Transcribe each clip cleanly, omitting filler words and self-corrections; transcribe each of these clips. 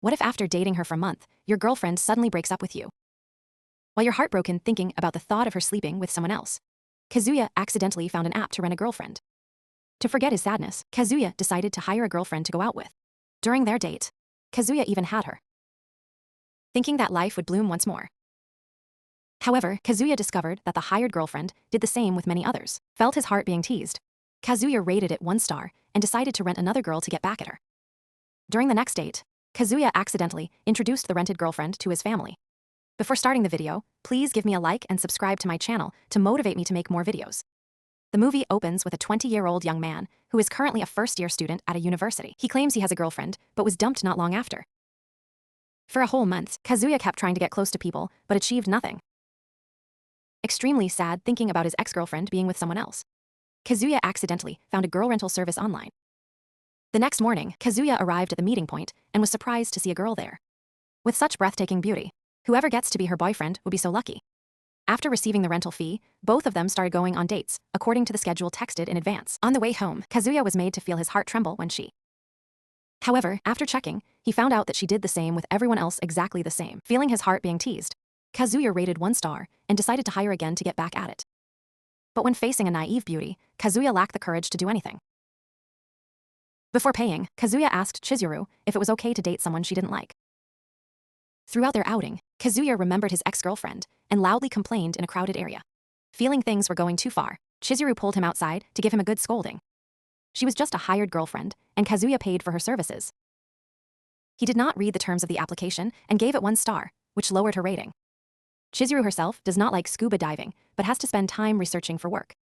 What if after dating her for a month, your girlfriend suddenly breaks up with you? While you're heartbroken thinking about the thought of her sleeping with someone else, Kazuya accidentally found an app to rent a girlfriend. To forget his sadness, Kazuya decided to hire a girlfriend to go out with. During their date, Kazuya even had her, thinking that life would bloom once more. However, Kazuya discovered that the hired girlfriend did the same with many others. Felt his heart being teased, Kazuya rated it 1 star and decided to rent another girl to get back at her. During the next date, Kazuya accidentally introduced the rented girlfriend to his family. Before starting the video, please give me a like and subscribe to my channel to motivate me to make more videos. The movie opens with a 20-year-old young man who is currently a first-year student at a university. He claims he has a girlfriend, but was dumped not long after. For a whole month, Kazuya kept trying to get close to people, but achieved nothing. Extremely sad thinking about his ex-girlfriend being with someone else, Kazuya accidentally found a girl rental service online. The next morning, Kazuya arrived at the meeting point and was surprised to see a girl there. With such breathtaking beauty, whoever gets to be her boyfriend would be so lucky. After receiving the rental fee, both of them started going on dates, according to the schedule texted in advance. On the way home, Kazuya was made to feel his heart tremble when she. However, after checking, he found out that she did the same with everyone else exactly the same. Feeling his heart being teased, Kazuya rated 1 star and decided to hire again to get back at it. But when facing a naive beauty, Kazuya lacked the courage to do anything. Before paying, Kazuya asked Chizuru if it was okay to date someone she didn't like. Throughout their outing, Kazuya remembered his ex-girlfriend and loudly complained in a crowded area. Feeling things were going too far, Chizuru pulled him outside to give him a good scolding. She was just a hired girlfriend, and Kazuya paid for her services. He did not read the terms of the application and gave it 1 star, which lowered her rating. Chizuru herself does not like scuba diving, but has to spend time researching for work.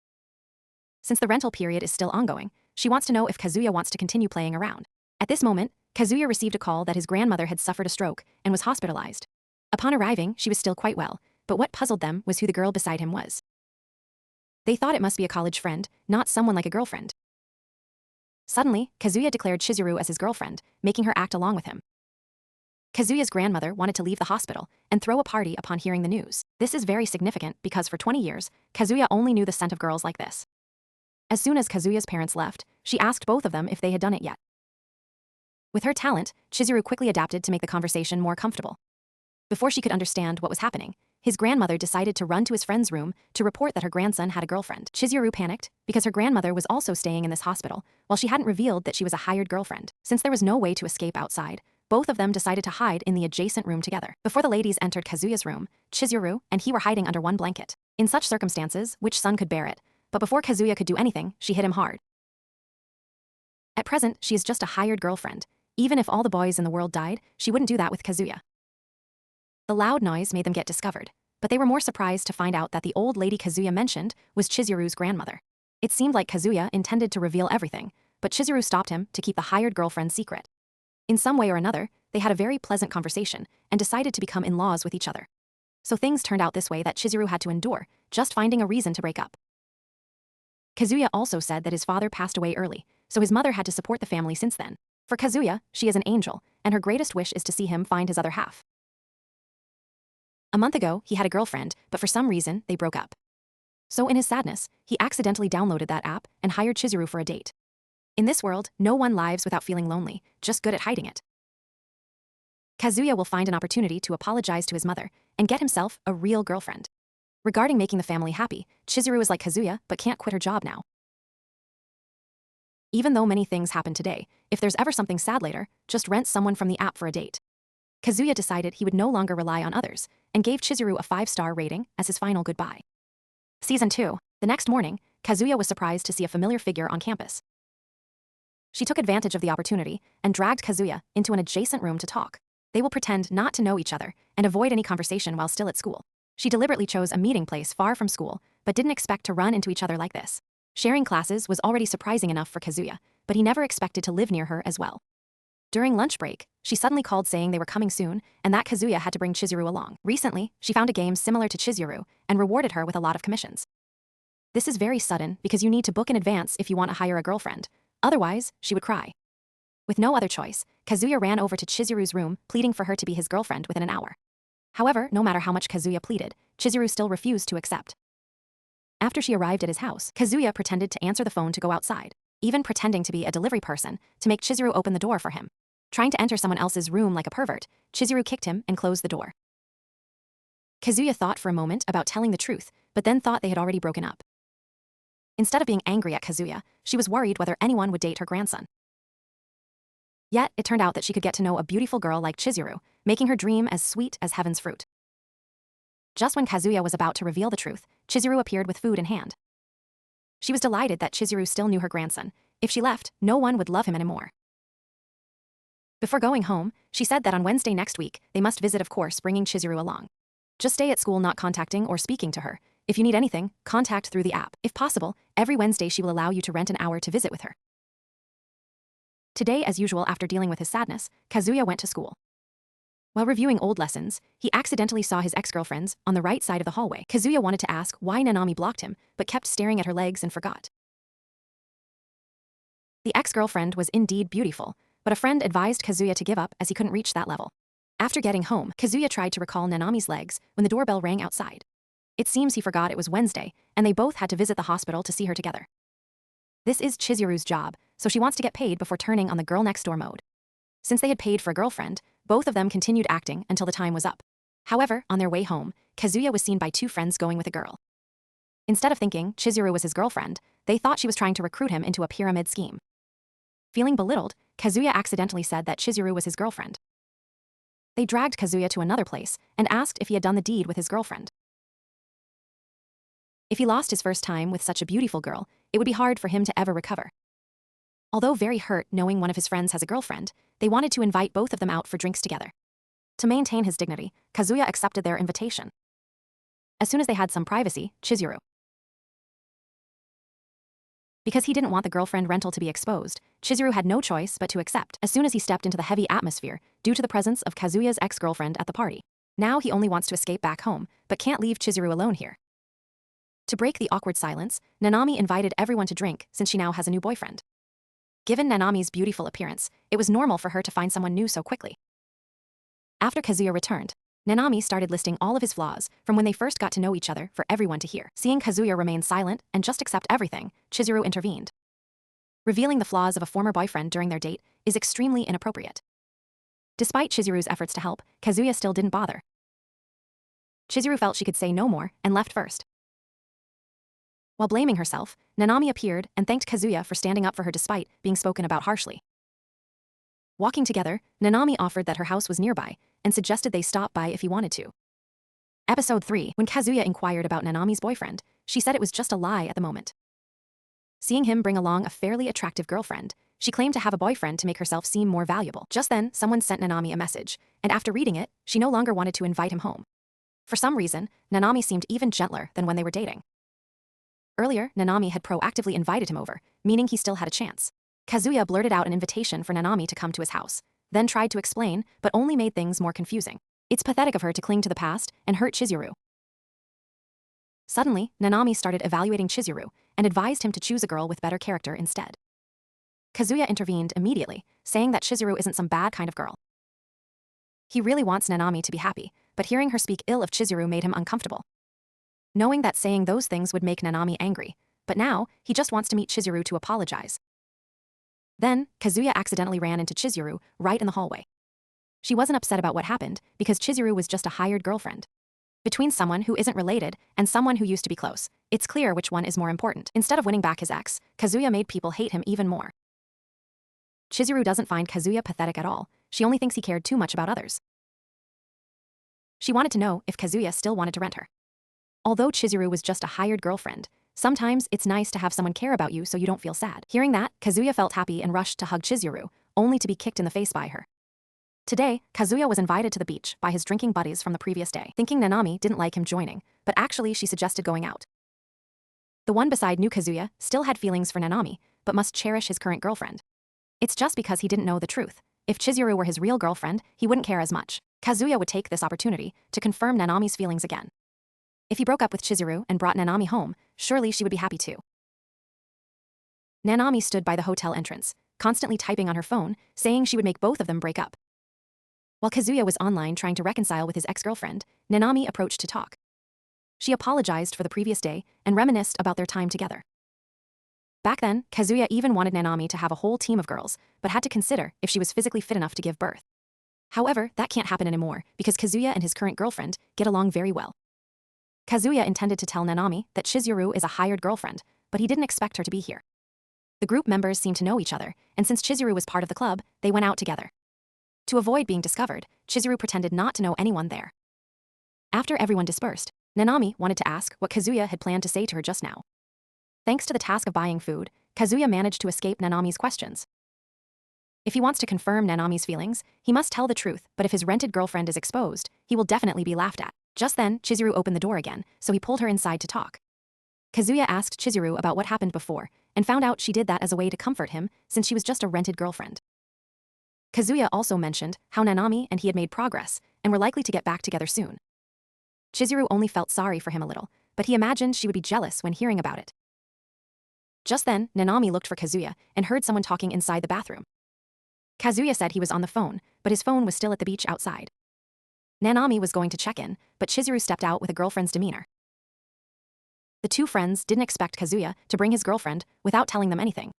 Since the rental period is still ongoing, she wants to know if Kazuya wants to continue playing around. At this moment, Kazuya received a call that his grandmother had suffered a stroke and was hospitalized. Upon arriving, she was still quite well, but what puzzled them was who the girl beside him was. They thought it must be a college friend, not someone like a girlfriend. Suddenly, Kazuya declared Chizuru as his girlfriend, making her act along with him. Kazuya's grandmother wanted to leave the hospital and throw a party upon hearing the news. This is very significant because for 20 years, Kazuya only knew the scent of girls like this. As soon as Kazuya's parents left, she asked both of them if they had done it yet. With her talent, Chizuru quickly adapted to make the conversation more comfortable. Before she could understand what was happening, his grandmother decided to run to his friend's room to report that her grandson had a girlfriend. Chizuru panicked because her grandmother was also staying in this hospital, while she hadn't revealed that she was a hired girlfriend. Since there was no way to escape outside, both of them decided to hide in the adjacent room together. Before the ladies entered Kazuya's room, Chizuru and he were hiding under one blanket. In such circumstances, which son could bear it? But before Kazuya could do anything, she hit him hard. At present, she is just a hired girlfriend. Even if all the boys in the world died, she wouldn't do that with Kazuya. The loud noise made them get discovered, but they were more surprised to find out that the old lady Kazuya mentioned was Chizuru's grandmother. It seemed like Kazuya intended to reveal everything, but Chizuru stopped him to keep the hired girlfriend secret. In some way or another, they had a very pleasant conversation and decided to become in-laws with each other. So things turned out this way that Chizuru had to endure, just finding a reason to break up. Kazuya also said that his father passed away early, so his mother had to support the family since then. For Kazuya, she is an angel, and her greatest wish is to see him find his other half. A month ago, he had a girlfriend, but for some reason, they broke up. So in his sadness, he accidentally downloaded that app and hired Chizuru for a date. In this world, no one lives without feeling lonely, just good at hiding it. Kazuya will find an opportunity to apologize to his mother and get himself a real girlfriend. Regarding making the family happy, Chizuru is like Kazuya but can't quit her job now. Even though many things happen today, if there's ever something sad later, just rent someone from the app for a date. Kazuya decided he would no longer rely on others and gave Chizuru a 5-star rating as his final goodbye. Season 2. The next morning, Kazuya was surprised to see a familiar figure on campus. She took advantage of the opportunity and dragged Kazuya into an adjacent room to talk. They will pretend not to know each other and avoid any conversation while still at school. She deliberately chose a meeting place far from school, but didn't expect to run into each other like this. Sharing classes was already surprising enough for Kazuya, but he never expected to live near her as well. During lunch break, she suddenly called saying they were coming soon and that Kazuya had to bring Chizuru along. Recently, she found a game similar to Chizuru and rewarded her with a lot of commissions. This is very sudden because you need to book in advance if you want to hire a girlfriend. Otherwise, she would cry. With no other choice, Kazuya ran over to Chizuru's room, pleading for her to be his girlfriend within an hour. However, no matter how much Kazuya pleaded, Chizuru still refused to accept. After she arrived at his house, Kazuya pretended to answer the phone to go outside, even pretending to be a delivery person to make Chizuru open the door for him. Trying to enter someone else's room like a pervert, Chizuru kicked him and closed the door. Kazuya thought for a moment about telling the truth, but then thought they had already broken up. Instead of being angry at Kazuya, she was worried whether anyone would date her grandson. Yet, it turned out that she could get to know a beautiful girl like Chizuru, making her dream as sweet as heaven's fruit. Just when Kazuya was about to reveal the truth, Chizuru appeared with food in hand. She was delighted that Chizuru still knew her grandson. If she left, no one would love him anymore. Before going home, she said that on Wednesday next week, they must visit, of course, bringing Chizuru along. Just stay at school not contacting or speaking to her. If you need anything, contact through the app. If possible, every Wednesday she will allow you to rent an hour to visit with her. Today, as usual, after dealing with his sadness, Kazuya went to school. While reviewing old lessons, he accidentally saw his ex-girlfriends on the right side of the hallway. Kazuya wanted to ask why Nanami blocked him, but kept staring at her legs and forgot. The ex-girlfriend was indeed beautiful, but a friend advised Kazuya to give up as he couldn't reach that level. After getting home, Kazuya tried to recall Nanami's legs when the doorbell rang outside. It seems he forgot it was Wednesday, and they both had to visit the hospital to see her together. This is Chizuru's job, so she wants to get paid before turning on the girl next door mode. Since they had paid for a girlfriend, both of them continued acting until the time was up. However, on their way home, Kazuya was seen by two friends going with a girl. Instead of thinking Chizuru was his girlfriend, they thought she was trying to recruit him into a pyramid scheme. Feeling belittled, Kazuya accidentally said that Chizuru was his girlfriend. They dragged Kazuya to another place and asked if he had done the deed with his girlfriend. If he lost his first time with such a beautiful girl, it would be hard for him to ever recover. Although very hurt knowing one of his friends has a girlfriend, they wanted to invite both of them out for drinks together. To maintain his dignity, Kazuya accepted their invitation. As soon as they had some privacy, Chizuru. Because he didn't want the girlfriend rental to be exposed, Chizuru had no choice but to accept as soon as he stepped into the heavy atmosphere due to the presence of Kazuya's ex-girlfriend at the party. Now he only wants to escape back home, but can't leave Chizuru alone here. To break the awkward silence, Nanami invited everyone to drink since she now has a new boyfriend. Given Nanami's beautiful appearance, it was normal for her to find someone new so quickly. After Kazuya returned, Nanami started listing all of his flaws from when they first got to know each other for everyone to hear. Seeing Kazuya remain silent and just accept everything, Chizuru intervened. Revealing the flaws of a former boyfriend during their date is extremely inappropriate. Despite Chizuru's efforts to help, Kazuya still didn't bother. Chizuru felt she could say no more and left first. While blaming herself, Nanami appeared and thanked Kazuya for standing up for her despite being spoken about harshly. Walking together, Nanami offered that her house was nearby and suggested they stop by if he wanted to. Episode 3, when Kazuya inquired about Nanami's boyfriend, she said it was just a lie at the moment. Seeing him bring along a fairly attractive girlfriend, she claimed to have a boyfriend to make herself seem more valuable. Just then, someone sent Nanami a message, and after reading it, she no longer wanted to invite him home. For some reason, Nanami seemed even gentler than when they were dating. Earlier, Nanami had proactively invited him over, meaning he still had a chance. Kazuya blurted out an invitation for Nanami to come to his house, then tried to explain, but only made things more confusing. It's pathetic of her to cling to the past and hurt Chizuru. Suddenly, Nanami started evaluating Chizuru and advised him to choose a girl with better character instead. Kazuya intervened immediately, saying that Chizuru isn't some bad kind of girl. He really wants Nanami to be happy, but hearing her speak ill of Chizuru made him uncomfortable. Knowing that saying those things would make Nanami angry, but now, he just wants to meet Chizuru to apologize. Then, Kazuya accidentally ran into Chizuru right in the hallway. She wasn't upset about what happened because Chizuru was just a hired girlfriend. Between someone who isn't related and someone who used to be close, it's clear which one is more important. Instead of winning back his ex, Kazuya made people hate him even more. Chizuru doesn't find Kazuya pathetic at all, she only thinks he cared too much about others. She wanted to know if Kazuya still wanted to rent her. Although Chizuru was just a hired girlfriend, sometimes it's nice to have someone care about you so you don't feel sad. Hearing that, Kazuya felt happy and rushed to hug Chizuru, only to be kicked in the face by her. Today, Kazuya was invited to the beach by his drinking buddies from the previous day, thinking Nanami didn't like him joining, but actually she suggested going out. The one beside knew Kazuya still had feelings for Nanami, but must cherish his current girlfriend. It's just because he didn't know the truth. If Chizuru were his real girlfriend, he wouldn't care as much. Kazuya would take this opportunity to confirm Nanami's feelings again. If he broke up with Chizuru and brought Nanami home, surely she would be happy too. Nanami stood by the hotel entrance, constantly typing on her phone, saying she would make both of them break up. While Kazuya was online trying to reconcile with his ex-girlfriend, Nanami approached to talk. She apologized for the previous day and reminisced about their time together. Back then, Kazuya even wanted Nanami to have a whole team of girls, but had to consider if she was physically fit enough to give birth. However, that can't happen anymore because Kazuya and his current girlfriend get along very well. Kazuya intended to tell Nanami that Chizuru is a hired girlfriend, but he didn't expect her to be here. The group members seemed to know each other, and since Chizuru was part of the club, they went out together. To avoid being discovered, Chizuru pretended not to know anyone there. After everyone dispersed, Nanami wanted to ask what Kazuya had planned to say to her just now. Thanks to the task of buying food, Kazuya managed to escape Nanami's questions. If he wants to confirm Nanami's feelings, he must tell the truth, but if his rented girlfriend is exposed, he will definitely be laughed at. Just then, Chizuru opened the door again, so he pulled her inside to talk. Kazuya asked Chizuru about what happened before, and found out she did that as a way to comfort him, since she was just a rented girlfriend. Kazuya also mentioned how Nanami and he had made progress, and were likely to get back together soon. Chizuru only felt sorry for him a little, but he imagined she would be jealous when hearing about it. Just then, Nanami looked for Kazuya, and heard someone talking inside the bathroom. Kazuya said he was on the phone, but his phone was still at the beach outside. Nanami was going to check in, but Chizuru stepped out with a girlfriend's demeanor. The two friends didn't expect Kazuya to bring his girlfriend without telling them anything.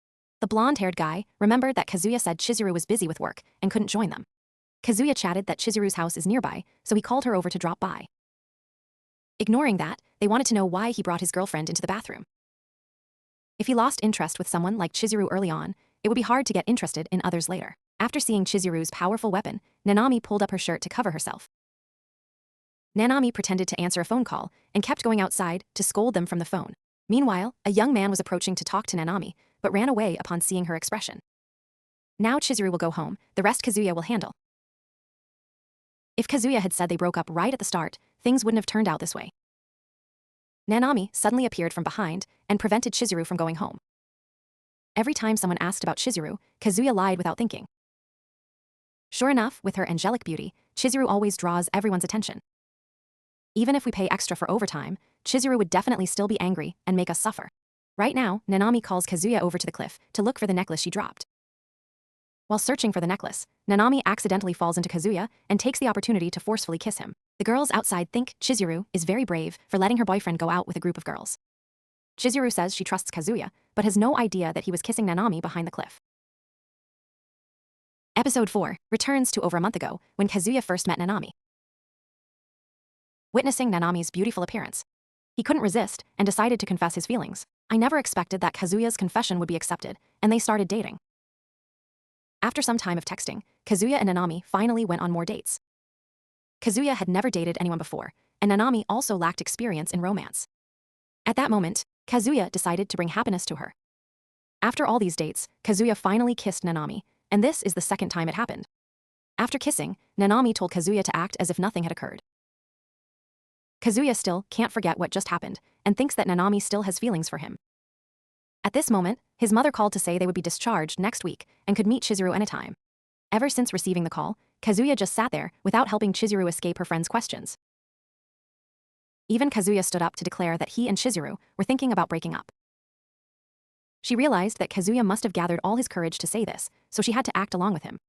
The blonde-haired guy remembered that Kazuya said Chizuru was busy with work and couldn't join them. Kazuya chatted that Chizuru's house is nearby, so he called her over to drop by. Ignoring that, they wanted to know why he brought his girlfriend into the bathroom. If he lost interest with someone like Chizuru early on, it would be hard to get interested in others later. After seeing Chizuru's powerful weapon, Nanami pulled up her shirt to cover herself. Nanami pretended to answer a phone call and kept going outside to scold them from the phone. Meanwhile, a young man was approaching to talk to Nanami, but ran away upon seeing her expression. Now Chizuru will go home, the rest Kazuya will handle. If Kazuya had said they broke up right at the start, things wouldn't have turned out this way. Nanami suddenly appeared from behind and prevented Chizuru from going home. Every time someone asked about Chizuru, Kazuya lied without thinking. Sure enough, with her angelic beauty, Chizuru always draws everyone's attention. Even if we pay extra for overtime, Chizuru would definitely still be angry and make us suffer. Right now, Nanami calls Kazuya over to the cliff to look for the necklace she dropped. While searching for the necklace, Nanami accidentally falls into Kazuya and takes the opportunity to forcefully kiss him. The girls outside think Chizuru is very brave for letting her boyfriend go out with a group of girls. Chizuru says she trusts Kazuya, but has no idea that he was kissing Nanami behind the cliff. Episode 4 returns to over a month ago, when Kazuya first met Nanami. Witnessing Nanami's beautiful appearance, he couldn't resist and decided to confess his feelings. I never expected that Kazuya's confession would be accepted, and they started dating. After some time of texting, Kazuya and Nanami finally went on more dates. Kazuya had never dated anyone before, and Nanami also lacked experience in romance. At that moment, Kazuya decided to bring happiness to her. After all these dates, Kazuya finally kissed Nanami, and this is the second time it happened. After kissing, Nanami told Kazuya to act as if nothing had occurred. Kazuya still can't forget what just happened, and thinks that Nanami still has feelings for him. At this moment, his mother called to say they would be discharged next week and could meet Chizuru anytime. Ever since receiving the call, Kazuya just sat there without helping Chizuru escape her friend's questions. Even Kazuya stood up to declare that he and Chizuru were thinking about breaking up. She realized that Kazuya must have gathered all his courage to say this, so she had to act along with him.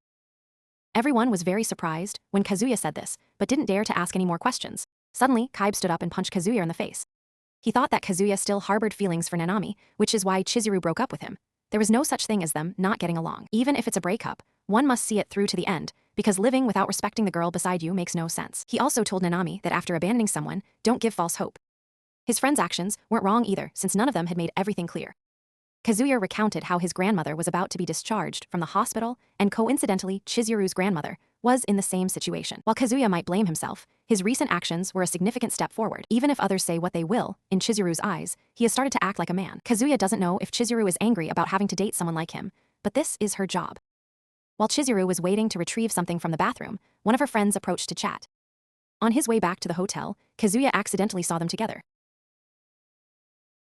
Everyone was very surprised when Kazuya said this, but didn't dare to ask any more questions. Suddenly, Kaiba stood up and punched Kazuya in the face. He thought that Kazuya still harbored feelings for Nanami, which is why Chizuru broke up with him. There was no such thing as them not getting along. Even if it's a breakup, one must see it through to the end, because living without respecting the girl beside you makes no sense. He also told Nanami that after abandoning someone, don't give false hope. His friend's actions weren't wrong either, since none of them had made everything clear. Kazuya recounted how his grandmother was about to be discharged from the hospital, and coincidentally, Chizuru's grandmother was in the same situation. While Kazuya might blame himself, his recent actions were a significant step forward. Even if others say what they will, in Chizuru's eyes, he has started to act like a man. Kazuya doesn't know if Chizuru is angry about having to date someone like him, but this is her job. While Chizuru was waiting to retrieve something from the bathroom, one of her friends approached to chat. On his way back to the hotel, Kazuya accidentally saw them together.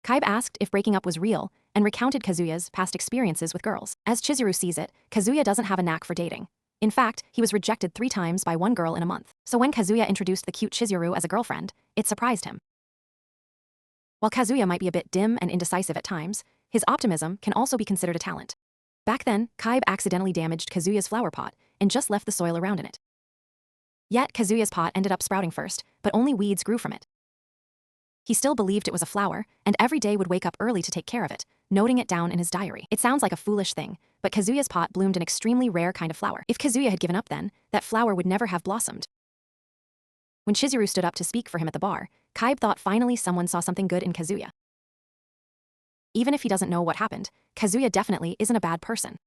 Kaiba asked if breaking up was real, and recounted Kazuya's past experiences with girls. As Chizuru sees it, Kazuya doesn't have a knack for dating. In fact, he was rejected 3 times by one girl in a month. So when Kazuya introduced the cute Chizuru as a girlfriend, it surprised him. While Kazuya might be a bit dim and indecisive at times, his optimism can also be considered a talent. Back then, Kaiba accidentally damaged Kazuya's flower pot and just left the soil around in it. Yet Kazuya's pot ended up sprouting first, but only weeds grew from it. He still believed it was a flower, and every day would wake up early to take care of it, noting it down in his diary. It sounds like a foolish thing, but Kazuya's pot bloomed an extremely rare kind of flower. If Kazuya had given up then, that flower would never have blossomed. When Chizuru stood up to speak for him at the bar, Kaibe thought finally someone saw something good in Kazuya. Even if he doesn't know what happened, Kazuya definitely isn't a bad person.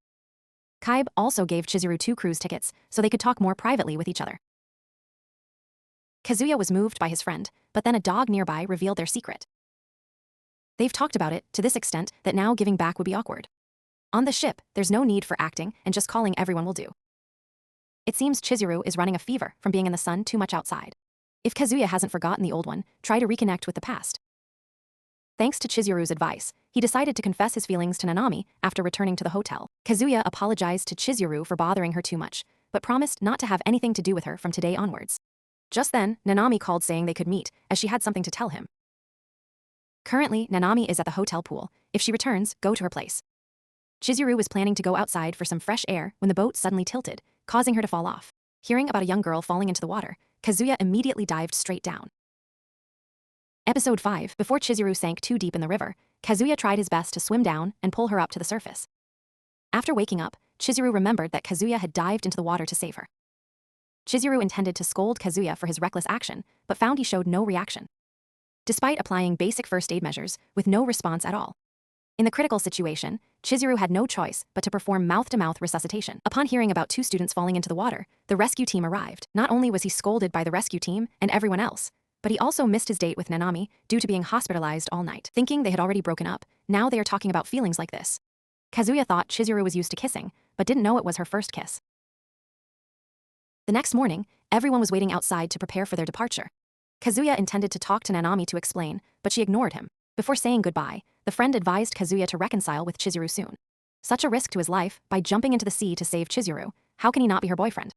Kaibe also gave Chizuru 2 cruise tickets so they could talk more privately with each other. Kazuya was moved by his friend, but then a dog nearby revealed their secret. They've talked about it to this extent that now giving back would be awkward. On the ship, there's no need for acting and just calling everyone will do. It seems Chizuru is running a fever from being in the sun too much outside. If Kazuya hasn't forgotten the old one, try to reconnect with the past. Thanks to Chizuru's advice, he decided to confess his feelings to Nanami after returning to the hotel. Kazuya apologized to Chizuru for bothering her too much, but promised not to have anything to do with her from today onwards. Just then, Nanami called saying they could meet, as she had something to tell him. Currently, Nanami is at the hotel pool. If she returns, go to her place. Chizuru was planning to go outside for some fresh air when the boat suddenly tilted, causing her to fall off. Hearing about a young girl falling into the water, Kazuya immediately dived straight down. Episode 5. Before Chizuru sank too deep in the river, Kazuya tried his best to swim down and pull her up to the surface. After waking up, Chizuru remembered that Kazuya had dived into the water to save her. Chizuru intended to scold Kazuya for his reckless action, but found he showed no reaction, despite applying basic first aid measures with no response at all. In the critical situation, Chizuru had no choice but to perform mouth-to-mouth resuscitation. Upon hearing about 2 students falling into the water, the rescue team arrived. Not only was he scolded by the rescue team and everyone else, but he also missed his date with Nanami due to being hospitalized all night. Thinking they had already broken up, now they are talking about feelings like this. Kazuya thought Chizuru was used to kissing, but didn't know it was her first kiss. The next morning, everyone was waiting outside to prepare for their departure. Kazuya intended to talk to Nanami to explain, but she ignored him. Before saying goodbye, the friend advised Kazuya to reconcile with Chizuru soon. Such a risk to his life, by jumping into the sea to save Chizuru, how can he not be her boyfriend?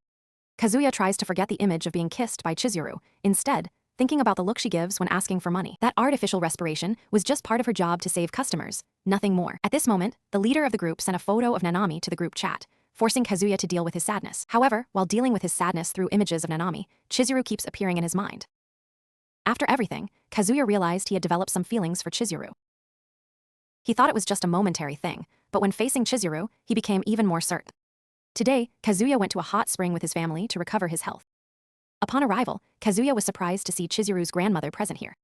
Kazuya tries to forget the image of being kissed by Chizuru, instead, thinking about the look she gives when asking for money. That artificial respiration was just part of her job to save customers, nothing more. At this moment, the leader of the group sent a photo of Nanami to the group chat, forcing Kazuya to deal with his sadness. However, while dealing with his sadness through images of Nanami, Chizuru keeps appearing in his mind. After everything, Kazuya realized he had developed some feelings for Chizuru. He thought it was just a momentary thing, but when facing Chizuru, he became even more certain. Today, Kazuya went to a hot spring with his family to recover his health. Upon arrival, Kazuya was surprised to see Chizuru's grandmother present here.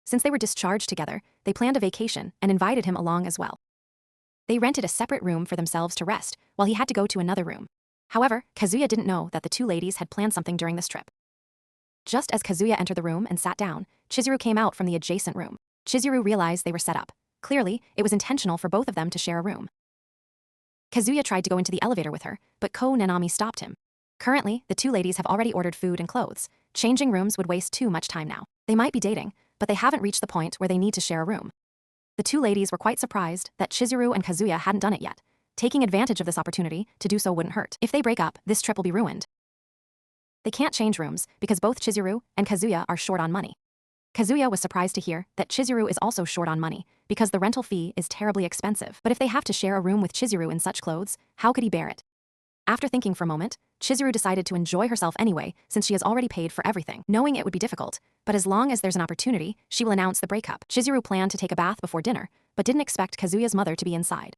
Since they were discharged together, they planned a vacation and invited him along as well. They rented a separate room for themselves to rest, while he had to go to another room. However, Kazuya didn't know that the 2 ladies had planned something during this trip. Just as Kazuya entered the room and sat down, Chizuru came out from the adjacent room. Chizuru realized they were set up. Clearly, it was intentional for both of them to share a room. Kazuya tried to go into the elevator with her, but Nanami stopped him. Currently, the 2 ladies have already ordered food and clothes. Changing rooms would waste too much time now. They might be dating, but they haven't reached the point where they need to share a room. The 2 ladies were quite surprised that Chizuru and Kazuya hadn't done it yet. Taking advantage of this opportunity to do so wouldn't hurt. If they break up, this trip will be ruined. They can't change rooms because both Chizuru and Kazuya are short on money. Kazuya was surprised to hear that Chizuru is also short on money because the rental fee is terribly expensive. But if they have to share a room with Chizuru in such clothes, how could he bear it? After thinking for a moment, Chizuru decided to enjoy herself anyway since she has already paid for everything, knowing it would be difficult, but as long as there's an opportunity, she will announce the breakup. Chizuru planned to take a bath before dinner, but didn't expect Kazuya's mother to be inside.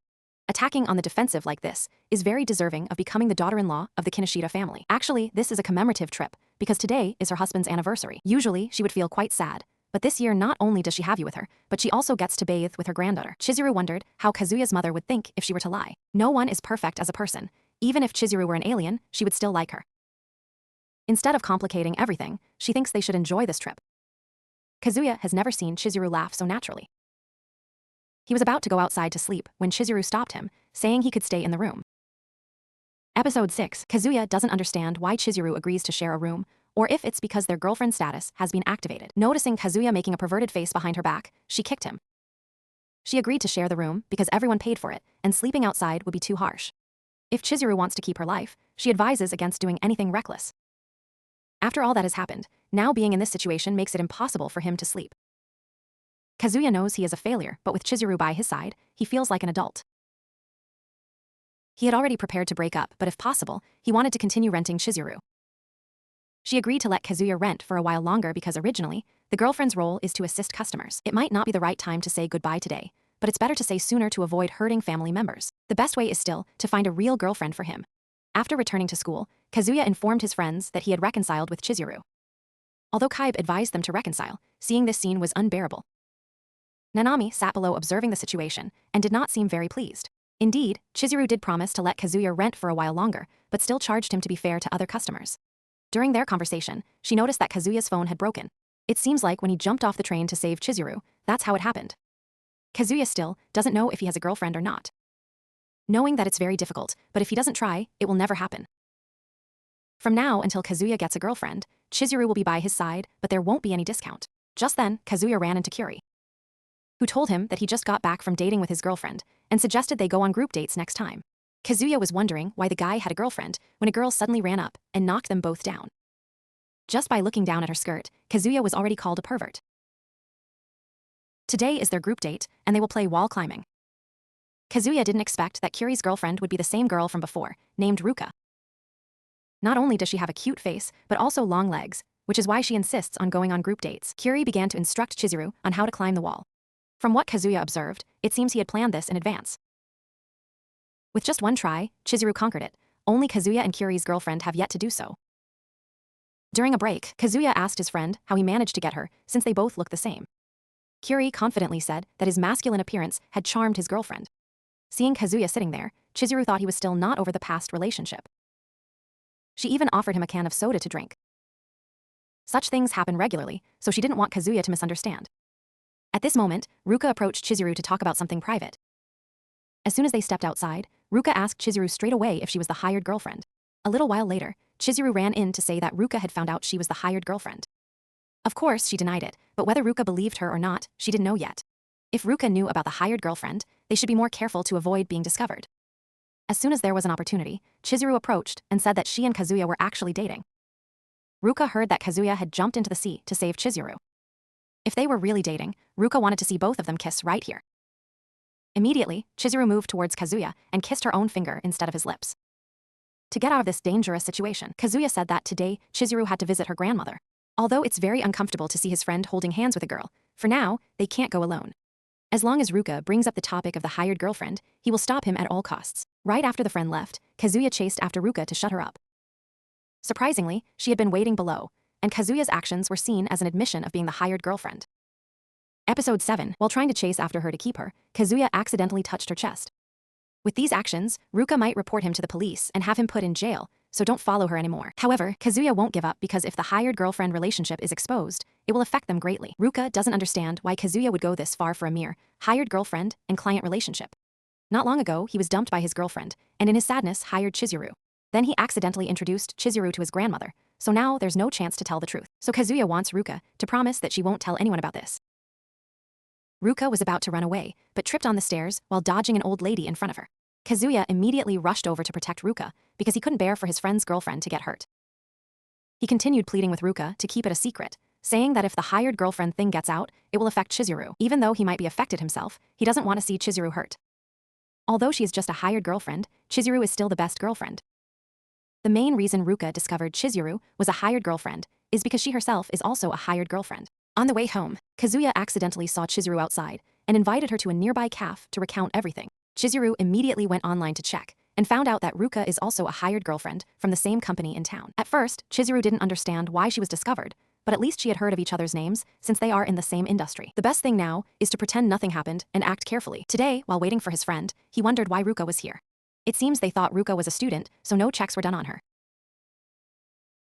Attacking on the defensive like this is very deserving of becoming the daughter-in-law of the Kinoshita family. Actually, this is a commemorative trip, because today is her husband's anniversary. Usually, she would feel quite sad, but this year not only does she have you with her, but she also gets to bathe with her granddaughter. Chizuru wondered how Kazuya's mother would think if she were to lie. No one is perfect as a person. Even if Chizuru were an alien, she would still like her. Instead of complicating everything, she thinks they should enjoy this trip. Kazuya has never seen Chizuru laugh so naturally. He was about to go outside to sleep when Chizuru stopped him, saying he could stay in the room. Episode 6. Kazuya doesn't understand why Chizuru agrees to share a room, or if it's because their girlfriend status has been activated. Noticing Kazuya making a perverted face behind her back, she kicked him. She agreed to share the room because everyone paid for it, and sleeping outside would be too harsh. If Chizuru wants to keep her life, she advises against doing anything reckless. After all that has happened, now being in this situation makes it impossible for him to sleep. Kazuya knows he is a failure, but with Chizuru by his side, he feels like an adult. He had already prepared to break up, but if possible, he wanted to continue renting Chizuru. She agreed to let Kazuya rent for a while longer because originally, the girlfriend's role is to assist customers. It might not be the right time to say goodbye today, but it's better to say sooner to avoid hurting family members. The best way is still to find a real girlfriend for him. After returning to school, Kazuya informed his friends that he had reconciled with Chizuru. Although Kaiba advised them to reconcile, seeing this scene was unbearable. Nanami sat below observing the situation and did not seem very pleased. Indeed, Chizuru did promise to let Kazuya rent for a while longer, but still charged him to be fair to other customers. During their conversation, she noticed that Kazuya's phone had broken. It seems like when he jumped off the train to save Chizuru, that's how it happened. Kazuya still doesn't know if he has a girlfriend or not. Knowing that it's very difficult, but if he doesn't try, it will never happen. From now until Kazuya gets a girlfriend, Chizuru will be by his side, but there won't be any discount. Just then, Kazuya ran into Kuri, who told him that he just got back from dating with his girlfriend and suggested they go on group dates next time. Kazuya was wondering why the guy had a girlfriend when a girl suddenly ran up and knocked them both down. Just by looking down at her skirt, Kazuya was already called a pervert. Today is their group date, and they will play wall climbing. Kazuya didn't expect that Kuri's girlfriend would be the same girl from before, named Ruka. Not only does she have a cute face, but also long legs, which is why she insists on going on group dates. Kuri began to instruct Chizuru on how to climb the wall. From what Kazuya observed, it seems he had planned this in advance. With just one try, Chizuru conquered it. Only Kazuya and Kuri's girlfriend have yet to do so. During a break, Kazuya asked his friend how he managed to get her, since they both look the same. Kuri confidently said that his masculine appearance had charmed his girlfriend. Seeing Kazuya sitting there, Chizuru thought he was still not over the past relationship. She even offered him a can of soda to drink. Such things happen regularly, so she didn't want Kazuya to misunderstand. At this moment, Ruka approached Chizuru to talk about something private. As soon as they stepped outside, Ruka asked Chizuru straight away if she was the hired girlfriend. A little while later, Chizuru ran in to say that Ruka had found out she was the hired girlfriend. Of course, she denied it, but whether Ruka believed her or not, she didn't know yet. If Ruka knew about the hired girlfriend, they should be more careful to avoid being discovered. As soon as there was an opportunity, Chizuru approached and said that she and Kazuya were actually dating. Ruka heard that Kazuya had jumped into the sea to save Chizuru. If they were really dating, Ruka wanted to see both of them kiss right here. Immediately, Chizuru moved towards Kazuya and kissed her own finger instead of his lips. To get out of this dangerous situation, Kazuya said that today, Chizuru had to visit her grandmother. Although it's very uncomfortable to see his friend holding hands with a girl, for now, they can't go alone. As long as Ruka brings up the topic of the hired girlfriend, he will stop him at all costs. Right after the friend left, Kazuya chased after Ruka to shut her up. Surprisingly, she had been waiting below, and Kazuya's actions were seen as an admission of being the hired girlfriend. Episode 7, while trying to chase after her to keep her, Kazuya accidentally touched her chest. With these actions, Ruka might report him to the police and have him put in jail, so don't follow her anymore. However, Kazuya won't give up because if the hired girlfriend relationship is exposed, it will affect them greatly. Ruka doesn't understand why Kazuya would go this far for a mere hired girlfriend and client relationship. Not long ago, he was dumped by his girlfriend, and in his sadness hired Chizuru. Then he accidentally introduced Chizuru to his grandmother, so now there's no chance to tell the truth. So Kazuya wants Ruka to promise that she won't tell anyone about this. Ruka was about to run away, but tripped on the stairs while dodging an old lady in front of her. Kazuya immediately rushed over to protect Ruka because he couldn't bear for his friend's girlfriend to get hurt. He continued pleading with Ruka to keep it a secret, saying that if the hired girlfriend thing gets out, it will affect Chizuru. Even though he might be affected himself, he doesn't want to see Chizuru hurt. Although she is just a hired girlfriend, Chizuru is still the best girlfriend. The main reason Ruka discovered Chizuru was a hired girlfriend is because she herself is also a hired girlfriend. On the way home, Kazuya accidentally saw Chizuru outside and invited her to a nearby cafe to recount everything. Chizuru immediately went online to check and found out that Ruka is also a hired girlfriend from the same company in town. At first, Chizuru didn't understand why she was discovered, but at least she had heard of each other's names since they are in the same industry. The best thing now is to pretend nothing happened and act carefully. Today, while waiting for his friend, he wondered why Ruka was here. It seems they thought Ruka was a student, so no checks were done on her.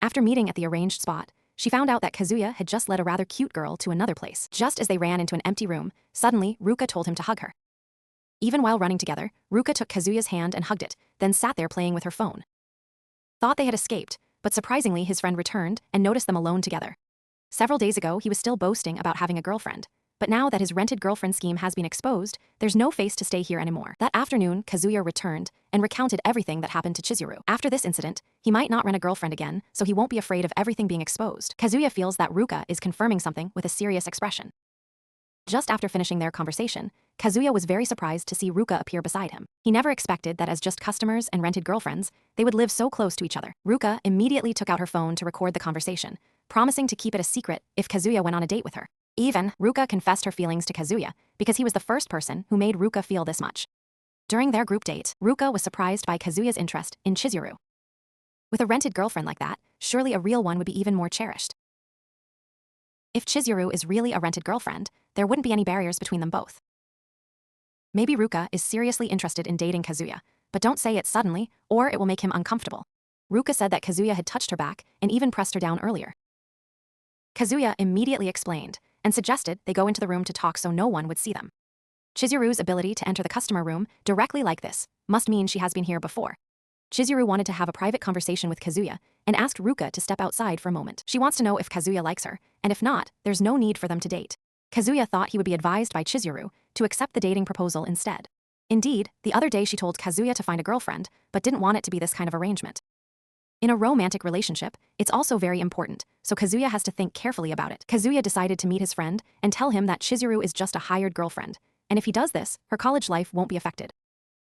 After meeting at the arranged spot, she found out that Kazuya had just led a rather cute girl to another place. Just as they ran into an empty room, suddenly, Ruka told him to hug her. Even while running together, Ruka took Kazuya's hand and hugged it, then sat there playing with her phone. Thought they had escaped, but surprisingly his friend returned and noticed them alone together. Several days ago he was still boasting about having a girlfriend, but now that his rented girlfriend scheme has been exposed, there's no face to stay here anymore. That afternoon, Kazuya returned and recounted everything that happened to Chizuru. After this incident, he might not rent a girlfriend again, so he won't be afraid of everything being exposed. Kazuya feels that Ruka is confirming something with a serious expression. Just after finishing their conversation, Kazuya was very surprised to see Ruka appear beside him. He never expected that as just customers and rented girlfriends, they would live so close to each other. Ruka immediately took out her phone to record the conversation, promising to keep it a secret if Kazuya went on a date with her. Even, Ruka confessed her feelings to Kazuya because he was the first person who made Ruka feel this much. During their group date, Ruka was surprised by Kazuya's interest in Chizuru. With a rented girlfriend like that, surely a real one would be even more cherished. If Chizuru is really a rented girlfriend, there wouldn't be any barriers between them both. Maybe Ruka is seriously interested in dating Kazuya, but don't say it suddenly, or it will make him uncomfortable. Ruka said that Kazuya had touched her back and even pressed her down earlier. Kazuya immediately explained and suggested they go into the room to talk so no one would see them. Chizuru's ability to enter the customer room directly like this must mean she has been here before. Chizuru wanted to have a private conversation with Kazuya and asked Ruka to step outside for a moment. She wants to know if Kazuya likes her, and if not, there's no need for them to date. Kazuya thought he would be advised by Chizuru to accept the dating proposal instead. Indeed, the other day she told Kazuya to find a girlfriend, but didn't want it to be this kind of arrangement. In a romantic relationship, it's also very important, so Kazuya has to think carefully about it. Kazuya decided to meet his friend and tell him that Chizuru is just a hired girlfriend, and if he does this, her college life won't be affected.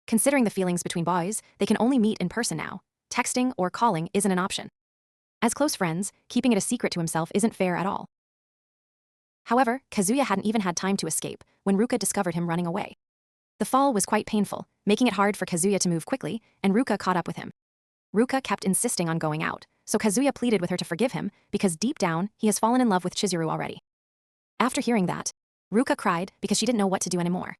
Considering the feelings between boys, they can only meet in person now. Texting or calling isn't an option. As close friends, keeping it a secret to himself isn't fair at all. However, Kazuya hadn't even had time to escape when Ruka discovered him running away. The fall was quite painful, making it hard for Kazuya to move quickly, and Ruka caught up with him. Ruka kept insisting on going out, so Kazuya pleaded with her to forgive him because deep down, he has fallen in love with Chizuru already. After hearing that, Ruka cried because she didn't know what to do anymore.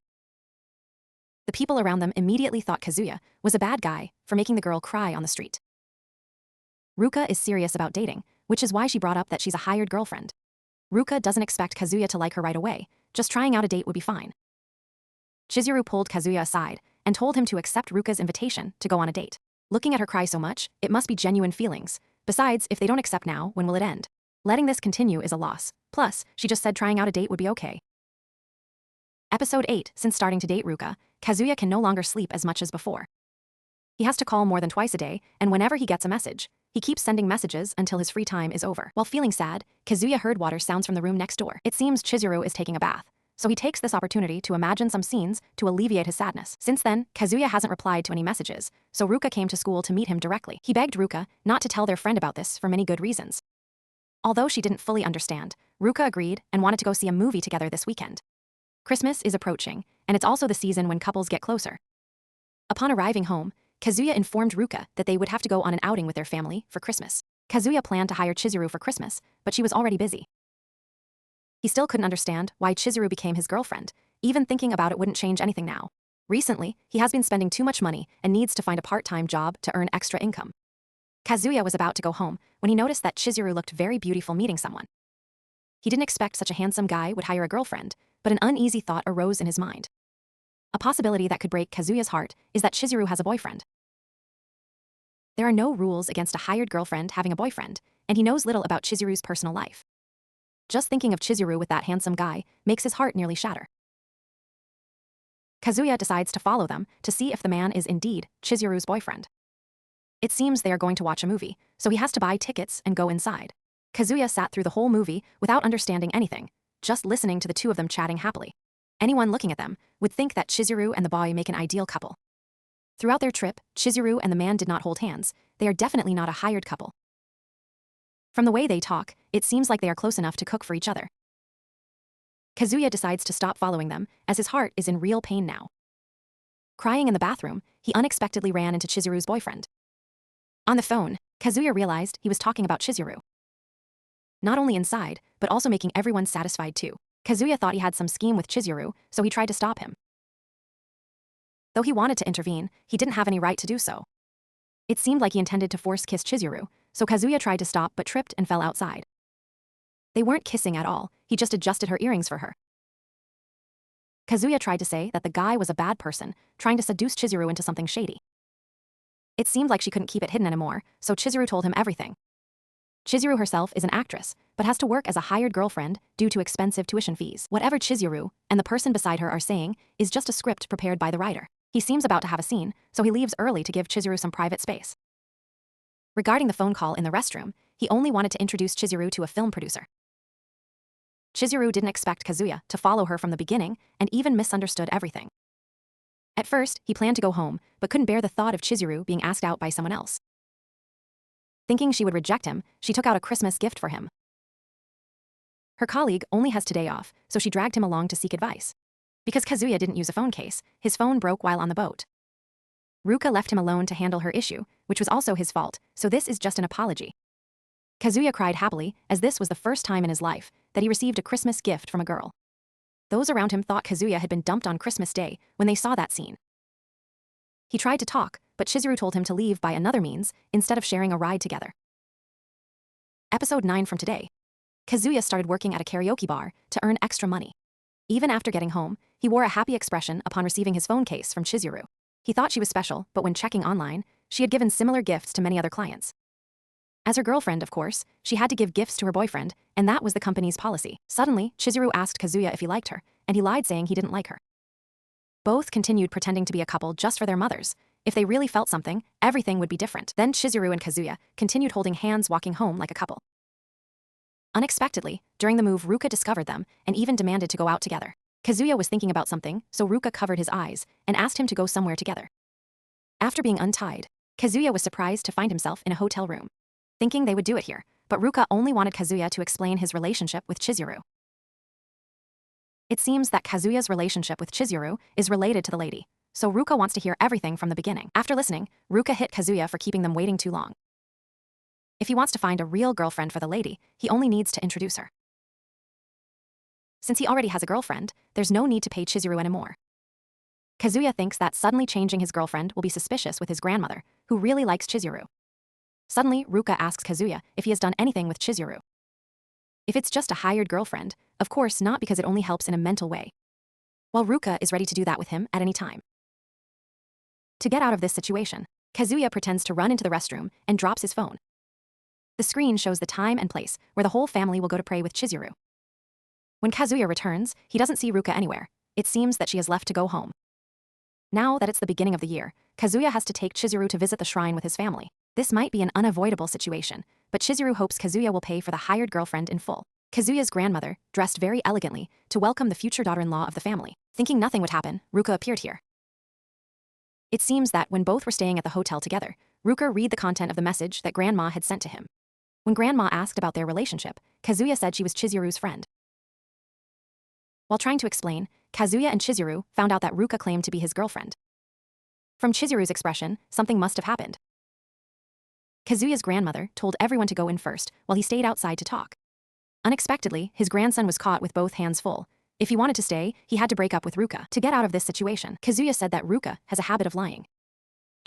The people around them immediately thought Kazuya was a bad guy for making the girl cry on the street. Ruka is serious about dating, which is why she brought up that she's a hired girlfriend. Ruka doesn't expect Kazuya to like her right away, just trying out a date would be fine. Chizuru pulled Kazuya aside and told him to accept Ruka's invitation to go on a date. Looking at her cry so much, it must be genuine feelings. Besides, if they don't accept now, when will it end? Letting this continue is a loss. Plus, she just said trying out a date would be okay. Episode 8. Since starting to date Ruka, Kazuya can no longer sleep as much as before. He has to call more than twice a day, and whenever he gets a message, he keeps sending messages until his free time is over. While feeling sad, Kazuya heard water sounds from the room next door. It seems Chizuru is taking a bath, so he takes this opportunity to imagine some scenes to alleviate his sadness. Since then, Kazuya hasn't replied to any messages, so Ruka came to school to meet him directly. He begged Ruka not to tell their friend about this for many good reasons. Although she didn't fully understand, Ruka agreed and wanted to go see a movie together this weekend. Christmas is approaching, and it's also the season when couples get closer. Upon arriving home, Kazuya informed Ruka that they would have to go on an outing with their family for Christmas. Kazuya planned to hire Chizuru for Christmas, but she was already busy. He still couldn't understand why Chizuru became his girlfriend. Even thinking about it wouldn't change anything now. Recently, he has been spending too much money and needs to find a part-time job to earn extra income. Kazuya was about to go home when he noticed that Chizuru looked very beautiful meeting someone. He didn't expect such a handsome guy would hire a girlfriend, but an uneasy thought arose in his mind. A possibility that could break Kazuya's heart is that Chizuru has a boyfriend. There are no rules against a hired girlfriend having a boyfriend, and he knows little about Chizuru's personal life. Just thinking of Chizuru with that handsome guy makes his heart nearly shatter. Kazuya decides to follow them to see if the man is indeed Chizuru's boyfriend. It seems they are going to watch a movie, so he has to buy tickets and go inside. Kazuya sat through the whole movie without understanding anything, just listening to the two of them chatting happily. Anyone looking at them would think that Chizuru and the boy make an ideal couple. Throughout their trip, Chizuru and the man did not hold hands. They are definitely not a hired couple. From the way they talk, it seems like they are close enough to cook for each other. Kazuya decides to stop following them, as his heart is in real pain now. Crying in the bathroom, he unexpectedly ran into Chizuru's boyfriend. On the phone, Kazuya realized he was talking about Chizuru. Not only inside, but also making everyone satisfied too. Kazuya thought he had some scheme with Chizuru, so he tried to stop him. Though he wanted to intervene, he didn't have any right to do so. It seemed like he intended to force kiss Chizuru, so Kazuya tried to stop but tripped and fell outside. They weren't kissing at all, he just adjusted her earrings for her. Kazuya tried to say that the guy was a bad person, trying to seduce Chizuru into something shady. It seemed like she couldn't keep it hidden anymore, so Chizuru told him everything. Chizuru herself is an actress, but has to work as a hired girlfriend due to expensive tuition fees. Whatever Chizuru and the person beside her are saying is just a script prepared by the writer. He seems about to have a scene, so he leaves early to give Chizuru some private space. Regarding the phone call in the restroom, he only wanted to introduce Chizuru to a film producer. Chizuru didn't expect Kazuya to follow her from the beginning and even misunderstood everything. At first, he planned to go home, but couldn't bear the thought of Chizuru being asked out by someone else. Thinking she would reject him, she took out a Christmas gift for him. Her colleague only has today off, so she dragged him along to seek advice. Because Kazuya didn't use a phone case, his phone broke while on the boat. Ruka left him alone to handle her issue, which was also his fault, so this is just an apology. Kazuya cried happily, as this was the first time in his life that he received a Christmas gift from a girl. Those around him thought Kazuya had been dumped on Christmas Day when they saw that scene. He tried to talk, but Chizuru told him to leave by another means instead of sharing a ride together. Episode 9 from today. Kazuya started working at a karaoke bar to earn extra money. Even after getting home, he wore a happy expression upon receiving his phone case from Chizuru. He thought she was special, but when checking online, she had given similar gifts to many other clients. As her girlfriend, of course, she had to give gifts to her boyfriend, and that was the company's policy. Suddenly, Chizuru asked Kazuya if he liked her, and he lied saying he didn't like her. Both continued pretending to be a couple just for their mothers. If they really felt something, everything would be different. Then Chizuru and Kazuya continued holding hands walking home like a couple. Unexpectedly, during the move, Ruka discovered them and even demanded to go out together. Kazuya was thinking about something, so Ruka covered his eyes and asked him to go somewhere together. After being untied, Kazuya was surprised to find himself in a hotel room. Thinking they would do it here, but Ruka only wanted Kazuya to explain his relationship with Chizuru. It seems that Kazuya's relationship with Chizuru is related to the lady, so Ruka wants to hear everything from the beginning. After listening, Ruka hit Kazuya for keeping them waiting too long. If he wants to find a real girlfriend for the lady, he only needs to introduce her. Since he already has a girlfriend, there's no need to pay Chizuru anymore. Kazuya thinks that suddenly changing his girlfriend will be suspicious with his grandmother, who really likes Chizuru. Suddenly, Ruka asks Kazuya if he has done anything with Chizuru. If it's just a hired girlfriend, of course not, because it only helps in a mental way. While Ruka is ready to do that with him at any time. To get out of this situation, Kazuya pretends to run into the restroom and drops his phone. The screen shows the time and place where the whole family will go to pray with Chizuru. When Kazuya returns, he doesn't see Ruka anywhere. It seems that she has left to go home. Now that it's the beginning of the year, Kazuya has to take Chizuru to visit the shrine with his family. This might be an unavoidable situation, but Chizuru hopes Kazuya will pay for the hired girlfriend in full. Kazuya's grandmother, dressed very elegantly, to welcome the future daughter-in-law of the family. Thinking nothing would happen, Ruka appeared here. It seems that when both were staying at the hotel together, Ruka read the content of the message that Grandma had sent to him. When Grandma asked about their relationship, Kazuya said she was Chizuru's friend. While trying to explain, Kazuya and Chizuru found out that Ruka claimed to be his girlfriend. From Chizuru's expression, something must have happened. Kazuya's grandmother told everyone to go in first while he stayed outside to talk. Unexpectedly, his grandson was caught with both hands full. If he wanted to stay, he had to break up with Ruka. To get out of this situation, Kazuya said that Ruka has a habit of lying.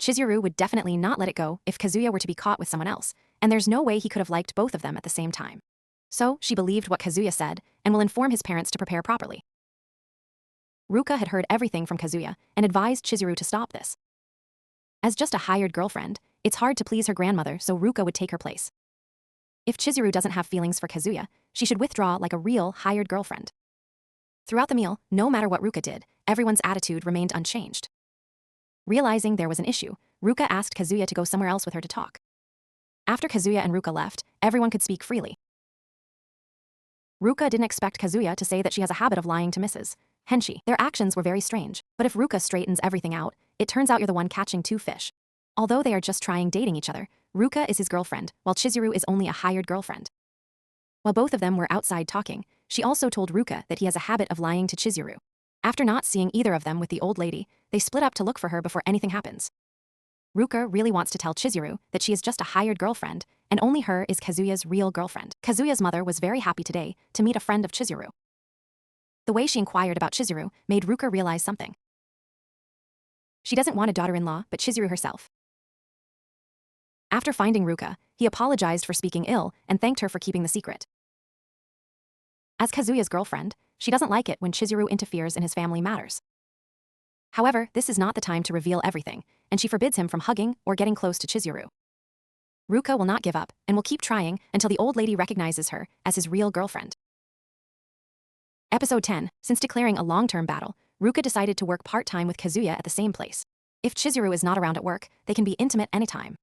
Chizuru would definitely not let it go if Kazuya were to be caught with someone else, and there's no way he could have liked both of them at the same time. So, she believed what Kazuya said and will inform his parents to prepare properly. Ruka had heard everything from Kazuya and advised Chizuru to stop this. As just a hired girlfriend, it's hard to please her grandmother, so Ruka would take her place. If Chizuru doesn't have feelings for Kazuya, she should withdraw like a real hired girlfriend. Throughout the meal, no matter what Ruka did, everyone's attitude remained unchanged. Realizing there was an issue, Ruka asked Kazuya to go somewhere else with her to talk. After Kazuya and Ruka left, everyone could speak freely. Ruka didn't expect Kazuya to say that she has a habit of lying to Mrs. Henshi. Their actions were very strange, but if Ruka straightens everything out, it turns out you're the one catching two fish. Although they are just trying dating each other, Ruka is his girlfriend, while Chizuru is only a hired girlfriend. While both of them were outside talking, she also told Ruka that he has a habit of lying to Chizuru. After not seeing either of them with the old lady, they split up to look for her before anything happens. Ruka really wants to tell Chizuru that she is just a hired girlfriend, and only her is Kazuya's real girlfriend. Kazuya's mother was very happy today to meet a friend of Chizuru. The way she inquired about Chizuru made Ruka realize something. She doesn't want a daughter-in-law, but Chizuru herself. After finding Ruka, he apologized for speaking ill and thanked her for keeping the secret. As Kazuya's girlfriend, she doesn't like it when Chizuru interferes in his family matters. However, this is not the time to reveal everything, and she forbids him from hugging or getting close to Chizuru. Ruka will not give up and will keep trying until the old lady recognizes her as his real girlfriend. Episode 10. Since declaring a long-term battle, Ruka decided to work part-time with Kazuya at the same place. If Chizuru is not around at work, they can be intimate anytime.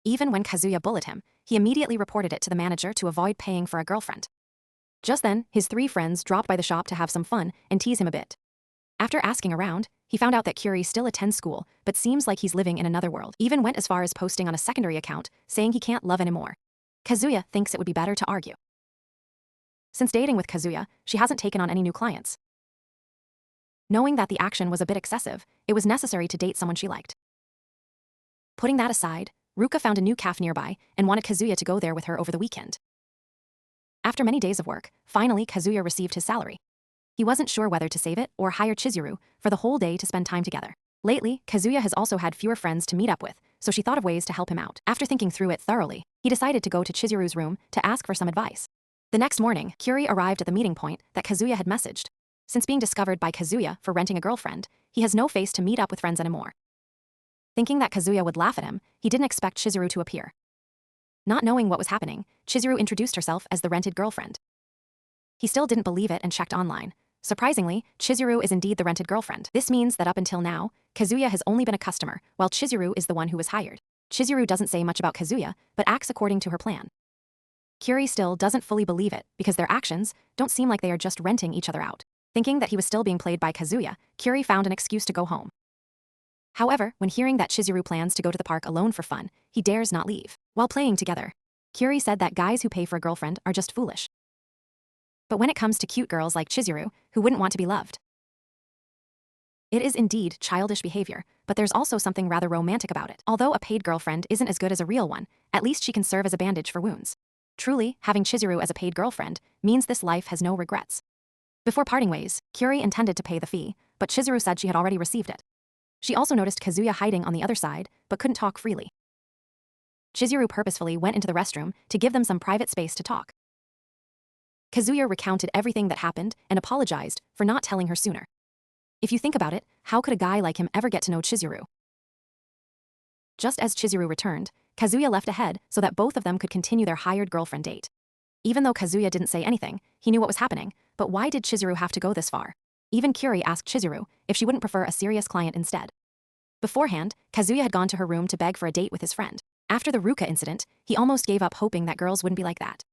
Even when Kazuya bullied him, he immediately reported it to the manager to avoid paying for a girlfriend. Just then, his 3 friends dropped by the shop to have some fun and tease him a bit. After asking around, he found out that Curie still attends school, but seems like he's living in another world. Even went as far as posting on a secondary account, saying he can't love anymore. Kazuya thinks it would be better to argue. Since dating with Kazuya, she hasn't taken on any new clients. Knowing that the action was a bit excessive, it was necessary to date someone she liked. Putting that aside, Ruka found a new cafe nearby and wanted Kazuya to go there with her over the weekend. After many days of work, finally Kazuya received his salary. He wasn't sure whether to save it or hire Chizuru for the whole day to spend time together. Lately, Kazuya has also had fewer friends to meet up with, so she thought of ways to help him out. After thinking through it thoroughly, he decided to go to Chizuru's room to ask for some advice. The next morning, Kyuri arrived at the meeting point that Kazuya had messaged. Since being discovered by Kazuya for renting a girlfriend, he has no face to meet up with friends anymore. Thinking that Kazuya would laugh at him, he didn't expect Chizuru to appear. Not knowing what was happening, Chizuru introduced herself as the rented girlfriend. He still didn't believe it and checked online. Surprisingly, Chizuru is indeed the rented girlfriend. This means that up until now, Kazuya has only been a customer, while Chizuru is the one who was hired. Chizuru doesn't say much about Kazuya, but acts according to her plan. Kyuri still doesn't fully believe it because their actions don't seem like they are just renting each other out. Thinking that he was still being played by Kazuya, Kyuri found an excuse to go home. However, when hearing that Chizuru plans to go to the park alone for fun, he dares not leave. While playing together, Kyuri said that guys who pay for a girlfriend are just foolish. But when it comes to cute girls like Chizuru, who wouldn't want to be loved? It is indeed childish behavior, but there's also something rather romantic about it. Although a paid girlfriend isn't as good as a real one, at least she can serve as a bandage for wounds. Truly, having Chizuru as a paid girlfriend means this life has no regrets. Before parting ways, Kyuri intended to pay the fee, but Chizuru said she had already received it. She also noticed Kazuya hiding on the other side, but couldn't talk freely. Chizuru purposefully went into the restroom to give them some private space to talk. Kazuya recounted everything that happened and apologized for not telling her sooner. If you think about it, how could a guy like him ever get to know Chizuru? Just as Chizuru returned, Kazuya left ahead so that both of them could continue their hired girlfriend date. Even though Kazuya didn't say anything, he knew what was happening, but why did Chizuru have to go this far? Even Kyuri asked Chizuru if she wouldn't prefer a serious client instead. Beforehand, Kazuya had gone to her room to beg for a date with his friend. After the Ruka incident, he almost gave up hoping that girls wouldn't be like that.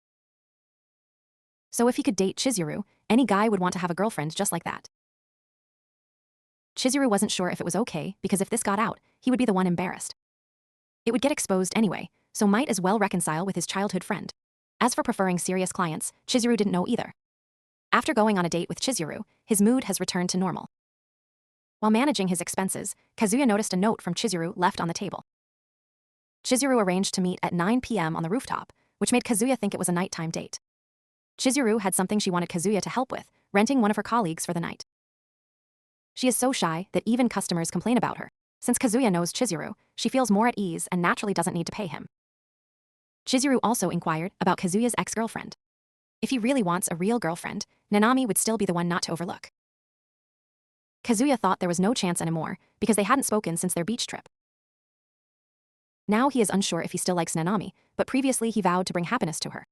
So if he could date Chizuru, any guy would want to have a girlfriend just like that. Chizuru wasn't sure if it was okay because if this got out, he would be the one embarrassed. It would get exposed anyway, so might as well reconcile with his childhood friend. As for preferring serious clients, Chizuru didn't know either. After going on a date with Chizuru, his mood has returned to normal. While managing his expenses, Kazuya noticed a note from Chizuru left on the table. Chizuru arranged to meet at 9 p.m. on the rooftop, which made Kazuya think it was a nighttime date. Chizuru had something she wanted Kazuya to help with, renting one of her colleagues for the night. She is so shy that even customers complain about her. Since Kazuya knows Chizuru, she feels more at ease and naturally doesn't need to pay him. Chizuru also inquired about Kazuya's ex-girlfriend. If he really wants a real girlfriend, Nanami would still be the one not to overlook. Kazuya thought there was no chance anymore because they hadn't spoken since their beach trip. Now he is unsure if he still likes Nanami, but previously he vowed to bring happiness to her.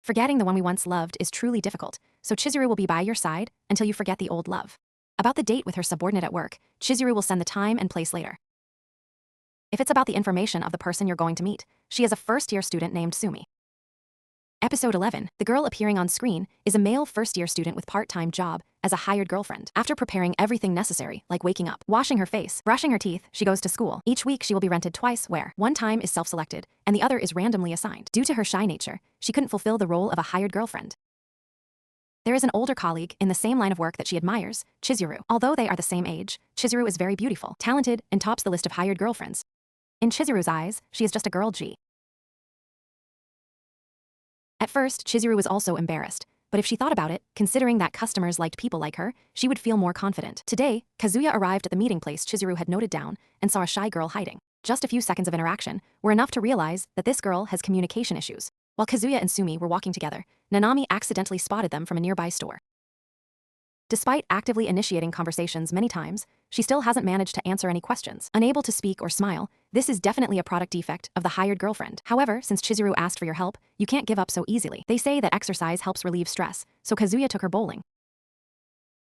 Forgetting the one we once loved is truly difficult, so Chizuru will be by your side until you forget the old love. About the date with her subordinate at work, Chizuru will send the time and place later. If it's about the information of the person you're going to meet, she is a first-year student named Sumi. Episode 11, the girl appearing on screen is a male first-year student with part-time job as a hired girlfriend. After preparing everything necessary, like waking up, washing her face, brushing her teeth, she goes to school. Each week she will be rented twice where one time is self-selected and the other is randomly assigned. Due to her shy nature, she couldn't fulfill the role of a hired girlfriend. There is an older colleague in the same line of work that she admires, Chizuru. Although they are the same age, Chizuru is very beautiful, talented, and tops the list of hired girlfriends. In Chizuru's eyes, she is just a girl G. At first, Chizuru was also embarrassed, but if she thought about it, considering that customers liked people like her, she would feel more confident. Today, Kazuya arrived at the meeting place Chizuru had noted down and saw a shy girl hiding. Just a few seconds of interaction were enough to realize that this girl has communication issues. While Kazuya and Sumi were walking together, Nanami accidentally spotted them from a nearby store. Despite actively initiating conversations many times, she still hasn't managed to answer any questions. Unable to speak or smile, this is definitely a product defect of the hired girlfriend. However, since Chizuru asked for your help, you can't give up so easily. They say that exercise helps relieve stress, so Kazuya took her bowling.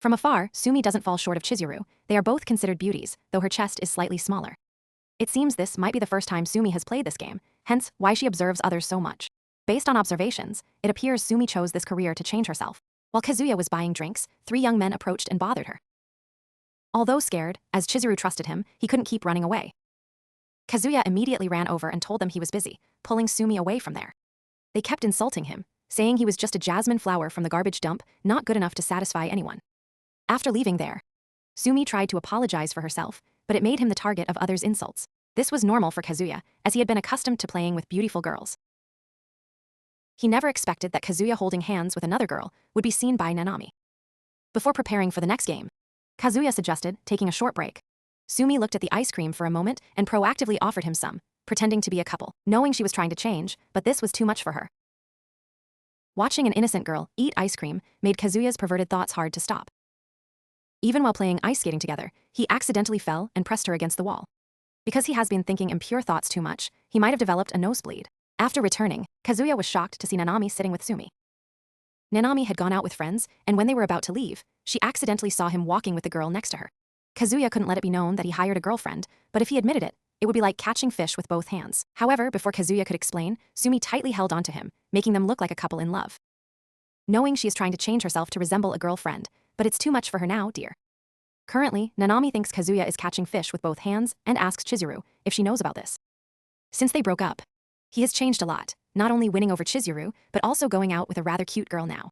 From afar, Sumi doesn't fall short of Chizuru. They are both considered beauties, though her chest is slightly smaller. It seems this might be the first time Sumi has played this game, hence why she observes others so much. Based on observations, it appears Sumi chose this career to change herself. While Kazuya was buying drinks, 3 young men approached and bothered her. Although scared, as Chizuru trusted him, he couldn't keep running away. Kazuya immediately ran over and told them he was busy, pulling Sumi away from there. They kept insulting him, saying he was just a jasmine flower from the garbage dump, not good enough to satisfy anyone. After leaving there, Sumi tried to apologize for herself, but it made him the target of others' insults. This was normal for Kazuya, as he had been accustomed to playing with beautiful girls. He never expected that Kazuya holding hands with another girl would be seen by Nanami. Before preparing for the next game, Kazuya suggested taking a short break. Sumi looked at the ice cream for a moment and proactively offered him some, pretending to be a couple, knowing she was trying to change, but this was too much for her. Watching an innocent girl eat ice cream made Kazuya's perverted thoughts hard to stop. Even while playing ice skating together, he accidentally fell and pressed her against the wall. Because he has been thinking impure thoughts too much, he might have developed a nosebleed. After returning, Kazuya was shocked to see Nanami sitting with Sumi. Nanami had gone out with friends, and when they were about to leave, she accidentally saw him walking with the girl next to her. Kazuya couldn't let it be known that he hired a girlfriend, but if he admitted it, it would be like catching fish with both hands. However, before Kazuya could explain, Sumi tightly held onto him, making them look like a couple in love. Knowing she is trying to change herself to resemble a girlfriend, but it's too much for her now, dear. Currently, Nanami thinks Kazuya is catching fish with both hands and asks Chizuru if she knows about this. Since they broke up, he has changed a lot, not only winning over Chizuru, but also going out with a rather cute girl now.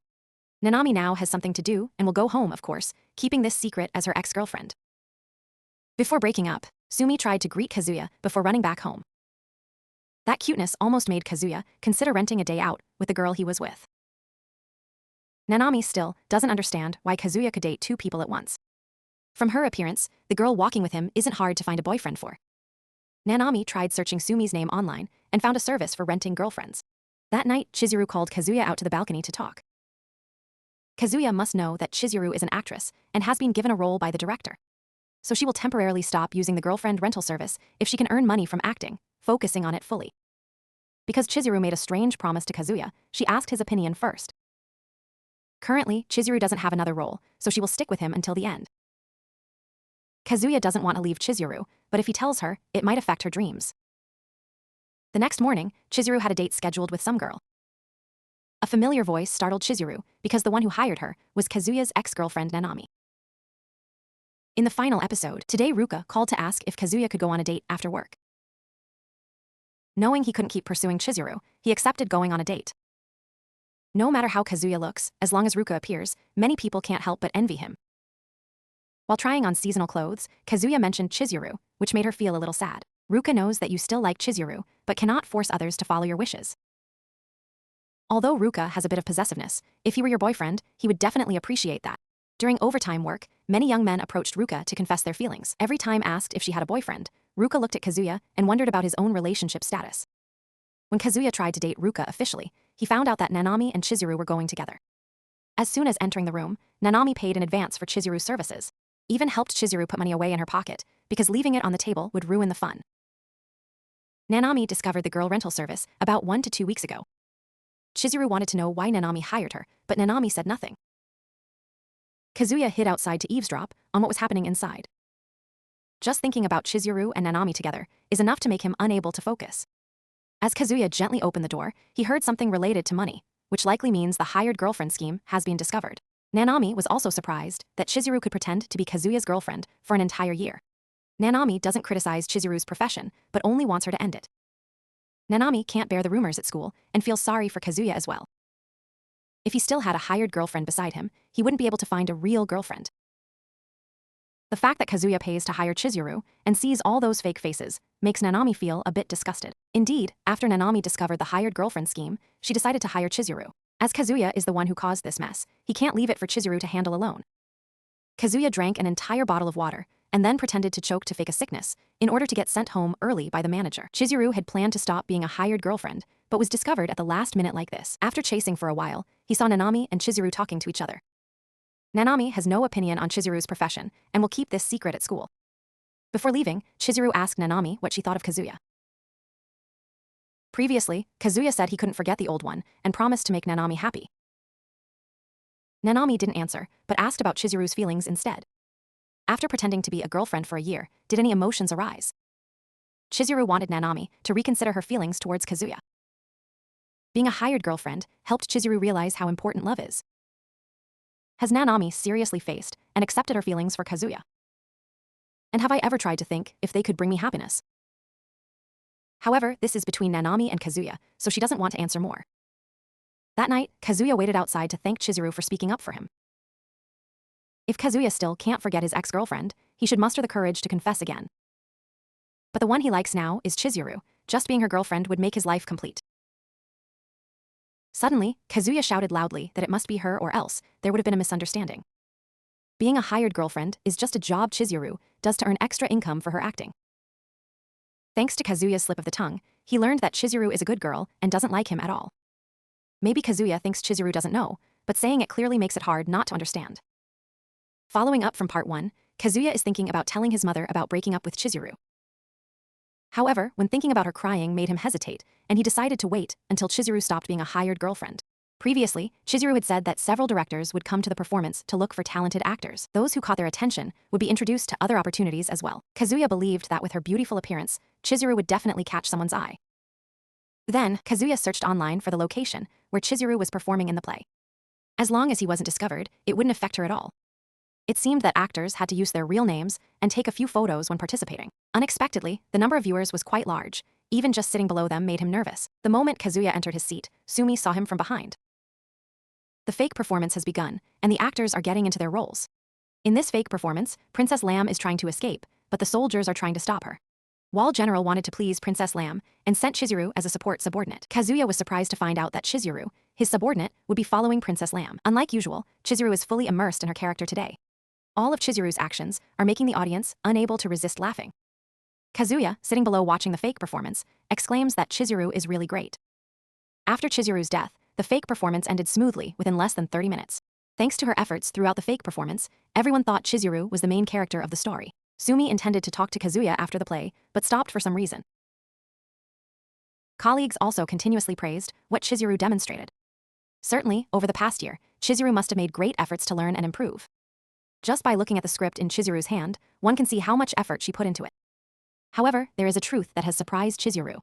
Nanami now has something to do and will go home, of course, keeping this secret as her ex-girlfriend. Before breaking up, Sumi tried to greet Kazuya before running back home. That cuteness almost made Kazuya consider renting a day out with the girl he was with. Nanami still doesn't understand why Kazuya could date two people at once. From her appearance, the girl walking with him isn't hard to find a boyfriend for. Nanami tried searching Sumi's name online and found a service for renting girlfriends. That night, Chizuru called Kazuya out to the balcony to talk. Kazuya must know that Chizuru is an actress and has been given a role by the director. So she will temporarily stop using the girlfriend rental service if she can earn money from acting, focusing on it fully. Because Chizuru made a strange promise to Kazuya, she asked his opinion first. Currently, Chizuru doesn't have another role, so she will stick with him until the end. Kazuya doesn't want to leave Chizuru, but if he tells her, it might affect her dreams. The next morning, Chizuru had a date scheduled with some girl. A familiar voice startled Chizuru because the one who hired her was Kazuya's ex-girlfriend Nanami. In the final episode, today Ruka called to ask if Kazuya could go on a date after work. Knowing he couldn't keep pursuing Chizuru, he accepted going on a date. No matter how Kazuya looks, as long as Ruka appears, many people can't help but envy him. While trying on seasonal clothes, Kazuya mentioned Chizuru, which made her feel a little sad. Ruka knows that you still like Chizuru, but cannot force others to follow your wishes. Although Ruka has a bit of possessiveness, if he were your boyfriend, he would definitely appreciate that. During overtime work, many young men approached Ruka to confess their feelings. Every time asked if she had a boyfriend, Ruka looked at Kazuya and wondered about his own relationship status. When Kazuya tried to date Ruka officially, he found out that Nanami and Chizuru were going together. As soon as entering the room, Nanami paid in advance for Chizuru's services, even helped Chizuru put money away in her pocket, because leaving it on the table would ruin the fun. Nanami discovered the girl rental service about 1 to 2 weeks ago. Chizuru wanted to know why Nanami hired her, but Nanami said nothing. Kazuya hid outside to eavesdrop on what was happening inside. Just thinking about Chizuru and Nanami together is enough to make him unable to focus. As Kazuya gently opened the door, he heard something related to money, which likely means the hired girlfriend scheme has been discovered. Nanami was also surprised that Chizuru could pretend to be Kazuya's girlfriend for an entire year. Nanami doesn't criticize Chizuru's profession, but only wants her to end it. Nanami can't bear the rumors at school and feels sorry for Kazuya as well. If he still had a hired girlfriend beside him, he wouldn't be able to find a real girlfriend. The fact that Kazuya pays to hire Chizuru and sees all those fake faces makes Nanami feel a bit disgusted. Indeed, after Nanami discovered the hired girlfriend scheme, she decided to hire Chizuru. As Kazuya is the one who caused this mess, he can't leave it for Chizuru to handle alone. Kazuya drank an entire bottle of water and then pretended to choke to fake a sickness in order to get sent home early by the manager. Chizuru had planned to stop being a hired girlfriend, but was discovered at the last minute like this. After chasing for a while, he saw Nanami and Chizuru talking to each other. Nanami has no opinion on Chizuru's profession and will keep this secret at school. Before leaving, Chizuru asked Nanami what she thought of Kazuya. Previously, Kazuya said he couldn't forget the old one and promised to make Nanami happy. Nanami didn't answer, but asked about Chizuru's feelings instead. After pretending to be a girlfriend for a year, did any emotions arise? Chizuru wanted Nanami to reconsider her feelings towards Kazuya. Being a hired girlfriend helped Chizuru realize how important love is. Has Nanami seriously faced and accepted her feelings for Kazuya? And have I ever tried to think if they could bring me happiness? However, this is between Nanami and Kazuya, so she doesn't want to answer more. That night, Kazuya waited outside to thank Chizuru for speaking up for him. If Kazuya still can't forget his ex-girlfriend, he should muster the courage to confess again. But the one he likes now is Chizuru. Just being her girlfriend would make his life complete. Suddenly, Kazuya shouted loudly that it must be her or else there would have been a misunderstanding. Being a hired girlfriend is just a job Chizuru does to earn extra income for her acting. Thanks to Kazuya's slip of the tongue, he learned that Chizuru is a good girl and doesn't like him at all. Maybe Kazuya thinks Chizuru doesn't know, but saying it clearly makes it hard not to understand. Following up from part 1, Kazuya is thinking about telling his mother about breaking up with Chizuru. However, when thinking about her crying made him hesitate, and he decided to wait until Chizuru stopped being a hired girlfriend. Previously, Chizuru had said that several directors would come to the performance to look for talented actors. Those who caught their attention would be introduced to other opportunities as well. Kazuya believed that with her beautiful appearance, Chizuru would definitely catch someone's eye. Then, Kazuya searched online for the location where Chizuru was performing in the play. As long as he wasn't discovered, it wouldn't affect her at all. It seemed that actors had to use their real names and take a few photos when participating. Unexpectedly, the number of viewers was quite large. Even just sitting below them made him nervous. The moment Kazuya entered his seat, Sumi saw him from behind. The fake performance has begun, and the actors are getting into their roles. In this fake performance, Princess Lamb is trying to escape, but the soldiers are trying to stop her. Wall General wanted to please Princess Lamb and sent Chizuru as a support subordinate. Kazuya was surprised to find out that Chizuru, his subordinate, would be following Princess Lamb. Unlike usual, Chizuru is fully immersed in her character today. All of Chizuru's actions are making the audience unable to resist laughing. Kazuya, sitting below watching the fake performance, exclaims that Chizuru is really great. After Chizuru's death, the fake performance ended smoothly within less than 30 minutes. Thanks to her efforts throughout the fake performance, everyone thought Chizuru was the main character of the story. Sumi intended to talk to Kazuya after the play, but stopped for some reason. Colleagues also continuously praised what Chizuru demonstrated. Certainly, over the past year, Chizuru must have made great efforts to learn and improve. Just by looking at the script in Chizuru's hand, one can see how much effort she put into it. However, there is a truth that has surprised Chizuru.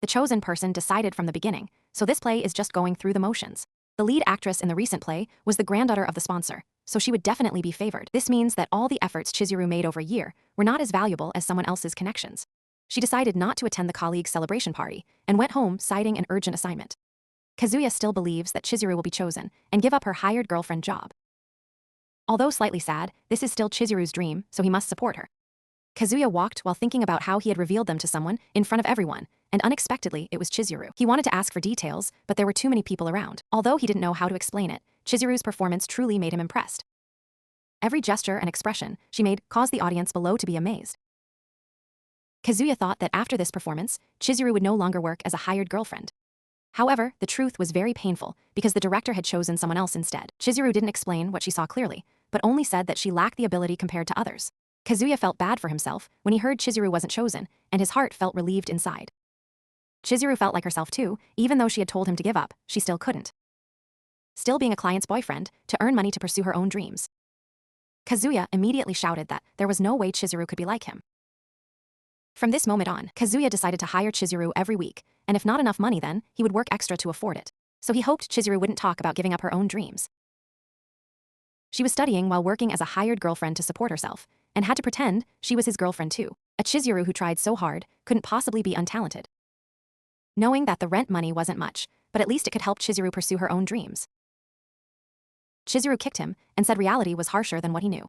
The chosen person decided from the beginning, so this play is just going through the motions. The lead actress in the recent play was the granddaughter of the sponsor, so she would definitely be favored. This means that all the efforts Chizuru made over a year were not as valuable as someone else's connections. She decided not to attend the colleague's celebration party and went home citing an urgent assignment. Kazuya still believes that Chizuru will be chosen and give up her hired girlfriend job. Although slightly sad, this is still Chizuru's dream, so he must support her. Kazuya walked while thinking about how he had revealed them to someone in front of everyone, and unexpectedly it was Chizuru. He wanted to ask for details, but there were too many people around. Although he didn't know how to explain it, Chizuru's performance truly made him impressed. Every gesture and expression she made caused the audience below to be amazed. Kazuya thought that after this performance, Chizuru would no longer work as a hired girlfriend. However, the truth was very painful because the director had chosen someone else instead. Chizuru didn't explain what she saw clearly, but only said that she lacked the ability compared to others. Kazuya felt bad for himself when he heard Chizuru wasn't chosen, and his heart felt relieved inside. Chizuru felt like herself too, even though she had told him to give up, she still couldn't. Still being a client's boyfriend, to earn money to pursue her own dreams. Kazuya immediately shouted that there was no way Chizuru could be like him. From this moment on, Kazuya decided to hire Chizuru every week, and if not enough money then, he would work extra to afford it. So he hoped Chizuru wouldn't talk about giving up her own dreams. She was studying while working as a hired girlfriend to support herself, and had to pretend she was his girlfriend too. A Chizuru who tried so hard couldn't possibly be untalented. Knowing that the rent money wasn't much, but at least it could help Chizuru pursue her own dreams. Chizuru kicked him and said reality was harsher than what he knew.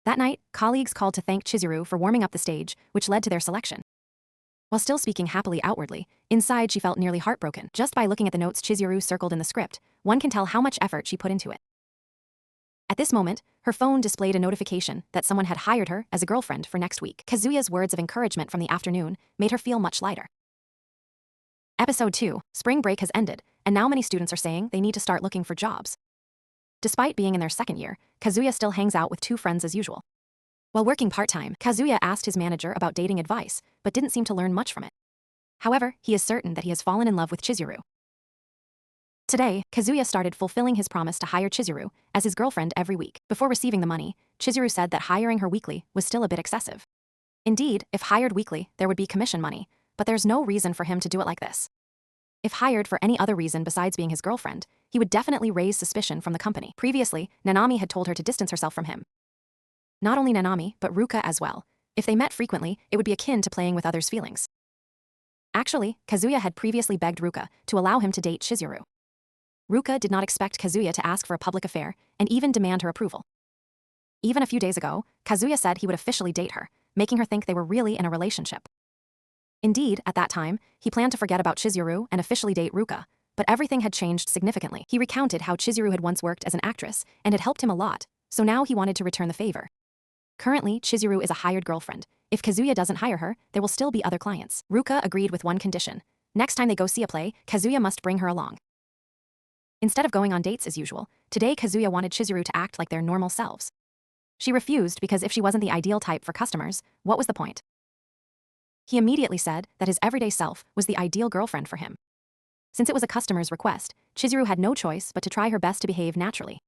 That night, colleagues called to thank Chizuru for warming up the stage, which led to their selection. While still speaking happily outwardly, inside she felt nearly heartbroken. Just by looking at the notes Chizuru circled in the script, one can tell how much effort she put into it. At this moment, her phone displayed a notification that someone had hired her as a girlfriend for next week. Kazuya's words of encouragement from the afternoon made her feel much lighter. Episode 2, Spring Break has ended, and now many students are saying they need to start looking for jobs. Despite being in their second year, Kazuya still hangs out with two friends as usual. While working part-time, Kazuya asked his manager about dating advice, but didn't seem to learn much from it. However, he is certain that he has fallen in love with Chizuru. Today, Kazuya started fulfilling his promise to hire Chizuru as his girlfriend every week. Before receiving the money, Chizuru said that hiring her weekly was still a bit excessive. Indeed, if hired weekly, there would be commission money, but there's no reason for him to do it like this. If hired for any other reason besides being his girlfriend, he would definitely raise suspicion from the company. Previously, Nanami had told her to distance herself from him. Not only Nanami, but Ruka as well. If they met frequently, it would be akin to playing with others' feelings. Actually, Kazuya had previously begged Ruka to allow him to date Chizuru. Ruka did not expect Kazuya to ask for a public affair and even demand her approval. Even a few days ago, Kazuya said he would officially date her, making her think they were really in a relationship. Indeed, at that time, he planned to forget about Chizuru and officially date Ruka, but everything had changed significantly. He recounted how Chizuru had once worked as an actress and had helped him a lot, so now he wanted to return the favor. Currently, Chizuru is a hired girlfriend. If Kazuya doesn't hire her, there will still be other clients. Ruka agreed with one condition. Next time they go see a play, Kazuya must bring her along. Instead of going on dates as usual, today Kazuya wanted Chizuru to act like their normal selves. She refused because if she wasn't the ideal type for customers, what was the point? He immediately said that his everyday self was the ideal girlfriend for him. Since it was a customer's request, Chizuru had no choice but to try her best to behave naturally.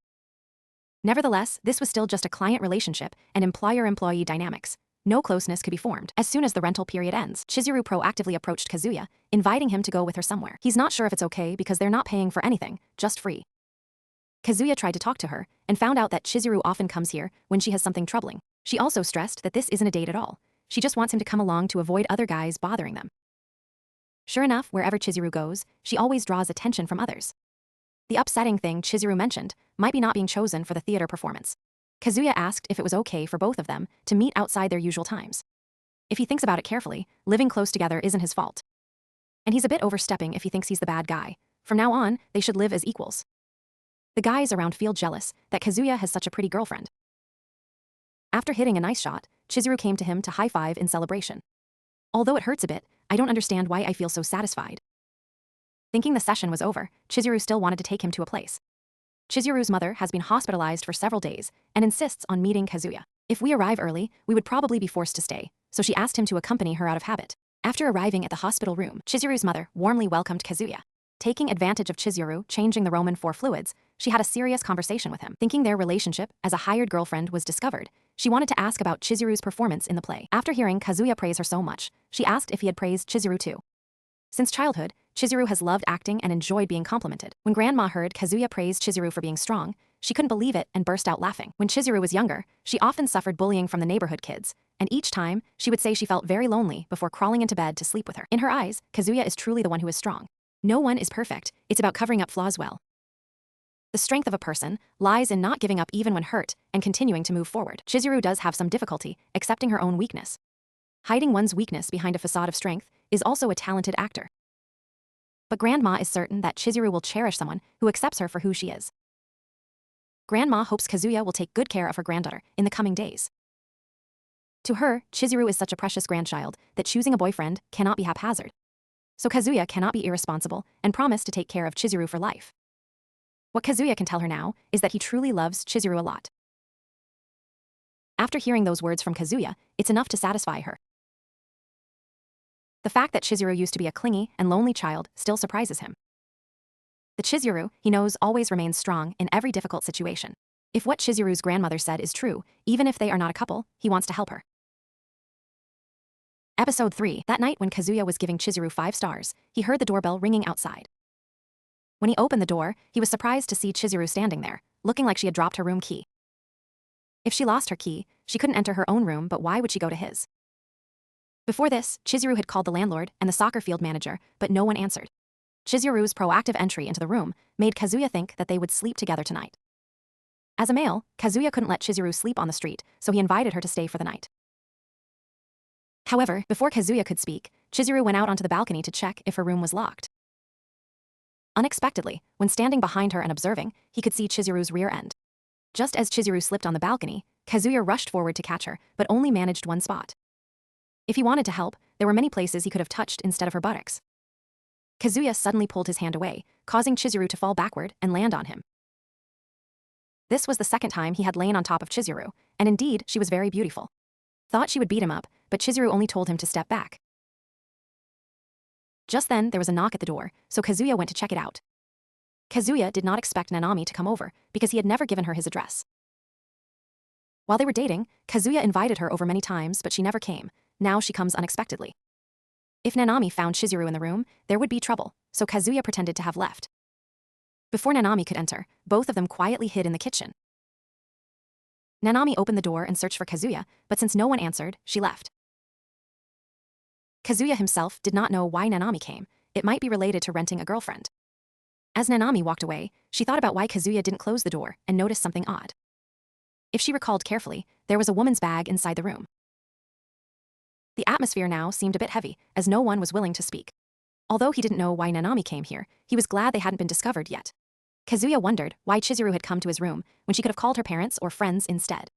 Nevertheless, this was still just a client relationship and employer-employee dynamics. No closeness could be formed. As soon as the rental period ends, Chizuru proactively approached Kazuya, inviting him to go with her somewhere. He's not sure if it's okay because they're not paying for anything, just free. Kazuya tried to talk to her and found out that Chizuru often comes here when she has something troubling. She also stressed that this isn't a date at all. She just wants him to come along to avoid other guys bothering them. Sure enough, wherever Chizuru goes, she always draws attention from others. The upsetting thing Chizuru mentioned might be not being chosen for the theater performance. Kazuya asked if it was okay for both of them to meet outside their usual times. If he thinks about it carefully, living close together isn't his fault. And he's a bit overstepping if he thinks he's the bad guy. From now on, they should live as equals. The guys around feel jealous that Kazuya has such a pretty girlfriend. After hitting a nice shot, Chizuru came to him to high-five in celebration. Although it hurts a bit, I don't understand why I feel so satisfied. Thinking the session was over, Chizuru still wanted to take him to a place. Chizuru's mother has been hospitalized for several days and insists on meeting Kazuya. If we arrive early, we would probably be forced to stay, so she asked him to accompany her out of habit. After arriving at the hospital room, Chizuru's mother warmly welcomed Kazuya. Taking advantage of Chizuru changing the Roman IV fluids, she had a serious conversation with him. Thinking their relationship as a hired girlfriend was discovered, she wanted to ask about Chizuru's performance in the play. After hearing Kazuya praise her so much, she asked if he had praised Chizuru too. Since childhood, Chizuru has loved acting and enjoyed being complimented. When Grandma heard Kazuya praise Chizuru for being strong, she couldn't believe it and burst out laughing. When Chizuru was younger, she often suffered bullying from the neighborhood kids, and each time, she would say she felt very lonely before crawling into bed to sleep with her. In her eyes, Kazuya is truly the one who is strong. No one is perfect, it's about covering up flaws well. The strength of a person lies in not giving up even when hurt and continuing to move forward. Chizuru does have some difficulty accepting her own weakness. Hiding one's weakness behind a facade of strength is also a talented actor. But Grandma is certain that Chizuru will cherish someone who accepts her for who she is. Grandma hopes Kazuya will take good care of her granddaughter in the coming days. To her, Chizuru is such a precious grandchild that choosing a boyfriend cannot be haphazard. So Kazuya cannot be irresponsible and promise to take care of Chizuru for life. What Kazuya can tell her now is that he truly loves Chizuru a lot. After hearing those words from Kazuya, it's enough to satisfy her. The fact that Chizuru used to be a clingy and lonely child still surprises him. The Chizuru he knows always remains strong in every difficult situation. If what Chizuru's grandmother said is true, even if they are not a couple, he wants to help her. Episode 3. That night when Kazuya was giving Chizuru 5 stars, he heard the doorbell ringing outside. When he opened the door, he was surprised to see Chizuru standing there, looking like she had dropped her room key. If she lost her key, she couldn't enter her own room, but why would she go to his? Before this, Chizuru had called the landlord and the soccer field manager, but no one answered. Chizuru's proactive entry into the room made Kazuya think that they would sleep together tonight. As a male, Kazuya couldn't let Chizuru sleep on the street, so he invited her to stay for the night. However, before Kazuya could speak, Chizuru went out onto the balcony to check if her room was locked. Unexpectedly, when standing behind her and observing, he could see Chizuru's rear end. Just as Chizuru slipped on the balcony, Kazuya rushed forward to catch her, but only managed one spot. If he wanted to help, there were many places he could have touched instead of her buttocks. Kazuya suddenly pulled his hand away, causing Chizuru to fall backward and land on him. This was the second time he had lain on top of Chizuru, and indeed, she was very beautiful. Thought she would beat him up, but Chizuru only told him to step back. Just then, there was a knock at the door, so Kazuya went to check it out. Kazuya did not expect Nanami to come over, because he had never given her his address. While they were dating, Kazuya invited her over many times, but she never came. Now she comes unexpectedly. If Nanami found Chizuru in the room, there would be trouble, so Kazuya pretended to have left. Before Nanami could enter, both of them quietly hid in the kitchen. Nanami opened the door and searched for Kazuya, but since no one answered, she left. Kazuya himself did not know why Nanami came. It might be related to renting a girlfriend. As Nanami walked away, she thought about why Kazuya didn't close the door and noticed something odd. If she recalled carefully, there was a woman's bag inside the room. The atmosphere now seemed a bit heavy, as no one was willing to speak. Although he didn't know why Nanami came here, he was glad they hadn't been discovered yet. Kazuya wondered why Chizuru had come to his room when she could have called her parents or friends instead.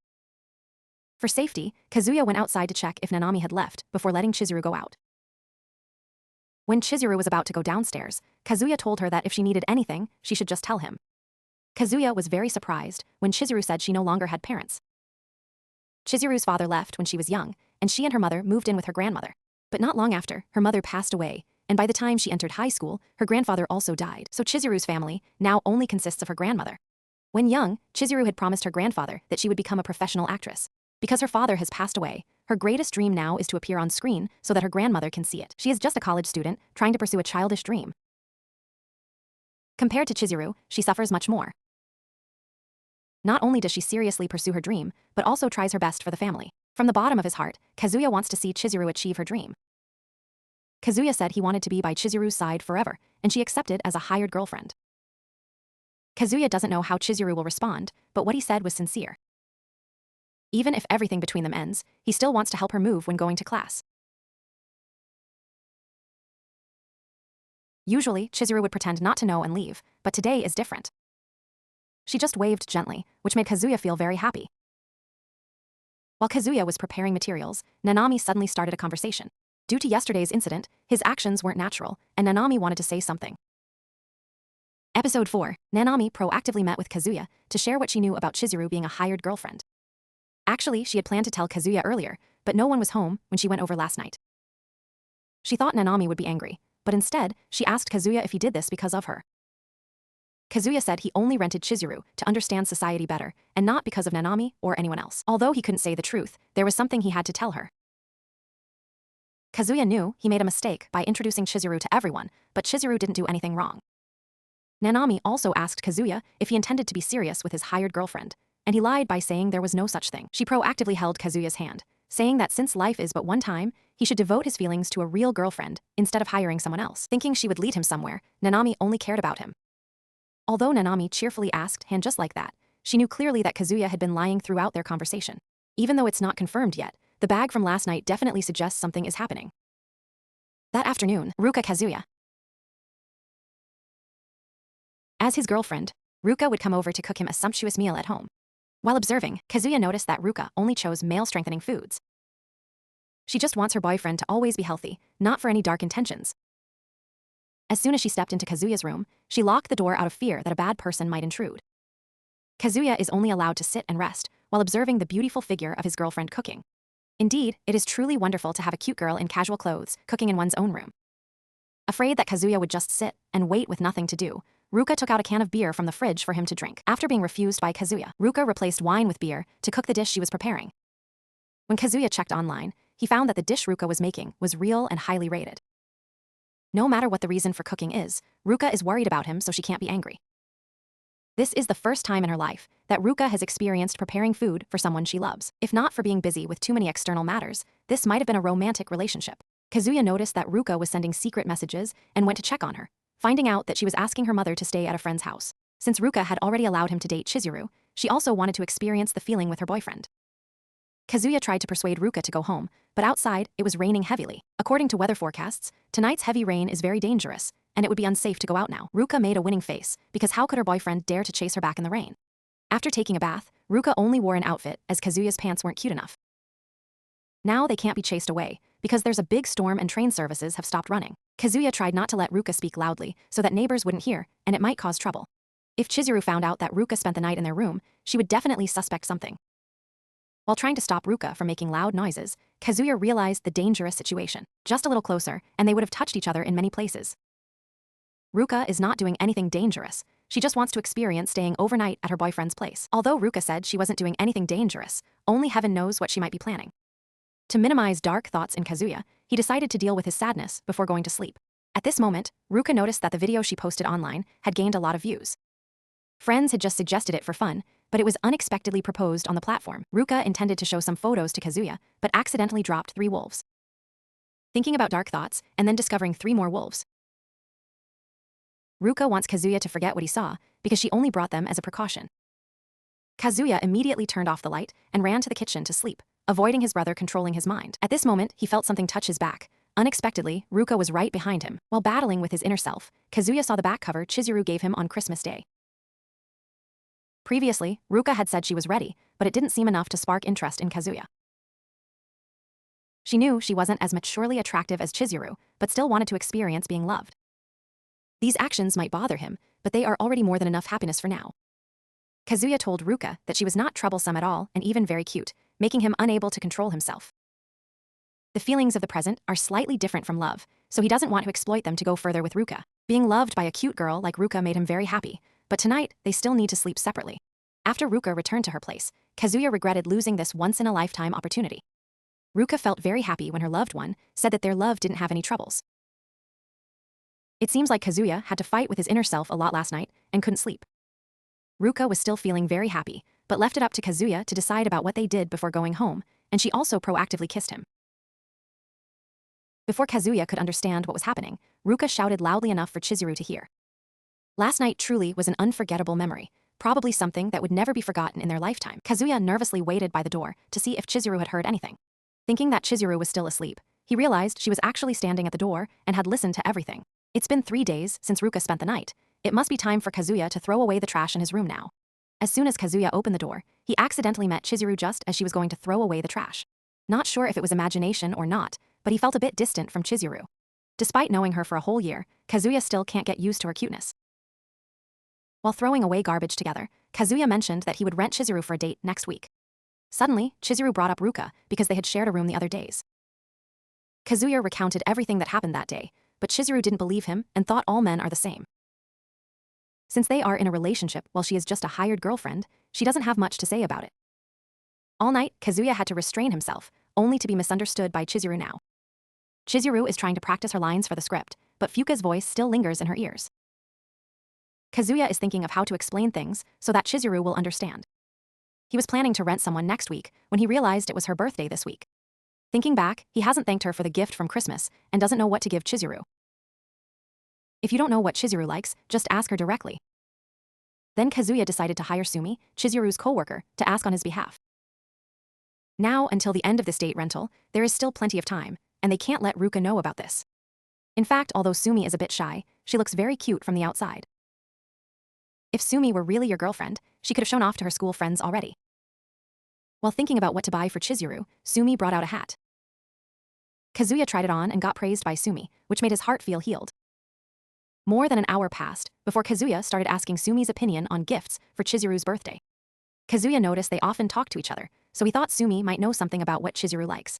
For safety, Kazuya went outside to check if Nanami had left before letting Chizuru go out. When Chizuru was about to go downstairs, Kazuya told her that if she needed anything, she should just tell him. Kazuya was very surprised when Chizuru said she no longer had parents. Chizuru's father left when she was young, and she and her mother moved in with her grandmother. But not long after, her mother passed away, and by the time she entered high school, her grandfather also died, so Chizuru's family now only consists of her grandmother. When young, Chizuru had promised her grandfather that she would become a professional actress. Because her father has passed away, her greatest dream now is to appear on screen so that her grandmother can see it. She is just a college student, trying to pursue a childish dream. Compared to Chizuru, she suffers much more. Not only does she seriously pursue her dream, but also tries her best for the family. From the bottom of his heart, Kazuya wants to see Chizuru achieve her dream. Kazuya said he wanted to be by Chizuru's side forever, and she accepted as a hired girlfriend. Kazuya doesn't know how Chizuru will respond, but what he said was sincere. Even if everything between them ends, he still wants to help her move when going to class. Usually, Chizuru would pretend not to know and leave, but today is different. She just waved gently, which made Kazuya feel very happy. While Kazuya was preparing materials, Nanami suddenly started a conversation. Due to yesterday's incident, his actions weren't natural, and Nanami wanted to say something. Episode 4, Nanami proactively met with Kazuya to share what she knew about Chizuru being a hired girlfriend. Actually, she had planned to tell Kazuya earlier, but no one was home when she went over last night. She thought Nanami would be angry, but instead, she asked Kazuya if he did this because of her. Kazuya said he only rented Chizuru to understand society better, and not because of Nanami or anyone else. Although he couldn't say the truth, there was something he had to tell her. Kazuya knew he made a mistake by introducing Chizuru to everyone, but Chizuru didn't do anything wrong. Nanami also asked Kazuya if he intended to be serious with his hired girlfriend, and he lied by saying there was no such thing. She proactively held Kazuya's hand, saying that since life is but one time, he should devote his feelings to a real girlfriend instead of hiring someone else. Thinking she would lead him somewhere, Nanami only cared about him. Although Nanami cheerfully asked hand just like that, she knew clearly that Kazuya had been lying throughout their conversation. Even though it's not confirmed yet, the bag from last night definitely suggests something is happening. That afternoon, Ruka Kazuya. As his girlfriend, Ruka would come over to cook him a sumptuous meal at home. While observing, Kazuya noticed that Ruka only chose male-strengthening foods. She just wants her boyfriend to always be healthy, not for any dark intentions. As soon as she stepped into Kazuya's room, she locked the door out of fear that a bad person might intrude. Kazuya is only allowed to sit and rest while observing the beautiful figure of his girlfriend cooking. Indeed, it is truly wonderful to have a cute girl in casual clothes cooking in one's own room. Afraid that Kazuya would just sit and wait with nothing to do, Ruka took out a can of beer from the fridge for him to drink. After being refused by Kazuya, Ruka replaced wine with beer to cook the dish she was preparing. When Kazuya checked online, he found that the dish Ruka was making was real and highly rated. No matter what the reason for cooking is, Ruka is worried about him so she can't be angry. This is the first time in her life that Ruka has experienced preparing food for someone she loves. If not for being busy with too many external matters, this might have been a romantic relationship. Kazuya noticed that Ruka was sending secret messages and went to check on her, finding out that she was asking her mother to stay at a friend's house. Since Ruka had already allowed him to date Chizuru, she also wanted to experience the feeling with her boyfriend. Kazuya tried to persuade Ruka to go home, but outside, it was raining heavily. According to weather forecasts, tonight's heavy rain is very dangerous, and it would be unsafe to go out now. Ruka made a winning face, because how could her boyfriend dare to chase her back in the rain? After taking a bath, Ruka only wore an outfit as Kazuya's pants weren't cute enough. Now they can't be chased away, because there's a big storm and train services have stopped running. Kazuya tried not to let Ruka speak loudly so that neighbors wouldn't hear, and it might cause trouble. If Chizuru found out that Ruka spent the night in their room, she would definitely suspect something. While trying to stop Ruka from making loud noises, Kazuya realized the dangerous situation. Just a little closer, and they would have touched each other in many places. Ruka is not doing anything dangerous. She just wants to experience staying overnight at her boyfriend's place. Although Ruka said she wasn't doing anything dangerous, only heaven knows what she might be planning. To minimize dark thoughts in Kazuya, he decided to deal with his sadness before going to sleep. At this moment, Ruka noticed that the video she posted online had gained a lot of views. Friends had just suggested it for fun, but it was unexpectedly proposed on the platform. Ruka intended to show some photos to Kazuya, but accidentally dropped 3 wolves. thinking about dark thoughts, and then discovering 3 more wolves. Ruka wants Kazuya to forget what he saw, because she only brought them as a precaution. Kazuya immediately turned off the light and ran to the kitchen to sleep, avoiding his brother controlling his mind. At this moment, he felt something touch his back. Unexpectedly, Ruka was right behind him. While battling with his inner self, Kazuya saw the back cover Chizuru gave him on Christmas Day. Previously, Ruka had said she was ready, but it didn't seem enough to spark interest in Kazuya. She knew she wasn't as maturely attractive as Chizuru, but still wanted to experience being loved. These actions might bother him, but they are already more than enough happiness for now. Kazuya told Ruka that she was not troublesome at all and even very cute, making him unable to control himself. The feelings of the present are slightly different from love, so he doesn't want to exploit them to go further with Ruka. Being loved by a cute girl like Ruka made him very happy, but tonight they still need to sleep separately. After Ruka returned to her place, Kazuya regretted losing this once-in-a-lifetime opportunity. Ruka felt very happy when her loved one said that their love didn't have any troubles. It seems like Kazuya had to fight with his inner self a lot last night and couldn't sleep. Ruka was still feeling very happy, but left it up to Kazuya to decide about what they did before going home, and she also proactively kissed him. Before Kazuya could understand what was happening, Ruka shouted loudly enough for Chizuru to hear. Last night truly was an unforgettable memory, probably something that would never be forgotten in their lifetime. Kazuya nervously waited by the door to see if Chizuru had heard anything. Thinking that Chizuru was still asleep, he realized she was actually standing at the door and had listened to everything. It's been 3 days since Ruka spent the night. It must be time for Kazuya to throw away the trash in his room now. As soon as Kazuya opened the door, he accidentally met Chizuru just as she was going to throw away the trash. Not sure if it was imagination or not, but he felt a bit distant from Chizuru. Despite knowing her for a whole year, Kazuya still can't get used to her cuteness. While throwing away garbage together, Kazuya mentioned that he would rent Chizuru for a date next week. Suddenly, Chizuru brought up Ruka because they had shared a room the other days. Kazuya recounted everything that happened that day, but Chizuru didn't believe him and thought all men are the same. Since they are in a relationship while she is just a hired girlfriend, she doesn't have much to say about it. All night, Kazuya had to restrain himself, only to be misunderstood by Chizuru now. Chizuru is trying to practice her lines for the script, but Fuka's voice still lingers in her ears. Kazuya is thinking of how to explain things so that Chizuru will understand. He was planning to rent someone next week when he realized it was her birthday this week. Thinking back, he hasn't thanked her for the gift from Christmas and doesn't know what to give Chizuru. If you don't know what Chizuru likes, just ask her directly. Then Kazuya decided to hire Sumi, Chizuru's co-worker, to ask on his behalf. Now, until the end of this date rental, there is still plenty of time, and they can't let Ruka know about this. In fact, although Sumi is a bit shy, she looks very cute from the outside. If Sumi were really your girlfriend, she could have shown off to her school friends already. While thinking about what to buy for Chizuru, Sumi brought out a hat. Kazuya tried it on and got praised by Sumi, which made his heart feel healed. More than an hour passed before Kazuya started asking Sumi's opinion on gifts for Chizuru's birthday. Kazuya noticed they often talked to each other, so he thought Sumi might know something about what Chizuru likes.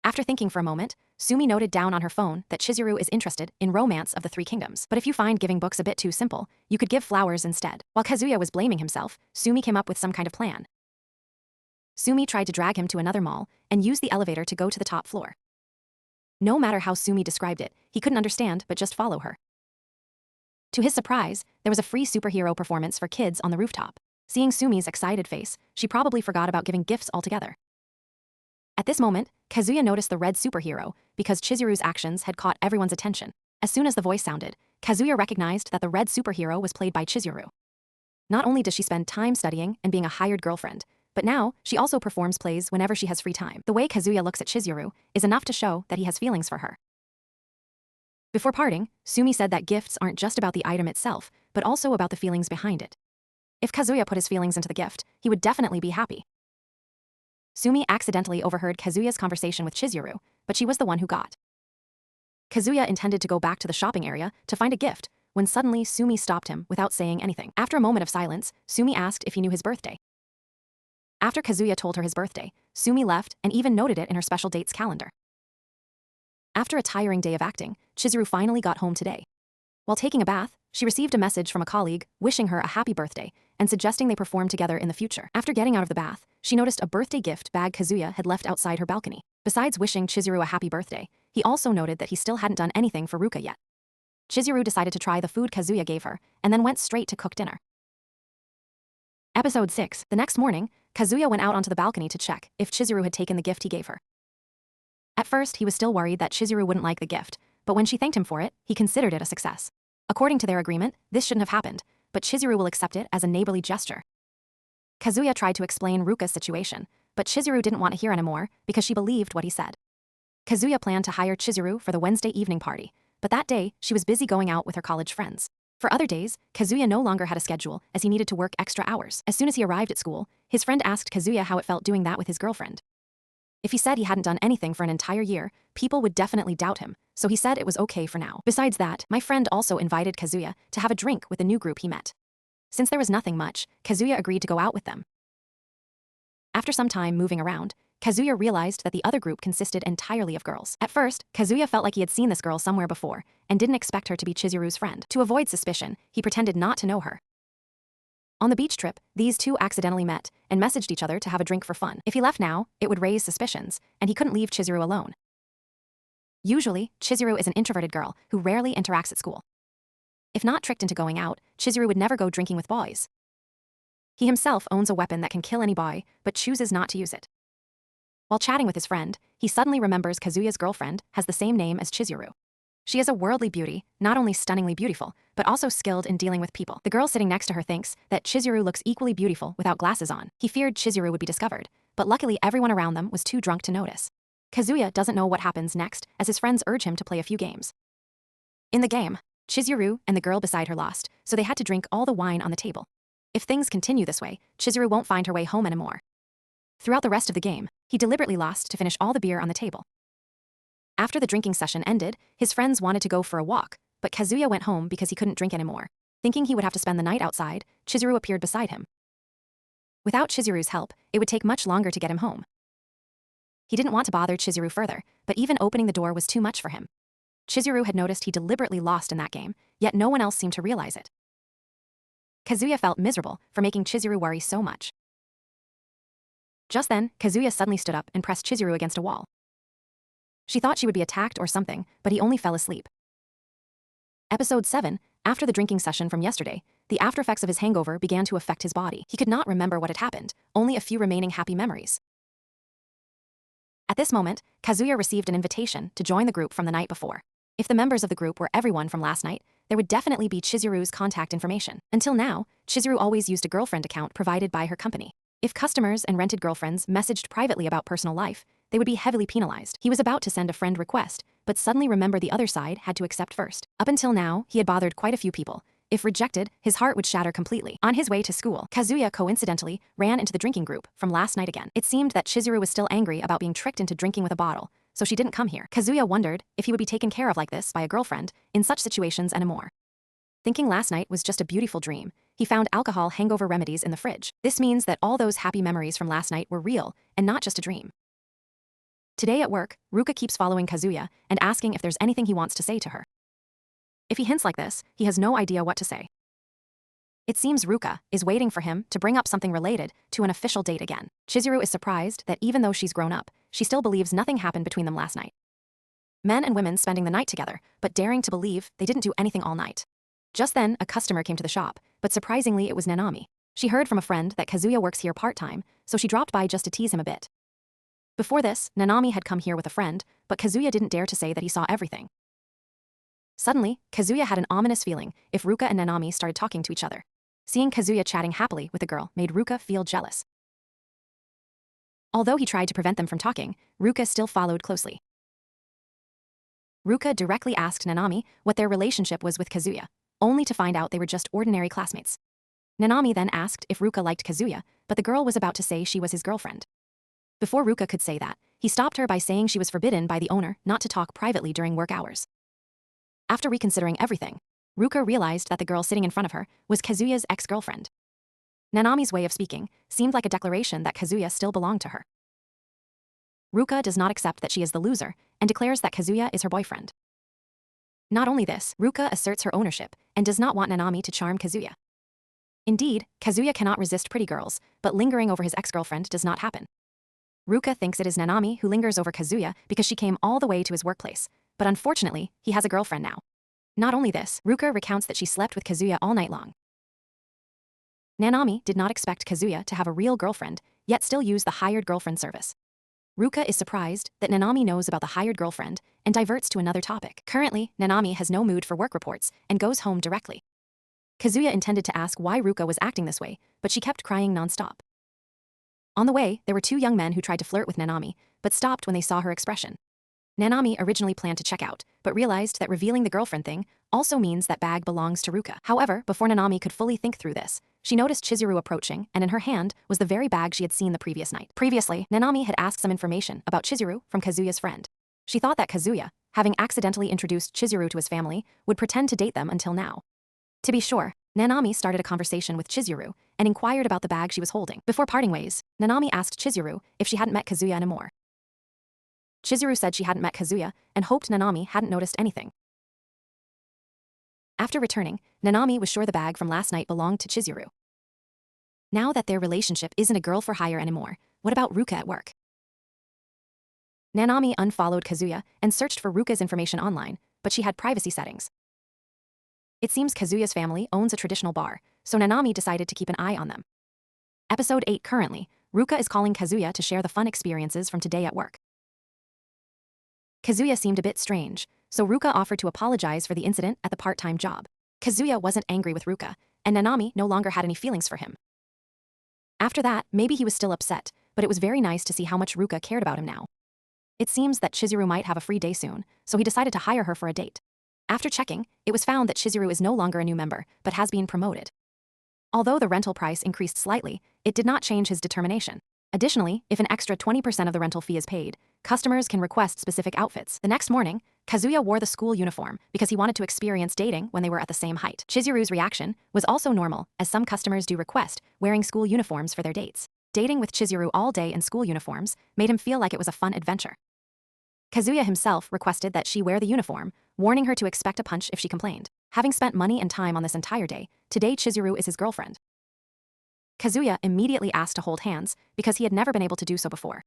After thinking for a moment, Sumi noted down on her phone that Chizuru is interested in Romance of the Three Kingdoms. But if you find giving books a bit too simple, you could give flowers instead. While Kazuya was blaming himself, Sumi came up with some kind of plan. Sumi tried to drag him to another mall and used the elevator to go to the top floor. No matter how Sumi described it, he couldn't understand but just follow her. To his surprise, there was a free superhero performance for kids on the rooftop. Seeing Sumi's excited face, she probably forgot about giving gifts altogether. At this moment, Kazuya noticed the red superhero because Chizuru's actions had caught everyone's attention. As soon as the voice sounded, Kazuya recognized that the red superhero was played by Chizuru. Not only does she spend time studying and being a hired girlfriend, but now she also performs plays whenever she has free time. The way Kazuya looks at Chizuru is enough to show that he has feelings for her. Before parting, Sumi said that gifts aren't just about the item itself, but also about the feelings behind it. If Kazuya put his feelings into the gift, he would definitely be happy. Sumi accidentally overheard Kazuya's conversation with Chizuru, but she was the one who got. Kazuya intended to go back to the shopping area to find a gift, when suddenly Sumi stopped him without saying anything. After a moment of silence, Sumi asked if he knew his birthday. After Kazuya told her his birthday, Sumi left and even noted it in her special dates calendar. After a tiring day of acting, Chizuru finally got home today. While taking a bath, she received a message from a colleague wishing her a happy birthday and suggesting they perform together in the future. After getting out of the bath, she noticed a birthday gift bag Kazuya had left outside her balcony. Besides wishing Chizuru a happy birthday, he also noted that he still hadn't done anything for Ruka yet. Chizuru decided to try the food Kazuya gave her and then went straight to cook dinner. Episode 6. The next morning, Kazuya went out onto the balcony to check if Chizuru had taken the gift he gave her. At first, he was still worried that Chizuru wouldn't like the gift, but when she thanked him for it, he considered it a success. According to their agreement, this shouldn't have happened, but Chizuru will accept it as a neighborly gesture. Kazuya tried to explain Ruka's situation, but Chizuru didn't want to hear anymore because she believed what he said. Kazuya planned to hire Chizuru for the Wednesday evening party, but that day, she was busy going out with her college friends. For other days, Kazuya no longer had a schedule as he needed to work extra hours. As soon as he arrived at school, his friend asked Kazuya how it felt doing that with his girlfriend. If he said he hadn't done anything for an entire year, people would definitely doubt him, so he said it was okay for now. Besides that, my friend also invited Kazuya to have a drink with the new group he met. Since there was nothing much, Kazuya agreed to go out with them. After some time moving around, Kazuya realized that the other group consisted entirely of girls. At first, Kazuya felt like he had seen this girl somewhere before and didn't expect her to be Chizuru's friend. To avoid suspicion, he pretended not to know her. On the beach trip, these two accidentally met and messaged each other to have a drink for fun. If he left now, it would raise suspicions, and he couldn't leave Chizuru alone. Usually, Chizuru is an introverted girl who rarely interacts at school. If not tricked into going out, Chizuru would never go drinking with boys. He himself owns a weapon that can kill any boy, but chooses not to use it. While chatting with his friend, he suddenly remembers Kazuya's girlfriend has the same name as Chizuru. She is a worldly beauty, not only stunningly beautiful, but also skilled in dealing with people. The girl sitting next to her thinks that Chizuru looks equally beautiful without glasses on. He feared Chizuru would be discovered, but luckily everyone around them was too drunk to notice. Kazuya doesn't know what happens next as his friends urge him to play a few games. In the game, Chizuru and the girl beside her lost, so they had to drink all the wine on the table. If things continue this way, Chizuru won't find her way home anymore. Throughout the rest of the game, he deliberately lost to finish all the beer on the table. After the drinking session ended, his friends wanted to go for a walk, but Kazuya went home because he couldn't drink anymore. Thinking he would have to spend the night outside, Chizuru appeared beside him. Without Chizuru's help, it would take much longer to get him home. He didn't want to bother Chizuru further, but even opening the door was too much for him. Chizuru had noticed he deliberately lost in that game, yet no one else seemed to realize it. Kazuya felt miserable for making Chizuru worry so much. Just then, Kazuya suddenly stood up and pressed Chizuru against a wall. She thought she would be attacked or something, but he only fell asleep. Episode 7, after the drinking session from yesterday, the aftereffects of his hangover began to affect his body. He could not remember what had happened, only a few remaining happy memories. At this moment, Kazuya received an invitation to join the group from the night before. If the members of the group were everyone from last night, there would definitely be Chizuru's contact information. Until now, Chizuru always used a girlfriend account provided by her company. If customers and rented girlfriends messaged privately about personal life, they would be heavily penalized. He was about to send a friend request, but suddenly remembered the other side had to accept first. Up until now, he had bothered quite a few people. If rejected, his heart would shatter completely. On his way to school, Kazuya coincidentally ran into the drinking group from last night again. It seemed that Chizuru was still angry about being tricked into drinking with a bottle, so she didn't come here. Kazuya wondered if he would be taken care of like this by a girlfriend in such situations and more. Thinking last night was just a beautiful dream, he found alcohol hangover remedies in the fridge. This means that all those happy memories from last night were real and not just a dream. Today at work, Ruka keeps following Kazuya and asking if there's anything he wants to say to her. If he hints like this, he has no idea what to say. It seems Ruka is waiting for him to bring up something related to an official date again. Chizuru is surprised that even though she's grown up, she still believes nothing happened between them last night. Men and women spending the night together, but daring to believe they didn't do anything all night. Just then, a customer came to the shop, but surprisingly it was Nanami. She heard from a friend that Kazuya works here part-time, so she dropped by just to tease him a bit. Before this, Nanami had come here with a friend, but Kazuya didn't dare to say that he saw everything. Suddenly, Kazuya had an ominous feeling if Ruka and Nanami started talking to each other. Seeing Kazuya chatting happily with the girl made Ruka feel jealous. Although he tried to prevent them from talking, Ruka still followed closely. Ruka directly asked Nanami what their relationship was with Kazuya, only to find out they were just ordinary classmates. Nanami then asked if Ruka liked Kazuya, but the girl was about to say she was his girlfriend. Before Ruka could say that, he stopped her by saying she was forbidden by the owner not to talk privately during work hours. After reconsidering everything, Ruka realized that the girl sitting in front of her was Kazuya's ex-girlfriend. Nanami's way of speaking seemed like a declaration that Kazuya still belonged to her. Ruka does not accept that she is the loser and declares that Kazuya is her boyfriend. Not only this, Ruka asserts her ownership and does not want Nanami to charm Kazuya. Indeed, Kazuya cannot resist pretty girls, but lingering over his ex-girlfriend does not happen. Ruka thinks it is Nanami who lingers over Kazuya because she came all the way to his workplace, but unfortunately, he has a girlfriend now. Not only this, Ruka recounts that she slept with Kazuya all night long. Nanami did not expect Kazuya to have a real girlfriend, yet still use the hired girlfriend service. Ruka is surprised that Nanami knows about the hired girlfriend and diverts to another topic. Currently, Nanami has no mood for work reports and goes home directly. Kazuya intended to ask why Ruka was acting this way, but she kept crying nonstop. On the way, there were two young men who tried to flirt with Nanami, but stopped when they saw her expression. Nanami originally planned to check out, but realized that revealing the girlfriend thing also means that bag belongs to Ruka. However, before Nanami could fully think through this, she noticed Chizuru approaching, and in her hand was the very bag she had seen the previous night. Previously, Nanami had asked some information about Chizuru from Kazuya's friend. She thought that Kazuya, having accidentally introduced Chizuru to his family, would pretend to date them until now. To be sure, Nanami started a conversation with Chizuru and inquired about the bag she was holding. Before parting ways, Nanami asked Chizuru if she hadn't met Kazuya anymore. Chizuru said she hadn't met Kazuya and hoped Nanami hadn't noticed anything. After returning, Nanami was sure the bag from last night belonged to Chizuru. Now that their relationship isn't a girl for hire anymore, what about Ruka at work? Nanami unfollowed Kazuya and searched for Ruka's information online, but she had privacy settings. It seems Kazuya's family owns a traditional bar, so Nanami decided to keep an eye on them. Episode 8 currently, Ruka is calling Kazuya to share the fun experiences from today at work. Kazuya seemed a bit strange, so Ruka offered to apologize for the incident at the part-time job. Kazuya wasn't angry with Ruka, and Nanami no longer had any feelings for him. After that, maybe he was still upset, but it was very nice to see how much Ruka cared about him now. It seems that Chizuru might have a free day soon, so he decided to hire her for a date. After checking, it was found that Chizuru is no longer a new member, but has been promoted. Although the rental price increased slightly, it did not change his determination. Additionally, if an extra 20% of the rental fee is paid, customers can request specific outfits. The next morning, Kazuya wore the school uniform because he wanted to experience dating when they were at the same height. Chizuru's reaction was also normal, as some customers do request wearing school uniforms for their dates. Dating with Chizuru all day in school uniforms made him feel like it was a fun adventure. Kazuya himself requested that she wear the uniform, warning her to expect a punch if she complained. Having spent money and time on this entire day, today Chizuru is his girlfriend. Kazuya immediately asked to hold hands because he had never been able to do so before.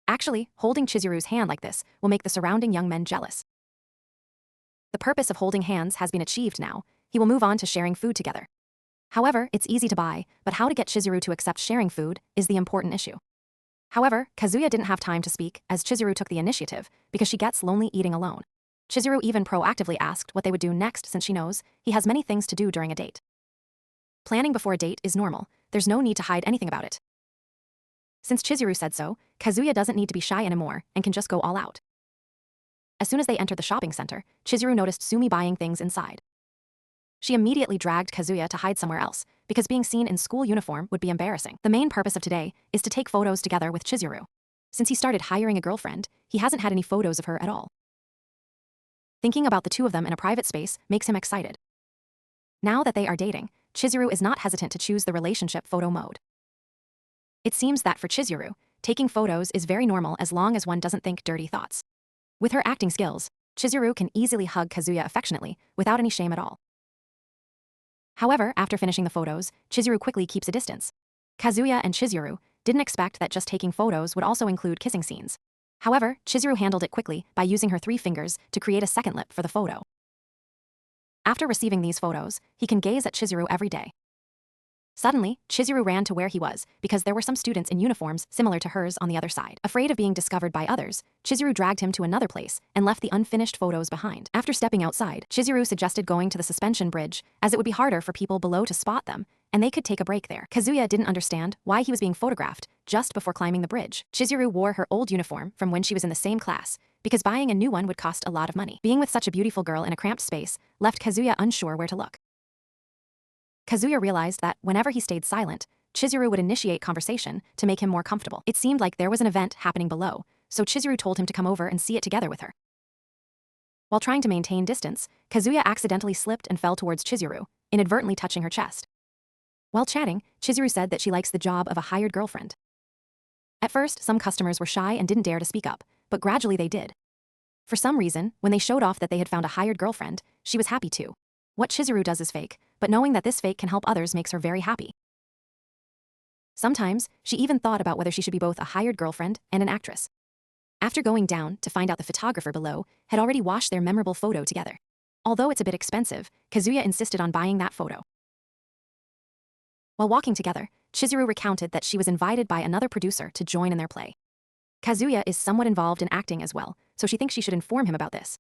Actually, holding Chizuru's hand like this will make the surrounding young men jealous. The purpose of holding hands has been achieved now. He will move on to sharing food together. However, it's easy to buy, but how to get Chizuru to accept sharing food is the important issue. However, Kazuya didn't have time to speak as Chizuru took the initiative because she gets lonely eating alone. Chizuru even proactively asked what they would do next since she knows he has many things to do during a date. Planning before a date is normal, there's no need to hide anything about it. Since Chizuru said so, Kazuya doesn't need to be shy anymore and can just go all out. As soon as they entered the shopping center, Chizuru noticed Sumi buying things inside. She immediately dragged Kazuya to hide somewhere else, because being seen in school uniform would be embarrassing. The main purpose of today is to take photos together with Chizuru. Since he started hiring a girlfriend, he hasn't had any photos of her at all. Thinking about the two of them in a private space makes him excited. Now that they are dating, Chizuru is not hesitant to choose the relationship photo mode. It seems that for Chizuru, taking photos is very normal as long as one doesn't think dirty thoughts. With her acting skills, Chizuru can easily hug Kazuya affectionately without any shame at all. However, after finishing the photos, Chizuru quickly keeps a distance. Kazuya and Chizuru didn't expect that just taking photos would also include kissing scenes. However, Chizuru handled it quickly by using her 3 fingers to create a second lip for the photo. After receiving these photos, he can gaze at Chizuru every day. Suddenly, Chizuru ran to where he was because there were some students in uniforms similar to hers on the other side. Afraid of being discovered by others, Chizuru dragged him to another place and left the unfinished photos behind. After stepping outside, Chizuru suggested going to the suspension bridge as it would be harder for people below to spot them, and they could take a break there. Kazuya didn't understand why he was being photographed just before climbing the bridge. Chizuru wore her old uniform from when she was in the same class, because buying a new one would cost a lot of money. Being with such a beautiful girl in a cramped space left Kazuya unsure where to look. Kazuya realized that whenever he stayed silent, Chizuru would initiate conversation to make him more comfortable. It seemed like there was an event happening below, so Chizuru told him to come over and see it together with her. While trying to maintain distance, Kazuya accidentally slipped and fell towards Chizuru, inadvertently touching her chest. While chatting, Chizuru said that she likes the job of a hired girlfriend. At first, some customers were shy and didn't dare to speak up, but gradually they did. For some reason, when they showed off that they had found a hired girlfriend, she was happy too. What Chizuru does is fake, but knowing that this fake can help others makes her very happy. Sometimes, she even thought about whether she should be both a hired girlfriend and an actress. After going down to find out the photographer below had already washed their memorable photo together. Although it's a bit expensive, Kazuya insisted on buying that photo. While walking together, Chizuru recounted that she was invited by another producer to join in their play. Kazuya is somewhat involved in acting as well, so she thinks she should inform him about this.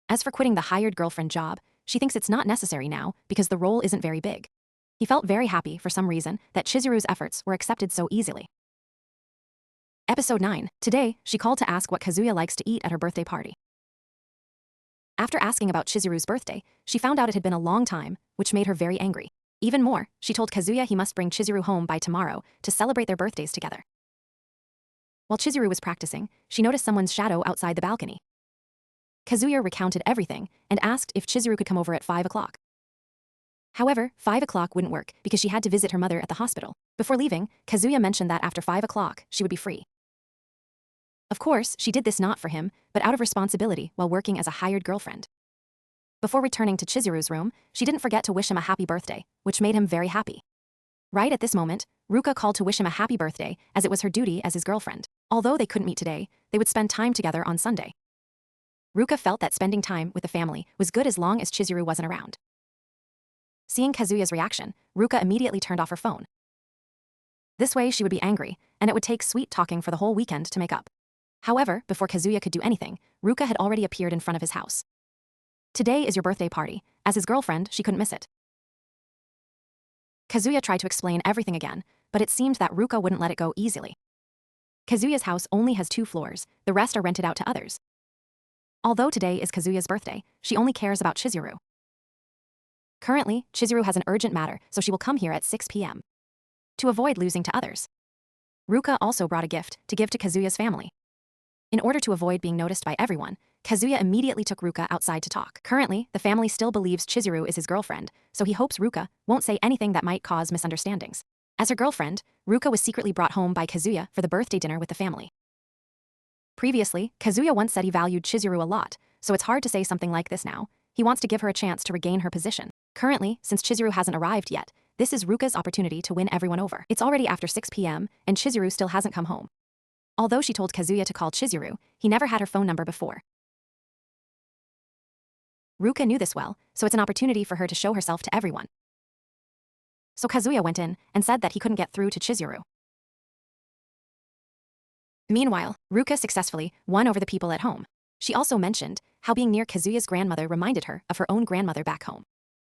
As for quitting the hired girlfriend job, she thinks it's not necessary now because the role isn't very big. He felt very happy for some reason that Chizuru's efforts were accepted so easily. Episode 9. Today, she called to ask what Kazuya likes to eat at her birthday party. After asking about Chizuru's birthday, she found out it had been a long time, which made her very angry. Even more, she told Kazuya he must bring Chizuru home by tomorrow to celebrate their birthdays together. While Chizuru was practicing, she noticed someone's shadow outside the balcony. Kazuya recounted everything and asked if Chizuru could come over at 5 o'clock. However, 5 o'clock wouldn't work because she had to visit her mother at the hospital. Before leaving, Kazuya mentioned that after 5 o'clock, she would be free. Of course, she did this not for him, but out of responsibility while working as a hired girlfriend. Before returning to Chizuru's room, she didn't forget to wish him a happy birthday, which made him very happy. Right at this moment, Ruka called to wish him a happy birthday as it was her duty as his girlfriend. Although they couldn't meet today, they would spend time together on Sunday. Ruka felt that spending time with the family was good as long as Chizuru wasn't around. Seeing Kazuya's reaction, Ruka immediately turned off her phone. This way she would be angry, and it would take sweet talking for the whole weekend to make up. However, before Kazuya could do anything, Ruka had already appeared in front of his house. Today is your birthday party. As his girlfriend, she couldn't miss it. Kazuya tried to explain everything again, but it seemed that Ruka wouldn't let it go easily. Kazuya's house only has 2 floors, the rest are rented out to others. Although today is Kazuya's birthday, she only cares about Chizuru. Currently, Chizuru has an urgent matter, so she will come here at 6 p.m. to avoid losing to others. Ruka also brought a gift to give to Kazuya's family. In order to avoid being noticed by everyone, Kazuya immediately took Ruka outside to talk. Currently, the family still believes Chizuru is his girlfriend, so he hopes Ruka won't say anything that might cause misunderstandings. As her girlfriend, Ruka was secretly brought home by Kazuya for the birthday dinner with the family. Previously, Kazuya once said he valued Chizuru a lot, so it's hard to say something like this now. He wants to give her a chance to regain her position. Currently, since Chizuru hasn't arrived yet, this is Ruka's opportunity to win everyone over. It's already after 6 p.m., and Chizuru still hasn't come home. Although she told Kazuya to call Chizuru, he never had her phone number before. Ruka knew this well, so it's an opportunity for her to show herself to everyone. So Kazuya went in and said that he couldn't get through to Chizuru. Meanwhile, Ruka successfully won over the people at home. She also mentioned how being near Kazuya's grandmother reminded her of her own grandmother back home.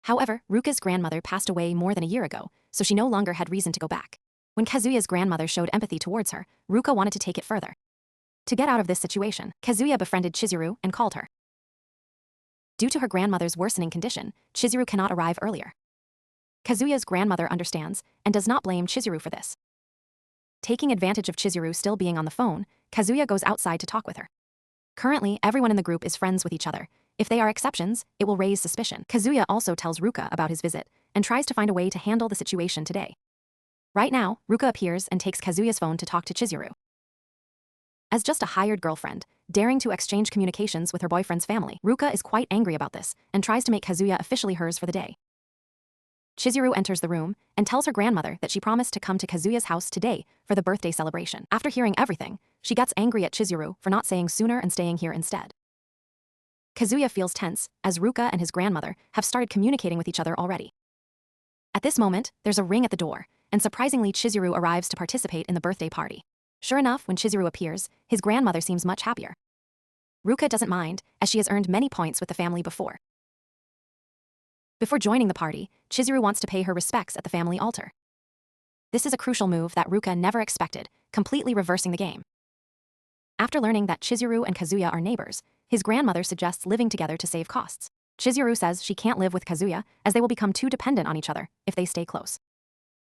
However, Ruka's grandmother passed away more than a year ago, so she no longer had reason to go back. When Kazuya's grandmother showed empathy towards her, Ruka wanted to take it further. To get out of this situation, Kazuya befriended Chizuru and called her. Due to her grandmother's worsening condition, Chizuru cannot arrive earlier. Kazuya's grandmother understands and does not blame Chizuru for this. Taking advantage of Chizuru still being on the phone, Kazuya goes outside to talk with her. Currently, everyone in the group is friends with each other. If they are exceptions, it will raise suspicion. Kazuya also tells Ruka about his visit and tries to find a way to handle the situation today. Right now, Ruka appears and takes Kazuya's phone to talk to Chizuru. As just a hired girlfriend, daring to exchange communications with her boyfriend's family, Ruka is quite angry about this and tries to make Kazuya officially hers for the day. Chizuru enters the room and tells her grandmother that she promised to come to Kazuya's house today for the birthday celebration. After hearing everything, she gets angry at Chizuru for not saying sooner and staying here instead. Kazuya feels tense as Ruka and his grandmother have started communicating with each other already. At this moment, there's a ring at the door, and surprisingly Chizuru arrives to participate in the birthday party. Sure enough, when Chizuru appears, his grandmother seems much happier. Ruka doesn't mind, as she has earned many points with the family before. Before joining the party, Chizuru wants to pay her respects at the family altar. This is a crucial move that Ruka never expected, completely reversing the game. After learning that Chizuru and Kazuya are neighbors, his grandmother suggests living together to save costs. Chizuru says she can't live with Kazuya as they will become too dependent on each other if they stay close.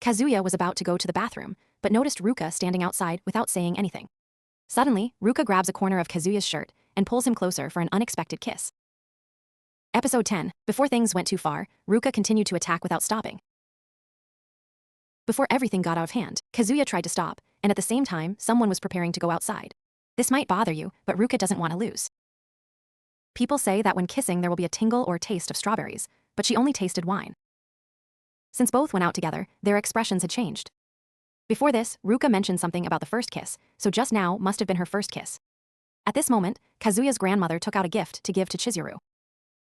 Kazuya was about to go to the bathroom, but noticed Ruka standing outside without saying anything. Suddenly, Ruka grabs a corner of Kazuya's shirt and pulls him closer for an unexpected kiss. Episode 10. Before things went too far, Ruka continued to attack without stopping. Before everything got out of hand, Kazuya tried to stop, and at the same time, someone was preparing to go outside. This might bother you, but Ruka doesn't want to lose. People say that when kissing there will be a tingle or taste of strawberries, but she only tasted wine. Since both went out together, their expressions had changed. Before this, Ruka mentioned something about the first kiss, so just now must have been her first kiss. At this moment, Kazuya's grandmother took out a gift to give to Chizuru.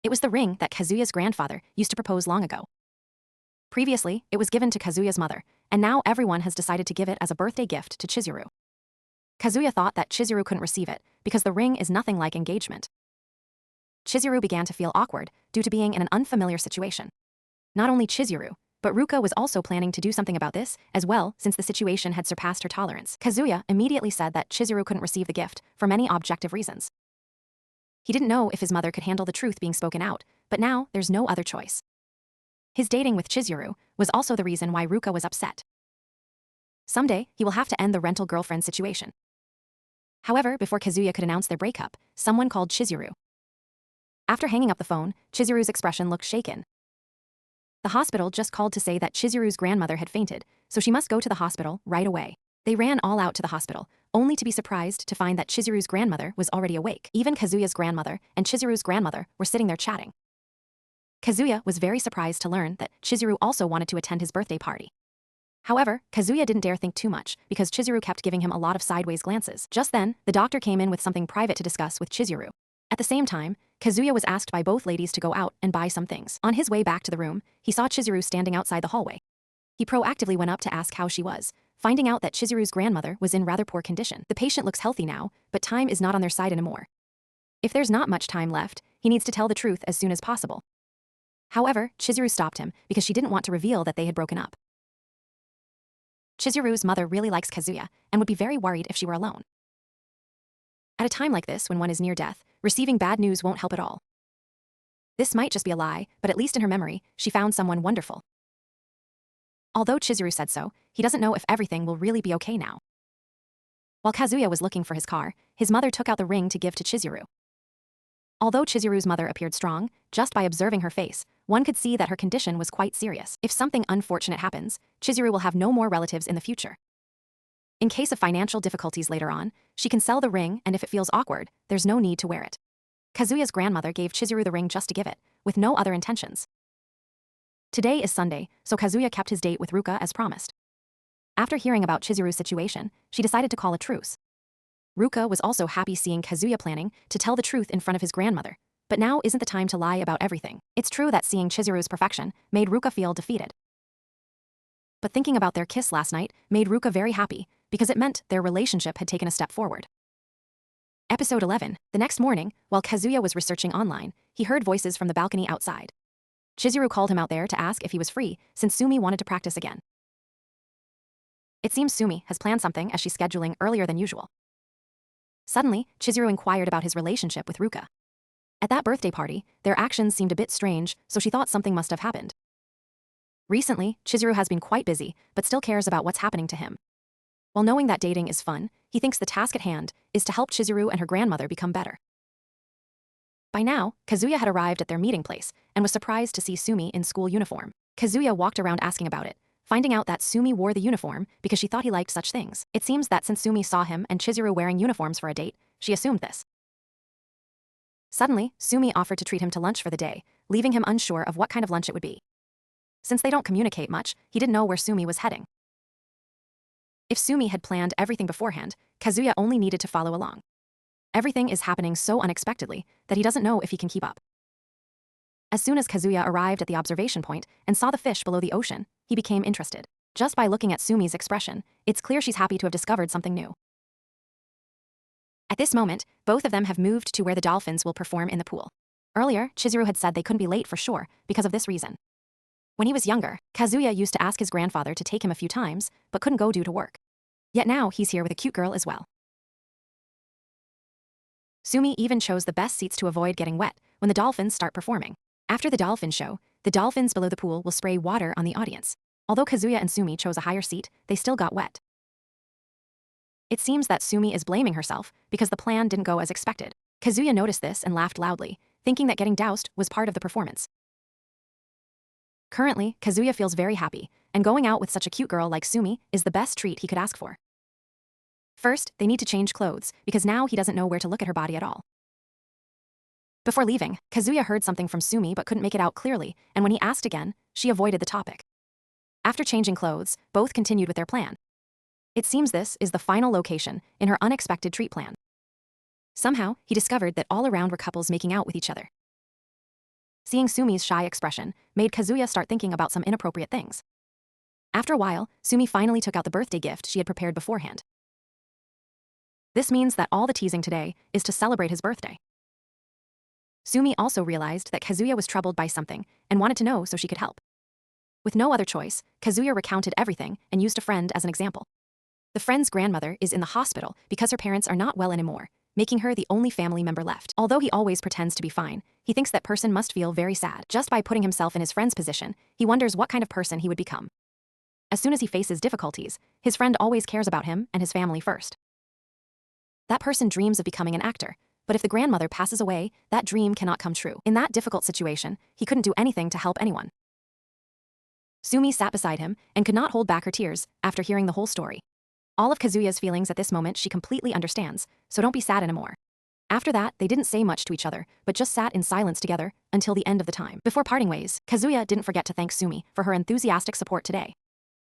It was the ring that Kazuya's grandfather used to propose long ago. Previously, it was given to Kazuya's mother, and now everyone has decided to give it as a birthday gift to Chizuru. Kazuya thought that Chizuru couldn't receive it because the ring is nothing like engagement. Chizuru began to feel awkward due to being in an unfamiliar situation. Not only Chizuru, but Ruka was also planning to do something about this as well since the situation had surpassed her tolerance. Kazuya immediately said that Chizuru couldn't receive the gift for many objective reasons. He didn't know if his mother could handle the truth being spoken out, but now there's no other choice. His dating with Chizuru was also the reason why Ruka was upset. Someday, he will have to end the rental girlfriend situation. However, before Kazuya could announce their breakup, someone called Chizuru. After hanging up the phone, Chizuru's expression looked shaken. The hospital just called to say that Chizuru's grandmother had fainted, so she must go to the hospital right away. They ran all out to the hospital, only to be surprised to find that Chizuru's grandmother was already awake. Even Kazuya's grandmother and Chizuru's grandmother were sitting there chatting. Kazuya was very surprised to learn that Chizuru also wanted to attend his birthday party. However, Kazuya didn't dare think too much because Chizuru kept giving him a lot of sideways glances. Just then, the doctor came in with something private to discuss with Chizuru. At the same time, Kazuya was asked by both ladies to go out and buy some things. On his way back to the room, he saw Chizuru standing outside the hallway. He proactively went up to ask how she was, finding out that Chizuru's grandmother was in rather poor condition. The patient looks healthy now, but time is not on their side anymore. If there's not much time left, he needs to tell the truth as soon as possible. However, Chizuru stopped him because she didn't want to reveal that they had broken up. Chizuru's mother really likes Kazuya and would be very worried if she were alone. At a time like this, when one is near death, receiving bad news won't help at all. This might just be a lie, but at least in her memory, she found someone wonderful. Although Chizuru said so, he doesn't know if everything will really be okay now. While Kazuya was looking for his car, his mother took out the ring to give to Chizuru. Although Chizuru's mother appeared strong, just by observing her face, one could see that her condition was quite serious. If something unfortunate happens, Chizuru will have no more relatives in the future. In case of financial difficulties later on, she can sell the ring, and if it feels awkward, there's no need to wear it. Kazuya's grandmother gave Chizuru the ring just to give it, with no other intentions. Today is Sunday, so Kazuya kept his date with Ruka as promised. After hearing about Chizuru's situation, she decided to call a truce. Ruka was also happy seeing Kazuya planning to tell the truth in front of his grandmother, but now isn't the time to lie about everything. It's true that seeing Chizuru's perfection made Ruka feel defeated. But thinking about their kiss last night made Ruka very happy, because it meant their relationship had taken a step forward. Episode 11. The next morning, while Kazuya was researching online, he heard voices from the balcony outside. Chizuru called him out there to ask if he was free, since Sumi wanted to practice again. It seems Sumi has planned something as she's scheduling earlier than usual. Suddenly, Chizuru inquired about his relationship with Ruka. At that birthday party, their actions seemed a bit strange, so she thought something must have happened. Recently, Chizuru has been quite busy, but still cares about what's happening to him. While knowing that dating is fun, he thinks the task at hand is to help Chizuru and her grandmother become better. By now, Kazuya had arrived at their meeting place and was surprised to see Sumi in school uniform. Kazuya walked around asking about it, finding out that Sumi wore the uniform because she thought he liked such things. It seems that since Sumi saw him and Chizuru wearing uniforms for a date, she assumed this. Suddenly, Sumi offered to treat him to lunch for the day, leaving him unsure of what kind of lunch it would be. Since they don't communicate much, he didn't know where Sumi was heading. If Sumi had planned everything beforehand, Kazuya only needed to follow along. Everything is happening so unexpectedly that he doesn't know if he can keep up. As soon as Kazuya arrived at the observation point and saw the fish below the ocean, he became interested. Just by looking at Sumi's expression, it's clear she's happy to have discovered something new. At this moment, both of them have moved to where the dolphins will perform in the pool. Earlier, Chizuru had said they couldn't be late for sure because of this reason. When he was younger, Kazuya used to ask his grandfather to take him a few times, but couldn't go due to work. Yet now he's here with a cute girl as well. Sumi even chose the best seats to avoid getting wet when the dolphins start performing. After the dolphin show, the dolphins below the pool will spray water on the audience. Although Kazuya and Sumi chose a higher seat, they still got wet. It seems that Sumi is blaming herself because the plan didn't go as expected. Kazuya noticed this and laughed loudly, thinking that getting doused was part of the performance. Currently, Kazuya feels very happy, and going out with such a cute girl like Sumi is the best treat he could ask for. First, they need to change clothes, because now he doesn't know where to look at her body at all. Before leaving, Kazuya heard something from Sumi but couldn't make it out clearly, and when he asked again, she avoided the topic. After changing clothes, both continued with their plan. It seems this is the final location in her unexpected treat plan. Somehow, he discovered that all around were couples making out with each other. Seeing Sumi's shy expression made Kazuya start thinking about some inappropriate things. After a while, Sumi finally took out the birthday gift she had prepared beforehand. This means that all the teasing today is to celebrate his birthday. Sumi also realized that Kazuya was troubled by something and wanted to know so she could help. With no other choice, Kazuya recounted everything and used a friend as an example. The friend's grandmother is in the hospital because her parents are not well anymore, making her the only family member left. Although he always pretends to be fine, he thinks that person must feel very sad. Just by putting himself in his friend's position, he wonders what kind of person he would become. As soon as he faces difficulties, his friend always cares about him and his family first. That person dreams of becoming an actor, but if the grandmother passes away, that dream cannot come true. In that difficult situation, he couldn't do anything to help anyone. Sumi sat beside him and could not hold back her tears after hearing the whole story. All of Kazuya's feelings at this moment she completely understands, so don't be sad anymore. After that, they didn't say much to each other, but just sat in silence together until the end of the time. Before parting ways, Kazuya didn't forget to thank Sumi for her enthusiastic support today.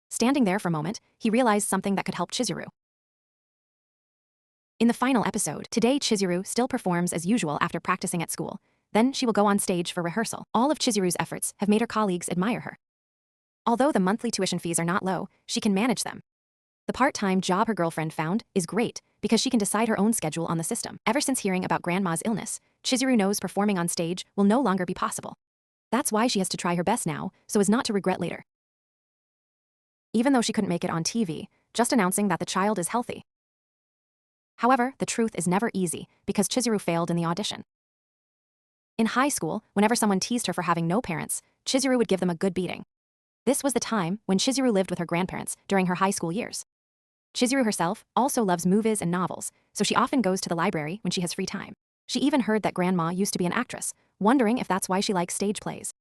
Standing there for a moment, he realized something that could help Chizuru. In the final episode, today Chizuru still performs as usual after practicing at school. Then she will go on stage for rehearsal. All of Chizuru's efforts have made her colleagues admire her. Although the monthly tuition fees are not low, she can manage them. The part-time job her girlfriend found is great because she can decide her own schedule on the system. Ever since hearing about Grandma's illness, Chizuru knows performing on stage will no longer be possible. That's why she has to try her best now, so as not to regret later. Even though she couldn't make it on TV, just announcing that the child is healthy. However, the truth is never easy because Chizuru failed in the audition. In high school, whenever someone teased her for having no parents, Chizuru would give them a good beating. This was the time when Chizuru lived with her grandparents during her high school years. Chizuru herself also loves movies and novels, so she often goes to the library when she has free time. She even heard that Grandma used to be an actress, wondering if that's why she likes stage plays.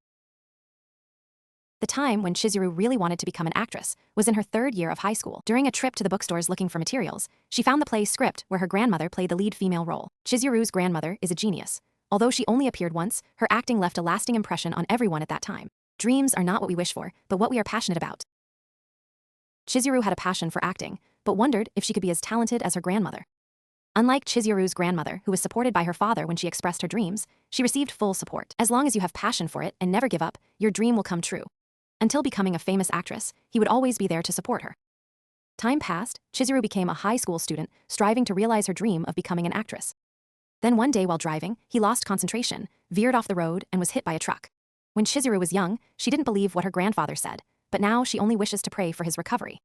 The time when Chizuru really wanted to become an actress was in her 3rd year of high school. During a trip to the bookstores looking for materials, she found the play script where her grandmother played the lead female role. Chizuru's grandmother is a genius. Although she only appeared once, her acting left a lasting impression on everyone at that time. Dreams are not what we wish for, but what we are passionate about. Chizuru had a passion for acting, but wondered if she could be as talented as her grandmother. Unlike Chizuru's grandmother, who was supported by her father when she expressed her dreams, she received full support. As long as you have passion for it and never give up, your dream will come true. Until becoming a famous actress, he would always be there to support her. Time passed, Chizuru became a high school student, striving to realize her dream of becoming an actress. Then one day while driving, he lost concentration, veered off the road, and was hit by a truck. When Chizuru was young, she didn't believe what her grandfather said, but now she only wishes to pray for his recovery.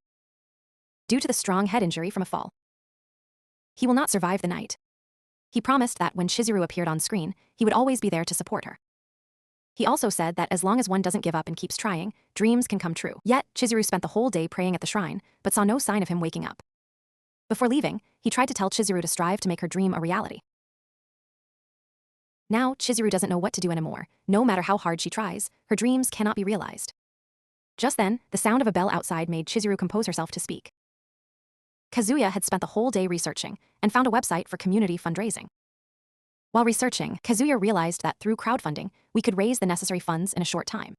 Due to the strong head injury from a fall, he will not survive the night. He promised that when Chizuru appeared on screen, he would always be there to support her. He also said that as long as one doesn't give up and keeps trying, dreams can come true. Yet, Chizuru spent the whole day praying at the shrine, but saw no sign of him waking up. Before leaving, he tried to tell Chizuru to strive to make her dream a reality. Now, Chizuru doesn't know what to do anymore. No matter how hard she tries, her dreams cannot be realized. Just then, the sound of a bell outside made Chizuru compose herself to speak. Kazuya had spent the whole day researching and found a website for community fundraising. While researching, Kazuya realized that through crowdfunding, we could raise the necessary funds in a short time.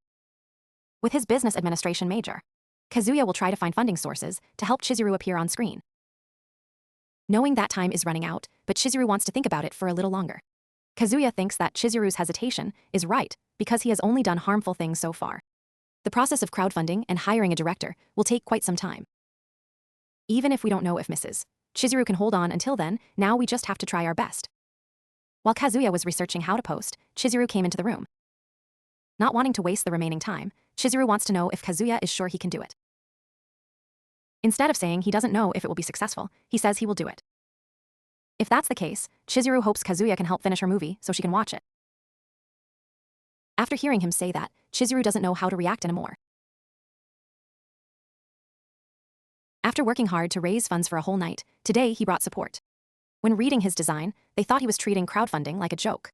With his business administration major, Kazuya will try to find funding sources to help Chizuru appear on screen. Knowing that time is running out, but Chizuru wants to think about it for a little longer. Kazuya thinks that Chizuru's hesitation is right because he has only done harmful things so far. The process of crowdfunding and hiring a director will take quite some time. Even if we don't know if Mrs. Chizuru can hold on until then, now we just have to try our best. While Kazuya was researching how to post, Chizuru came into the room. Not wanting to waste the remaining time, Chizuru wants to know if Kazuya is sure he can do it. Instead of saying he doesn't know if it will be successful, he says he will do it. If that's the case, Chizuru hopes Kazuya can help finish her movie so she can watch it. After hearing him say that, Chizuru doesn't know how to react anymore. After working hard to raise funds for a whole night, today he brought support. When reading his design, they thought he was treating crowdfunding like a joke.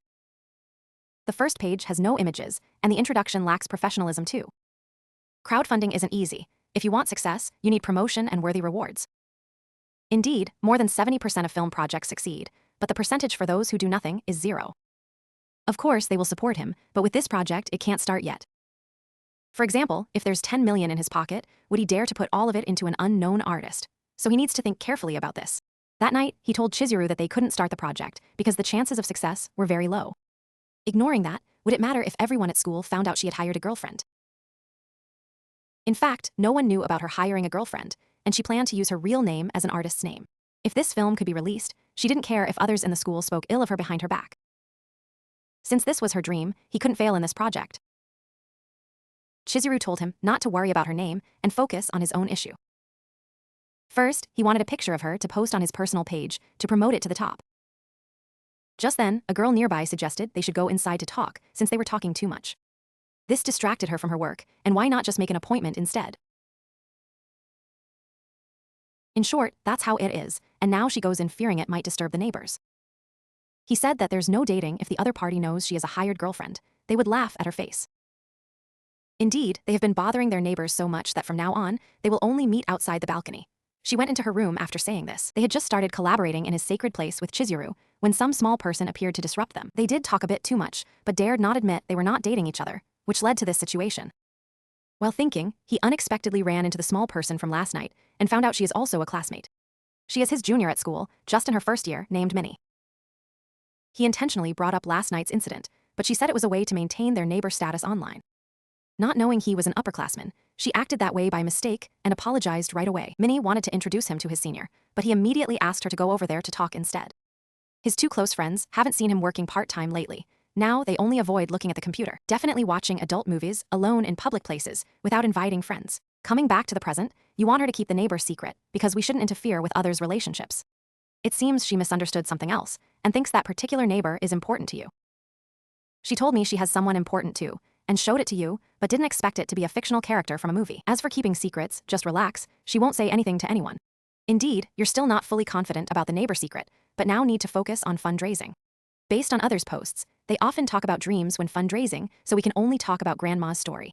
The first page has no images, and the introduction lacks professionalism too. Crowdfunding isn't easy. If you want success, you need promotion and worthy rewards. Indeed, more than 70% of film projects succeed, but the percentage for those who do nothing is 0. Of course, they will support him, but with this project, it can't start yet. For example, if there's 10 million in his pocket, would he dare to put all of it into an unknown artist? So he needs to think carefully about this. That night, he told Chizuru that they couldn't start the project because the chances of success were very low. Ignoring that, would it matter if everyone at school found out she had hired a girlfriend? In fact, no one knew about her hiring a girlfriend, and she planned to use her real name as an artist's name. If this film could be released, she didn't care if others in the school spoke ill of her behind her back. Since this was her dream, he couldn't fail in this project. Chizuru told him not to worry about her name and focus on his own issue. First, he wanted a picture of her to post on his personal page to promote it to the top. Just then, a girl nearby suggested they should go inside to talk since they were talking too much. This distracted her from her work, and why not just make an appointment instead? In short, that's how it is, and now she goes in fearing it might disturb the neighbors. He said that there's no dating if the other party knows she is a hired girlfriend. They would laugh at her face. Indeed, they have been bothering their neighbors so much that from now on, they will only meet outside the balcony. She went into her room after saying this. They had just started collaborating in his sacred place with Chizuru when some small person appeared to disrupt them. They did talk a bit too much, but dared not admit they were not dating each other, which led to this situation. While thinking, he unexpectedly ran into the small person from last night and found out she is also a classmate. She is his junior at school, just in her first year, named Minnie. He intentionally brought up last night's incident, but she said it was a way to maintain their neighbor status online. Not knowing he was an upperclassman, she acted that way by mistake and apologized right away. Minnie wanted to introduce him to his senior, but he immediately asked her to go over there to talk instead. His two close friends haven't seen him working part-time lately. Now they only avoid looking at the computer, definitely watching adult movies alone in public places without inviting friends. Coming back to the present, you want her to keep the neighbor secret because we shouldn't interfere with others' relationships. It seems she misunderstood something else and thinks that particular neighbor is important to you. She told me she has someone important too, and showed it to you, but didn't expect it to be a fictional character from a movie. As for keeping secrets, just relax, she won't say anything to anyone. Indeed, you're still not fully confident about the neighbor secret, but now need to focus on fundraising. Based on others' posts, they often talk about dreams when fundraising, so we can only talk about grandma's story.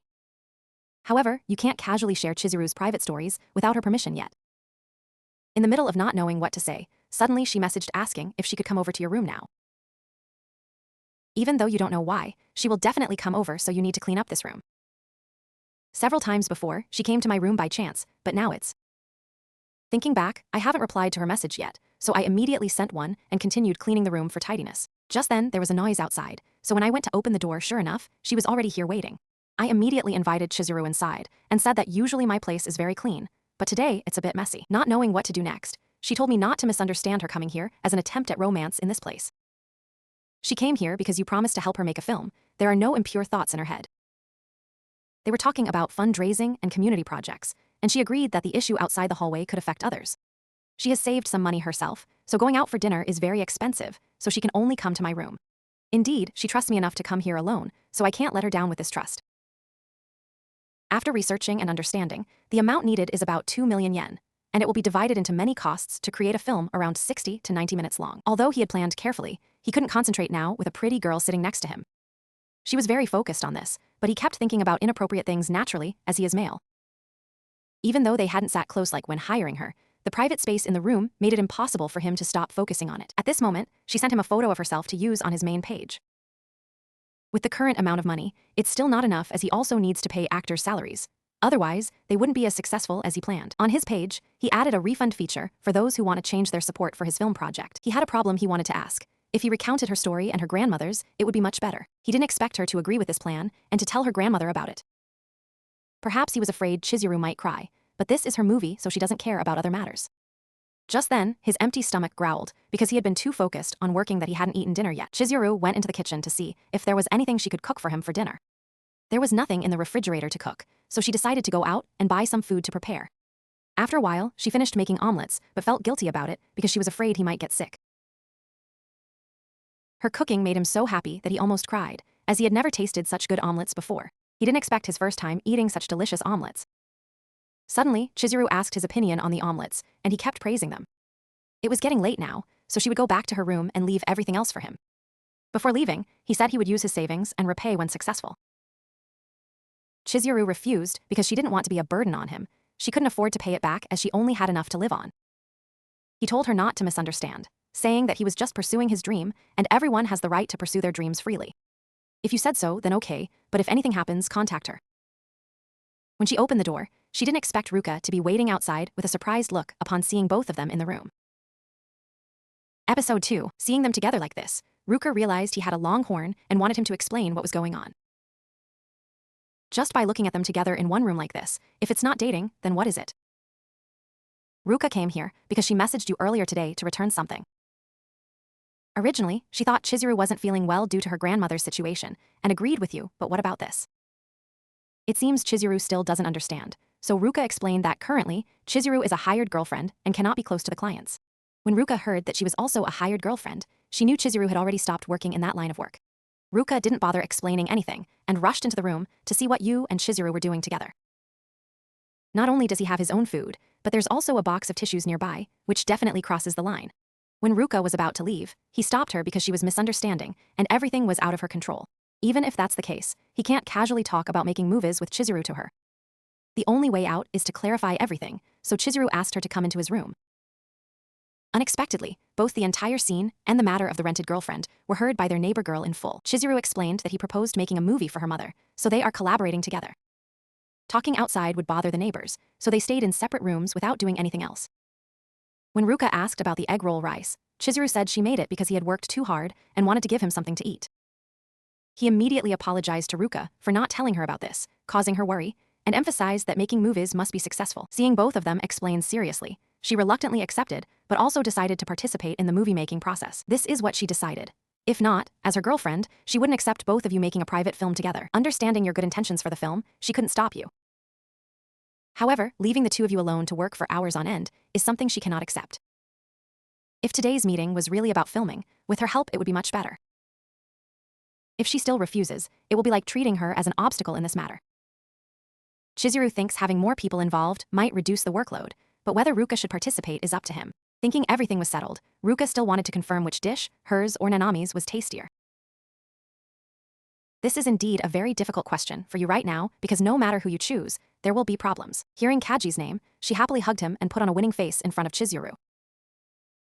However, you can't casually share Chizuru's private stories without her permission yet. In the middle of not knowing what to say, suddenly she messaged asking if she could come over to your room now. Even though you don't know why, she will definitely come over, so you need to clean up this room. Several times before, she came to my room by chance, but now it's... Thinking back, I haven't replied to her message yet, so I immediately sent one and continued cleaning the room for tidiness. Just then, there was a noise outside, so when I went to open the door, sure enough, she was already here waiting. I immediately invited Chizuru inside and said that usually my place is very clean, but today it's a bit messy. Not knowing what to do next, she told me not to misunderstand her coming here as an attempt at romance in this place. She came here because you promised to help her make a film. There are no impure thoughts in her head. They were talking about fundraising and community projects, and she agreed that the issue outside the hallway could affect others. She has saved some money herself, so going out for dinner is very expensive, so she can only come to my room. Indeed, she trusts me enough to come here alone, so I can't let her down with this trust. After researching and understanding, the amount needed is about 2 million yen, and it will be divided into many costs to create a film around 60 to 90 minutes long. Although he had planned carefully, he couldn't concentrate now with a pretty girl sitting next to him. She was very focused on this, but he kept thinking about inappropriate things naturally, as he is male. Even though they hadn't sat close like when hiring her, the private space in the room made it impossible for him to stop focusing on it. At this moment, she sent him a photo of herself to use on his main page. With the current amount of money, it's still not enough, as he also needs to pay actors' salaries. Otherwise, they wouldn't be as successful as he planned. On his page, he added a refund feature for those who want to change their support for his film project. He had a problem he wanted to ask. If he recounted her story and her grandmother's, it would be much better. He didn't expect her to agree with this plan and to tell her grandmother about it. Perhaps he was afraid Chizuru might cry, but this is her movie, so she doesn't care about other matters. Just then, his empty stomach growled because he had been too focused on working that he hadn't eaten dinner yet. Chizuru went into the kitchen to see if there was anything she could cook for him for dinner. There was nothing in the refrigerator to cook, so she decided to go out and buy some food to prepare. After a while, she finished making omelets, but felt guilty about it because she was afraid he might get sick. Her cooking made him so happy that he almost cried, as he had never tasted such good omelets before. He didn't expect his first time eating such delicious omelets. Suddenly, Chizuru asked his opinion on the omelets, and he kept praising them. It was getting late now, so she would go back to her room and leave everything else for him. Before leaving, he said he would use his savings and repay when successful. Chizuru refused because she didn't want to be a burden on him. She couldn't afford to pay it back as she only had enough to live on. He told her not to misunderstand, saying that he was just pursuing his dream and everyone has the right to pursue their dreams freely. If you said so, then okay, but if anything happens, contact her. When she opened the door, she didn't expect Ruka to be waiting outside with a surprised look upon seeing both of them in the room. Episode 2, seeing them together like this, Ruka realized he had a long horn and wanted him to explain what was going on. Just by looking at them together in one room like this, if it's not dating, then what is it? Ruka came here because she messaged you earlier today to return something. Originally, she thought Chizuru wasn't feeling well due to her grandmother's situation, and agreed with you, but what about this? It seems Chizuru still doesn't understand, so Ruka explained that currently, Chizuru is a hired girlfriend and cannot be close to the clients. When Ruka heard that she was also a hired girlfriend, she knew Chizuru had already stopped working in that line of work. Ruka didn't bother explaining anything and rushed into the room to see what you and Chizuru were doing together. Not only does he have his own food, but there's also a box of tissues nearby, which definitely crosses the line. When Ruka was about to leave, he stopped her because she was misunderstanding and everything was out of her control. Even if that's the case, he can't casually talk about making movies with Chizuru to her. The only way out is to clarify everything, so Chizuru asked her to come into his room. Unexpectedly, both the entire scene and the matter of the rented girlfriend were heard by their neighbor girl in full. Chizuru explained that he proposed making a movie for her mother, so they are collaborating together. Talking outside would bother the neighbors, so they stayed in separate rooms without doing anything else. When Ruka asked about the egg roll rice, Chizuru said she made it because he had worked too hard and wanted to give him something to eat. He immediately apologized to Ruka for not telling her about this, causing her worry, and emphasized that making movies must be successful. Seeing both of them explain seriously, she reluctantly accepted, but also decided to participate in the movie-making process. This is what she decided. If not, as her girlfriend, she wouldn't accept both of you making a private film together. Understanding your good intentions for the film, she couldn't stop you. However, leaving the two of you alone to work for hours on end is something she cannot accept. If today's meeting was really about filming, with her help it would be much better. If she still refuses, it will be like treating her as an obstacle in this matter. Chizuru thinks having more people involved might reduce the workload, but whether Ruka should participate is up to him. Thinking everything was settled, Ruka still wanted to confirm which dish, hers or Nanami's, was tastier. This is indeed a very difficult question for you right now because no matter who you choose, there will be problems. Hearing Kaji's name, she happily hugged him and put on a winning face in front of Chizuru.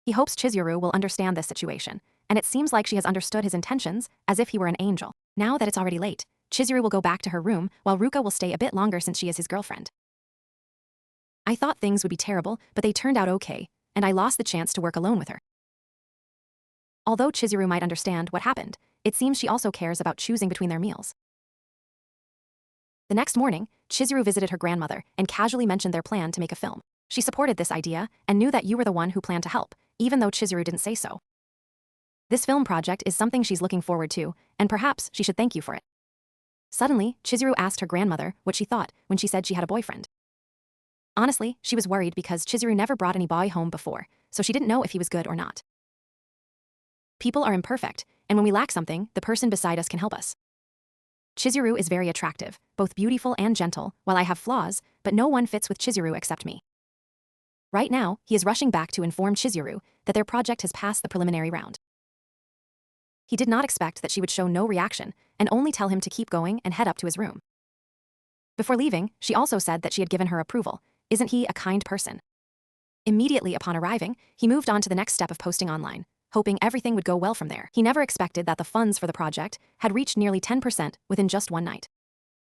He hopes Chizuru will understand this situation, and it seems like she has understood his intentions as if he were an angel. Now that it's already late, Chizuru will go back to her room while Ruka will stay a bit longer since she is his girlfriend. I thought things would be terrible, but they turned out okay, and I lost the chance to work alone with her. Although Chizuru might understand what happened, it seems she also cares about choosing between their meals. The next morning, Chizuru visited her grandmother and casually mentioned their plan to make a film. She supported this idea and knew that you were the one who planned to help, even though Chizuru didn't say so. This film project is something she's looking forward to, and perhaps she should thank you for it. Suddenly, Chizuru asked her grandmother what she thought when she said she had a boyfriend. Honestly, she was worried because Chizuru never brought any boy home before, so she didn't know if he was good or not. People are imperfect, and when we lack something, the person beside us can help us. Chizuru is very attractive, both beautiful and gentle, while I have flaws, but no one fits with Chizuru except me. Right now, he is rushing back to inform Chizuru that their project has passed the preliminary round. He did not expect that she would show no reaction and only tell him to keep going and head up to his room. Before leaving, she also said that she had given her approval. Isn't he a kind person? Immediately upon arriving, he moved on to the next step of posting online, hoping everything would go well from there. He never expected that the funds for the project had reached nearly 10% within just one night.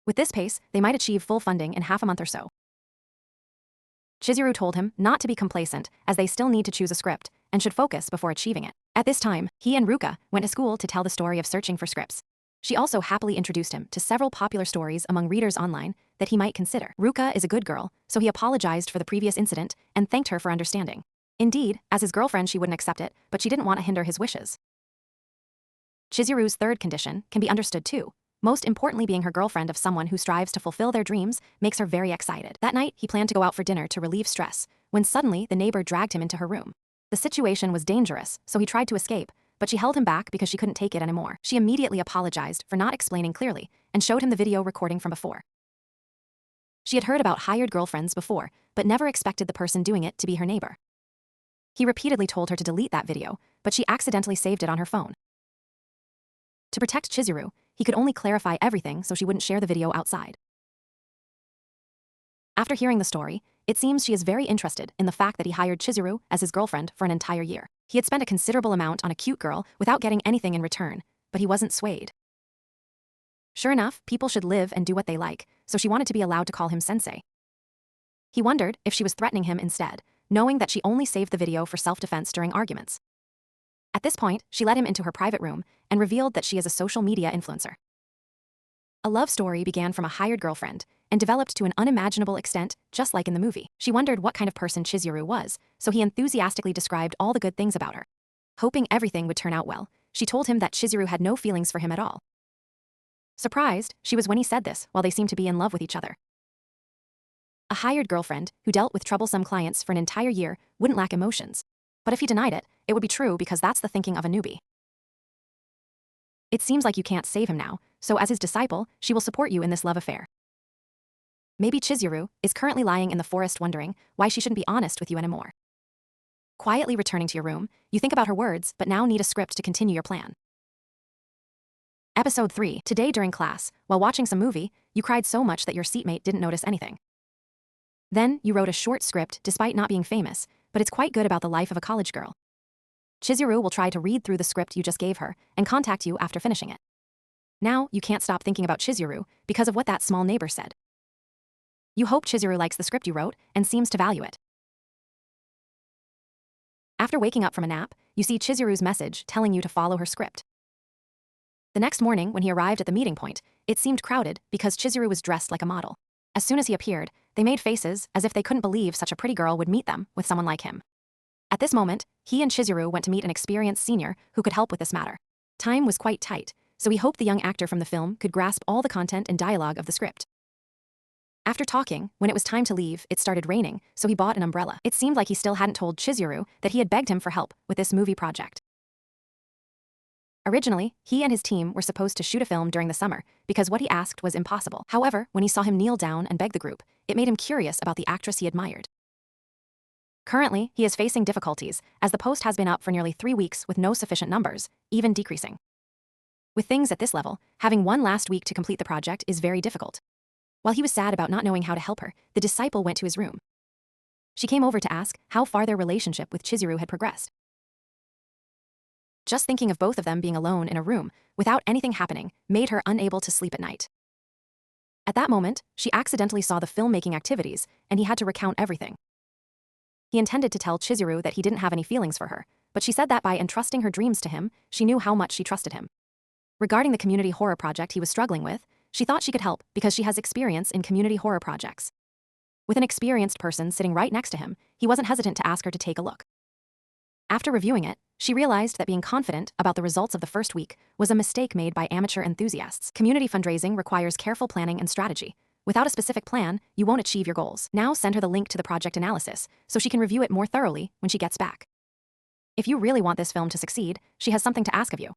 With this pace, they might achieve full funding in half a month or so. Chizuru told him not to be complacent, as they still need to choose a script and should focus before achieving it. At this time, he and Ruka went to school to tell the story of searching for scripts. She also happily introduced him to several popular stories among readers online that he might consider. Ruka is a good girl, so he apologized for the previous incident and thanked her for understanding. Indeed, as his girlfriend she wouldn't accept it, but she didn't want to hinder his wishes. Chizuru's third condition can be understood too. Most importantly, being her girlfriend of someone who strives to fulfill their dreams makes her very excited. That night, he planned to go out for dinner to relieve stress, when suddenly the neighbor dragged him into her room. The situation was dangerous, so he tried to escape, but she held him back because she couldn't take it anymore. She immediately apologized for not explaining clearly and showed him the video recording from before. She had heard about hired girlfriends before, but never expected the person doing it to be her neighbor. He repeatedly told her to delete that video, but she accidentally saved it on her phone. To protect Chizuru, he could only clarify everything so she wouldn't share the video outside. After hearing the story, it seems she is very interested in the fact that he hired Chizuru as his girlfriend for an entire year. He had spent a considerable amount on a cute girl without getting anything in return, but he wasn't swayed. Sure enough, people should live and do what they like, so she wanted to be allowed to call him sensei. He wondered if she was threatening him instead, knowing that she only saved the video for self-defense during arguments. At this point, she led him into her private room and revealed that she is a social media influencer. A love story began from a hired girlfriend and developed to an unimaginable extent, just like in the movie. She wondered what kind of person Chizuru was, so he enthusiastically described all the good things about her. Hoping everything would turn out well, she told him that Chizuru had no feelings for him at all. Surprised, she was when he said this, while they seemed to be in love with each other. A hired girlfriend, who dealt with troublesome clients for an entire year, wouldn't lack emotions. But if he denied it, it would be true because that's the thinking of a newbie. It seems like you can't save him now, so as his disciple, she will support you in this love affair. Maybe Chizuru is currently lying in the forest wondering why she shouldn't be honest with you anymore. Quietly returning to your room, you think about her words but now need a script to continue your plan. Episode 3. Today during class, while watching some movie, you cried so much that your seatmate didn't notice anything. Then, you wrote a short script despite not being famous, but it's quite good about the life of a college girl. Chizuru will try to read through the script you just gave her and contact you after finishing it. Now, you can't stop thinking about Chizuru because of what that small neighbor said. You hope Chizuru likes the script you wrote and seems to value it. After waking up from a nap, you see Chizuru's message telling you to follow her script. The next morning, when he arrived at the meeting point, it seemed crowded because Chizuru was dressed like a model. As soon as he appeared, they made faces as if they couldn't believe such a pretty girl would meet them with someone like him. At this moment, he and Chizuru went to meet an experienced senior who could help with this matter. Time was quite tight, so he hoped the young actor from the film could grasp all the content and dialogue of the script. After talking, when it was time to leave, it started raining, so he bought an umbrella. It seemed like he still hadn't told Chizuru that he had begged him for help with this movie project. Originally, he and his team were supposed to shoot a film during the summer because what he asked was impossible. However, when he saw him kneel down and beg the group, it made him curious about the actress he admired. Currently, he is facing difficulties as the post has been up for nearly 3 weeks with no sufficient numbers, even decreasing. With things at this level, having one last week to complete the project is very difficult. While he was sad about not knowing how to help her, the disciple went to his room. She came over to ask how far their relationship with Chizuru had progressed. Just thinking of both of them being alone in a room, without anything happening, made her unable to sleep at night. At that moment, she accidentally saw the filmmaking activities, and he had to recount everything. He intended to tell Chizuru that he didn't have any feelings for her, but she said that by entrusting her dreams to him, she knew how much she trusted him. Regarding the community horror project he was struggling with, she thought she could help because she has experience in community horror projects. With an experienced person sitting right next to him, he wasn't hesitant to ask her to take a look. After reviewing it, she realized that being confident about the results of the first week was a mistake made by amateur enthusiasts. Community fundraising requires careful planning and strategy. Without a specific plan, you won't achieve your goals. Now send her the link to the project analysis so she can review it more thoroughly when she gets back. If you really want this film to succeed, she has something to ask of you.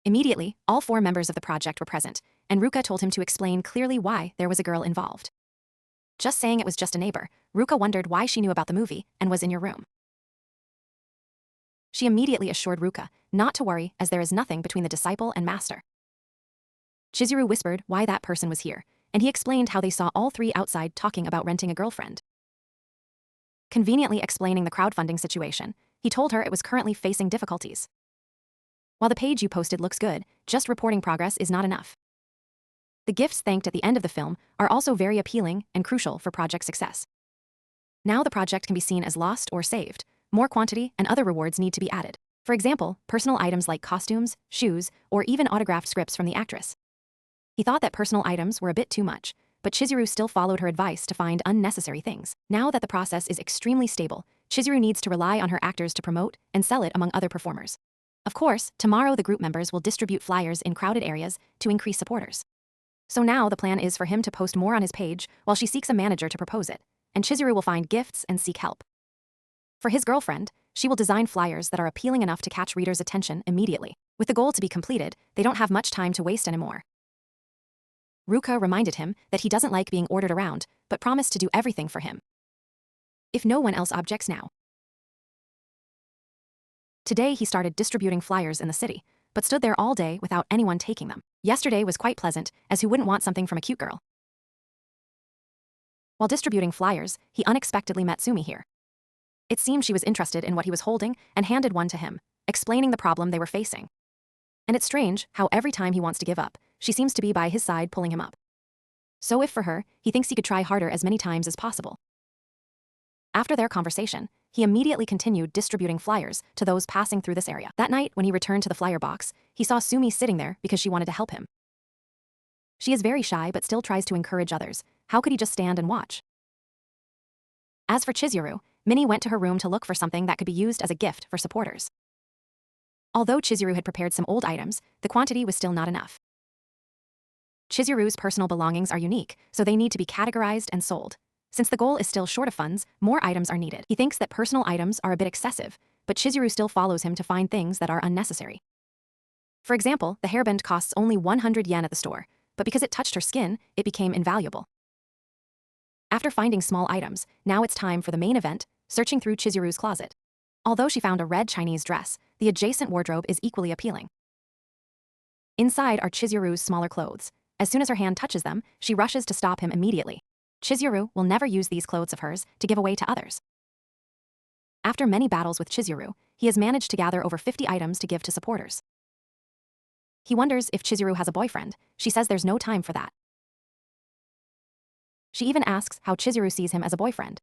Immediately, all 4 members of the project were present, and Ruka told him to explain clearly why there was a girl involved. Just saying it was just a neighbor, Ruka wondered why she knew about the movie and was in your room. She immediately assured Ruka not to worry as there is nothing between the disciple and master. Chizuru whispered why that person was here, and he explained how they saw all 3 outside talking about renting a girlfriend. Conveniently explaining the crowdfunding situation, he told her it was currently facing difficulties. While the page you posted looks good, just reporting progress is not enough. The gifts thanked at the end of the film are also very appealing and crucial for project success. Now the project can be seen as lost or saved. More quantity and other rewards need to be added. For example, personal items like costumes, shoes, or even autographed scripts from the actress. He thought that personal items were a bit too much, but Chizuru still followed her advice to find unnecessary things. Now that the process is extremely stable, Chizuru needs to rely on her actors to promote and sell it among other performers. Of course, tomorrow the group members will distribute flyers in crowded areas to increase supporters. So now the plan is for him to post more on his page while she seeks a manager to propose it, and Chizuru will find gifts and seek help. For his girlfriend, she will design flyers that are appealing enough to catch readers' attention immediately. With the goal to be completed, they don't have much time to waste anymore. Ruka reminded him that he doesn't like being ordered around, but promised to do everything for him, if no one else objects now. Today he started distributing flyers in the city, but stood there all day without anyone taking them. Yesterday was quite pleasant, as who wouldn't want something from a cute girl? While distributing flyers, he unexpectedly met Sumi here. It seemed she was interested in what he was holding and handed one to him, explaining the problem they were facing. And it's strange how every time he wants to give up, she seems to be by his side pulling him up. So if for her, he thinks he could try harder as many times as possible. After their conversation, he immediately continued distributing flyers to those passing through this area. That night, when he returned to the flyer box, he saw Sumi sitting there because she wanted to help him. She is very shy but still tries to encourage others. How could he just stand and watch? As for Chizuru, Minnie went to her room to look for something that could be used as a gift for supporters. Although Chizuru had prepared some old items, the quantity was still not enough. Chizuru's personal belongings are unique, so they need to be categorized and sold. Since the goal is still short of funds, more items are needed. He thinks that personal items are a bit excessive, but Chizuru still follows him to find things that are unnecessary. For example, the hairband costs only 100 yen at the store, but because it touched her skin, it became invaluable. After finding small items, now it's time for the main event, searching through Chizuru's closet. Although she found a red Chinese dress, the adjacent wardrobe is equally appealing. Inside are Chizuru's smaller clothes. As soon as her hand touches them, she rushes to stop him immediately. Chizuru will never use these clothes of hers to give away to others. After many battles with Chizuru, he has managed to gather over 50 items to give to supporters. He wonders if Chizuru has a boyfriend. She says there's no time for that. She even asks how Chizuru sees him as a boyfriend.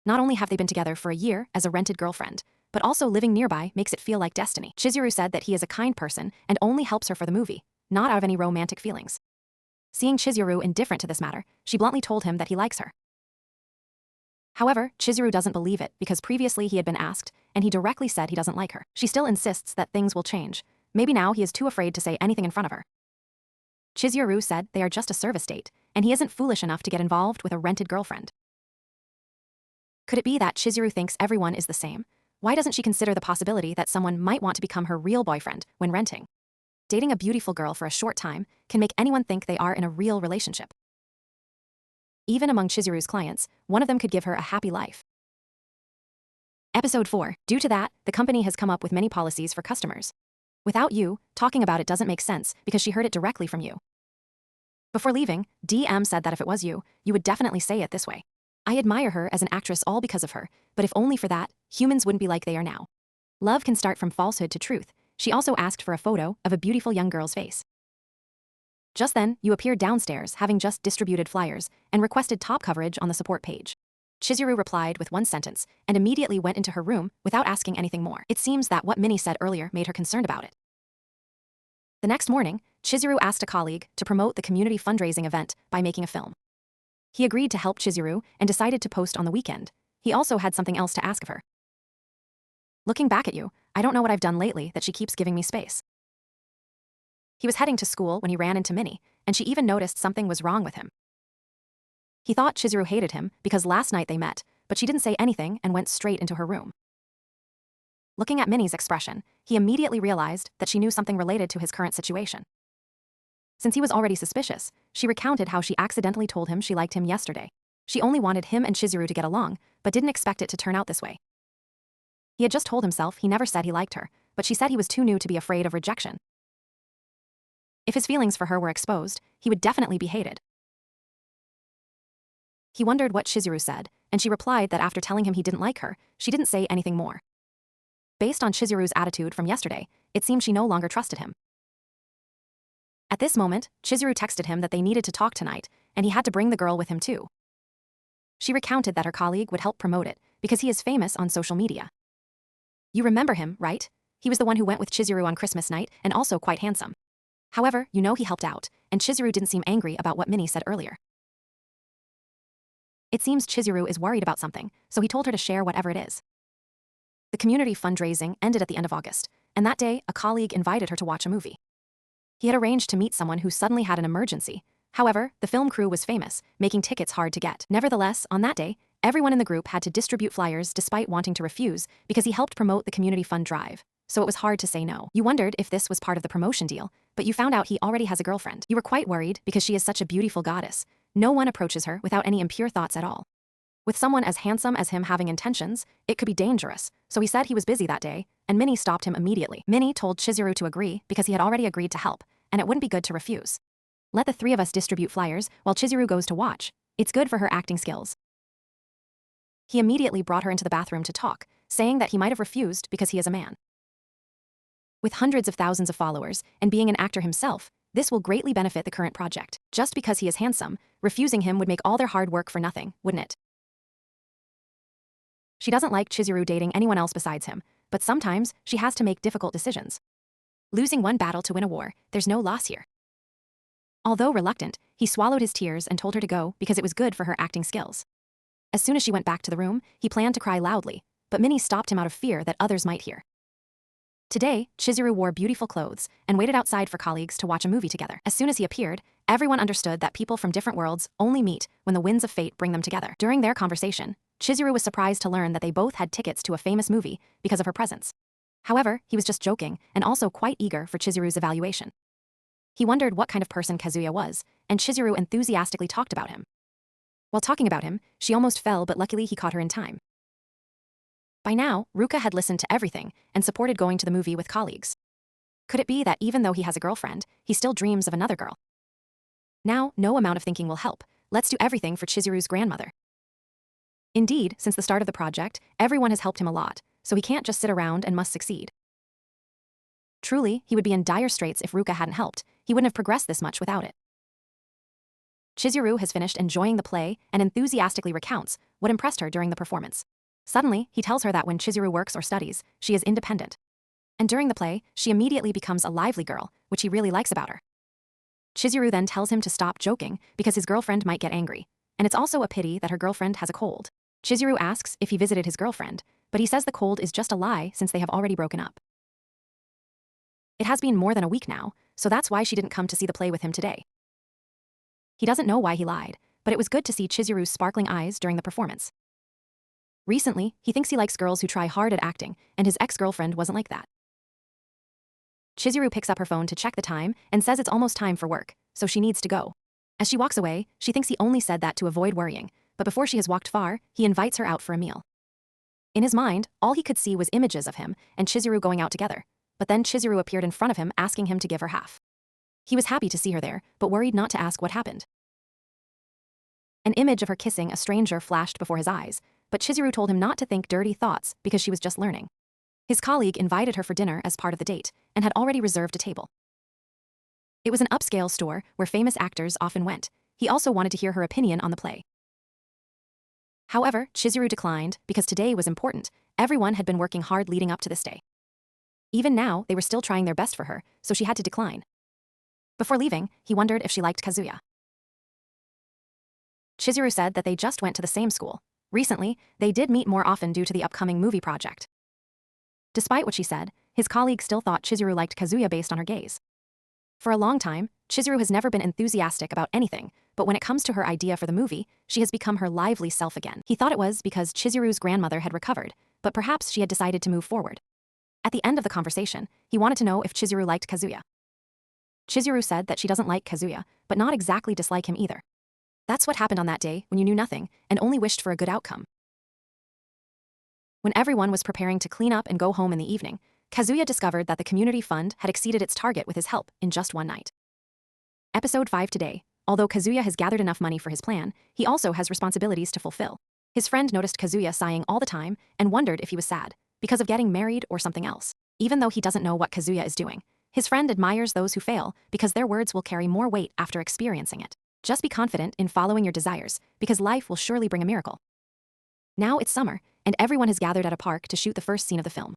Not only have they been together for a year as a rented girlfriend, but also living nearby makes it feel like destiny. Chizuru said that he is a kind person and only helps her for the movie, not out of any romantic feelings. Seeing Chizuru indifferent to this matter, she bluntly told him that he likes her. However, Chizuru doesn't believe it because previously he had been asked, and he directly said he doesn't like her. She still insists that things will change. Maybe now he is too afraid to say anything in front of her. Chizuru said they are just a service date, and he isn't foolish enough to get involved with a rented girlfriend. Could it be that Chizuru thinks everyone is the same? Why doesn't she consider the possibility that someone might want to become her real boyfriend when renting? Dating a beautiful girl for a short time can make anyone think they are in a real relationship. Even among Chizuru's clients, one of them could give her a happy life. Episode 4. Due to that, the company has come up with many policies for customers. Without you, talking about it doesn't make sense because she heard it directly from you. Before leaving, DM said that if it was you, you would definitely say it this way. I admire her as an actress all because of her, but if only for that, humans wouldn't be like they are now. Love can start from falsehood to truth. She also asked for a photo of a beautiful young girl's face. Just then, you appeared downstairs having just distributed flyers and requested top coverage on the support page. Chizuru replied with one sentence and immediately went into her room without asking anything more. It seems that what Minnie said earlier made her concerned about it. The next morning, Chizuru asked a colleague to promote the community fundraising event by making a film. He agreed to help Chizuru and decided to post on the weekend. He also had something else to ask of her. Looking back at you, I don't know what I've done lately that she keeps giving me space. He was heading to school when he ran into Minnie, and she even noticed something was wrong with him. He thought Chizuru hated him because last night they met, but she didn't say anything and went straight into her room. Looking at Minnie's expression, he immediately realized that she knew something related to his current situation. Since he was already suspicious, she recounted how she accidentally told him she liked him yesterday. She only wanted him and Chizuru to get along, but didn't expect it to turn out this way. He had just told himself he never said he liked her, but she said he was too new to be afraid of rejection. If his feelings for her were exposed, he would definitely be hated. He wondered what Chizuru said, and she replied that after telling him he didn't like her, she didn't say anything more. Based on Chizuru's attitude from yesterday, it seemed she no longer trusted him. At this moment, Chizuru texted him that they needed to talk tonight, and he had to bring the girl with him too. She recounted that her colleague would help promote it because he is famous on social media. You remember him, right? He was the one who went with Chizuru on Christmas night and also quite handsome. However, you know he helped out, and Chizuru didn't seem angry about what Minnie said earlier. It seems Chizuru is worried about something, so he told her to share whatever it is. The community fundraising ended at the end of August, and that day, a colleague invited her to watch a movie. He had arranged to meet someone who suddenly had an emergency. However, the film crew was famous, making tickets hard to get. Nevertheless, on that day, everyone in the group had to distribute flyers despite wanting to refuse because he helped promote the community fund drive, so it was hard to say no. You wondered if this was part of the promotion deal, but you found out he already has a girlfriend. You were quite worried because she is such a beautiful goddess. No one approaches her without any impure thoughts at all. With someone as handsome as him having intentions, it could be dangerous, so he said he was busy that day, and Minnie stopped him immediately. Minnie told Chizuru to agree because he had already agreed to help, and it wouldn't be good to refuse. Let the three of us distribute flyers while Chizuru goes to watch. It's good for her acting skills. He immediately brought her into the bathroom to talk, saying that he might have refused because he is a man. With hundreds of thousands of followers and being an actor himself, this will greatly benefit the current project. Just because he is handsome, refusing him would make all their hard work for nothing, wouldn't it? She doesn't like Chizuru dating anyone else besides him, but sometimes she has to make difficult decisions. Losing one battle to win a war, there's no loss here. Although reluctant, he swallowed his tears and told her to go because it was good for her acting skills. As soon as she went back to the room, he planned to cry loudly, but Minnie stopped him out of fear that others might hear. Today, Chizuru wore beautiful clothes and waited outside for colleagues to watch a movie together. As soon as he appeared, everyone understood that people from different worlds only meet when the winds of fate bring them together. During their conversation, Chizuru was surprised to learn that they both had tickets to a famous movie because of her presence. However, he was just joking and also quite eager for Chizuru's evaluation. He wondered what kind of person Kazuya was, and Chizuru enthusiastically talked about him. While talking about him, she almost fell, but luckily he caught her in time. By now, Ruka had listened to everything and supported going to the movie with colleagues. Could it be that even though he has a girlfriend, he still dreams of another girl? Now, no amount of thinking will help. Let's do everything for Chizuru's grandmother. Indeed, since the start of the project, everyone has helped him a lot, so he can't just sit around and must succeed. Truly, he would be in dire straits if Ruka hadn't helped. He wouldn't have progressed this much without it. Chizuru has finished enjoying the play and enthusiastically recounts what impressed her during the performance. Suddenly, he tells her that when Chizuru works or studies, she is independent. And during the play, she immediately becomes a lively girl, which he really likes about her. Chizuru then tells him to stop joking because his girlfriend might get angry, and it's also a pity that her girlfriend has a cold. Chizuru asks if he visited his girlfriend, but he says the cold is just a lie since they have already broken up. It has been more than a week now, so that's why she didn't come to see the play with him today. He doesn't know why he lied, but it was good to see Chizuru's sparkling eyes during the performance. Recently, he thinks he likes girls who try hard at acting, and his ex-girlfriend wasn't like that. Chizuru picks up her phone to check the time and says it's almost time for work, so she needs to go. As she walks away, she thinks he only said that to avoid worrying, but before she has walked far, he invites her out for a meal. In his mind, all he could see was images of him and Chizuru going out together, but then Chizuru appeared in front of him asking him to give her half. He was happy to see her there, but worried not to ask what happened. An image of her kissing a stranger flashed before his eyes, but Chizuru told him not to think dirty thoughts because she was just learning. His colleague invited her for dinner as part of the date and had already reserved a table. It was an upscale store where famous actors often went. He also wanted to hear her opinion on the play. However, Chizuru declined because today was important. Everyone had been working hard leading up to this day. Even now, they were still trying their best for her, so she had to decline. Before leaving, he wondered if she liked Kazuya. Chizuru said that they just went to the same school. Recently, they did meet more often due to the upcoming movie project. Despite what she said, his colleague still thought Chizuru liked Kazuya based on her gaze. For a long time, Chizuru has never been enthusiastic about anything, but when it comes to her idea for the movie, she has become her lively self again. He thought it was because Chizuru's grandmother had recovered, but perhaps she had decided to move forward. At the end of the conversation, he wanted to know if Chizuru liked Kazuya. Chizuru said that she doesn't like Kazuya, but not exactly dislike him either. That's what happened on that day when you knew nothing and only wished for a good outcome. When everyone was preparing to clean up and go home in the evening, Kazuya discovered that the community fund had exceeded its target with his help in just one night. Episode 5 today. Although Kazuya has gathered enough money for his plan, he also has responsibilities to fulfill. His friend noticed Kazuya sighing all the time and wondered if he was sad, because of getting married or something else. Even though he doesn't know what Kazuya is doing, his friend admires those who fail because their words will carry more weight after experiencing it. Just be confident in following your desires, because life will surely bring a miracle. Now it's summer, and everyone has gathered at a park to shoot the first scene of the film.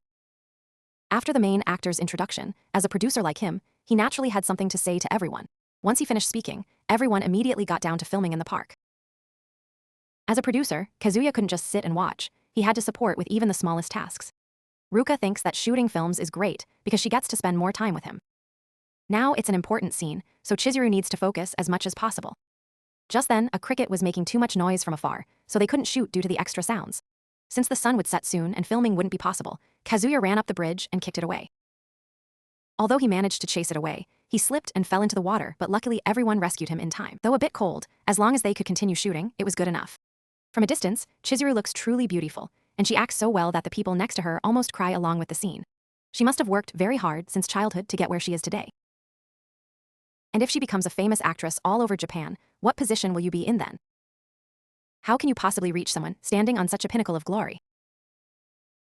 After the main actor's introduction, as a producer like him, he naturally had something to say to everyone. Once he finished speaking, everyone immediately got down to filming in the park. As a producer, Kazuya couldn't just sit and watch. He had to support with even the smallest tasks. Ruka thinks that shooting films is great because she gets to spend more time with him. Now it's an important scene, so Chizuru needs to focus as much as possible. Just then, a cricket was making too much noise from afar, so they couldn't shoot due to the extra sounds. Since the sun would set soon and filming wouldn't be possible, Kazuya ran up the bridge and kicked it away. Although he managed to chase it away, he slipped and fell into the water, but luckily everyone rescued him in time. Though a bit cold, as long as they could continue shooting, it was good enough. From a distance, Chizuru looks truly beautiful, and she acts so well that the people next to her almost cry along with the scene. She must have worked very hard since childhood to get where she is today. And if she becomes a famous actress all over Japan, what position will you be in then? How can you possibly reach someone standing on such a pinnacle of glory?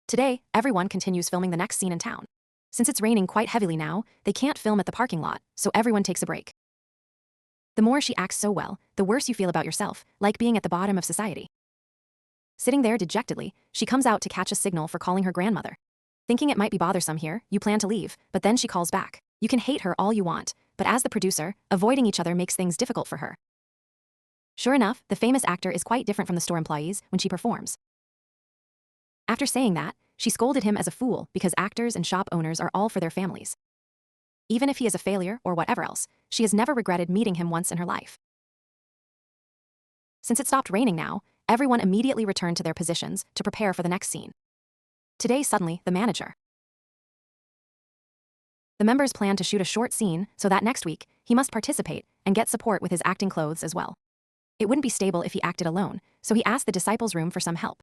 Today, everyone continues filming the next scene in town. Since it's raining quite heavily now, they can't film at the parking lot, so everyone takes a break. The more she acts so well, the worse you feel about yourself, like being at the bottom of society. Sitting there dejectedly, she comes out to catch a signal for calling her grandmother. Thinking it might be bothersome here, you plan to leave, but then she calls back. You can hate her all you want, but as the producer, avoiding each other makes things difficult for her. Sure enough, the famous actor is quite different from the store employees when she performs. After saying that, she scolded him as a fool because actors and shop owners are all for their families. Even if he is a failure or whatever else, she has never regretted meeting him once in her life. Since it stopped raining now, everyone immediately returned to their positions to prepare for the next scene. Today, suddenly, the manager. The members plan to shoot a short scene so that next week, he must participate and get support with his acting clothes as well. It wouldn't be stable if he acted alone, so he asked the disciples' room for some help.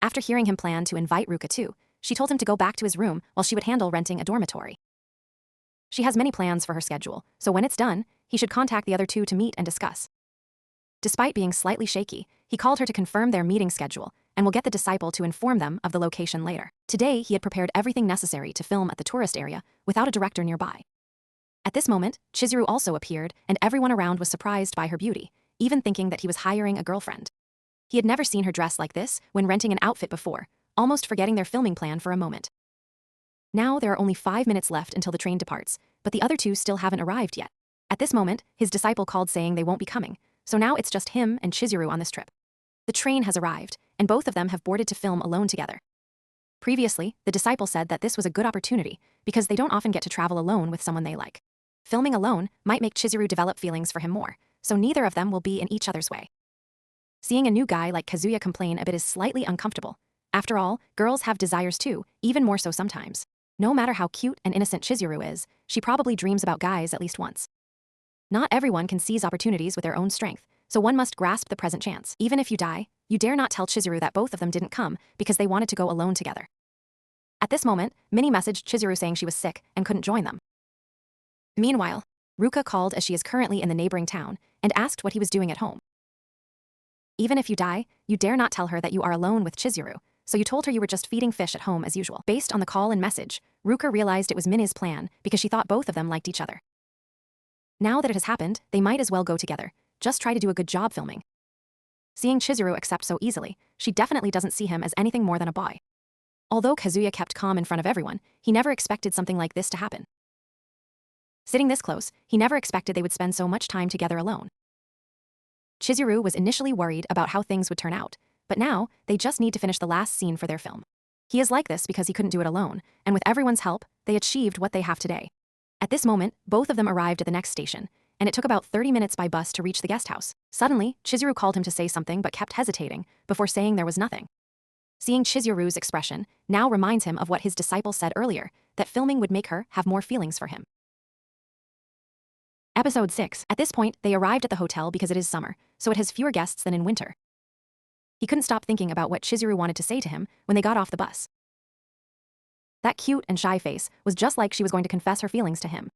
After hearing him plan to invite Ruka too, she told him to go back to his room while she would handle renting a dormitory. She has many plans for her schedule, so when it's done, he should contact the other two to meet and discuss. Despite being slightly shaky, he called her to confirm their meeting schedule and will get the disciple to inform them of the location later. Today, he had prepared everything necessary to film at the tourist area without a director nearby. At this moment, Chizuru also appeared, and everyone around was surprised by her beauty, even thinking that he was hiring a girlfriend. He had never seen her dress like this when renting an outfit before, almost forgetting their filming plan for a moment. Now there are only 5 minutes left until the train departs, but the other two still haven't arrived yet. At this moment, his disciple called saying they won't be coming, so now it's just him and Chizuru on this trip. The train has arrived, and both of them have boarded to film alone together. Previously, the disciple said that this was a good opportunity because they don't often get to travel alone with someone they like. Filming alone might make Chizuru develop feelings for him more, so neither of them will be in each other's way. Seeing a new guy like Kazuya complain a bit is slightly uncomfortable. After all, girls have desires too, even more so sometimes. No matter how cute and innocent Chizuru is, she probably dreams about guys at least once. Not everyone can seize opportunities with their own strength, so one must grasp the present chance. Even if you die, you dare not tell Chizuru that both of them didn't come because they wanted to go alone together. At this moment, Minnie messaged Chizuru saying she was sick and couldn't join them. Meanwhile, Ruka called as she is currently in the neighboring town and asked what he was doing at home. Even if you die, you dare not tell her that you are alone with Chizuru, so you told her you were just feeding fish at home as usual. Based on the call and message, Ruka realized it was Minnie's plan because she thought both of them liked each other. Now that it has happened, they might as well go together, just try to do a good job filming. Seeing Chizuru accept so easily, she definitely doesn't see him as anything more than a boy. Although Kazuya kept calm in front of everyone, he never expected something like this to happen. Sitting this close, he never expected they would spend so much time together alone. Chizuru was initially worried about how things would turn out, but now, they just need to finish the last scene for their film. He is like this because he couldn't do it alone, and with everyone's help, they achieved what they have today. At this moment, both of them arrived at the next station, and it took about 30 minutes by bus to reach the guest house. Suddenly, Chizuru called him to say something but kept hesitating, before saying there was nothing. Seeing Chizuru's expression now reminds him of what his disciple said earlier, that filming would make her have more feelings for him. Episode 6. At this point, they arrived at the hotel because it is summer, so it has fewer guests than in winter. He couldn't stop thinking about what Chizuru wanted to say to him when they got off the bus. That cute and shy face was just like she was going to confess her feelings to him.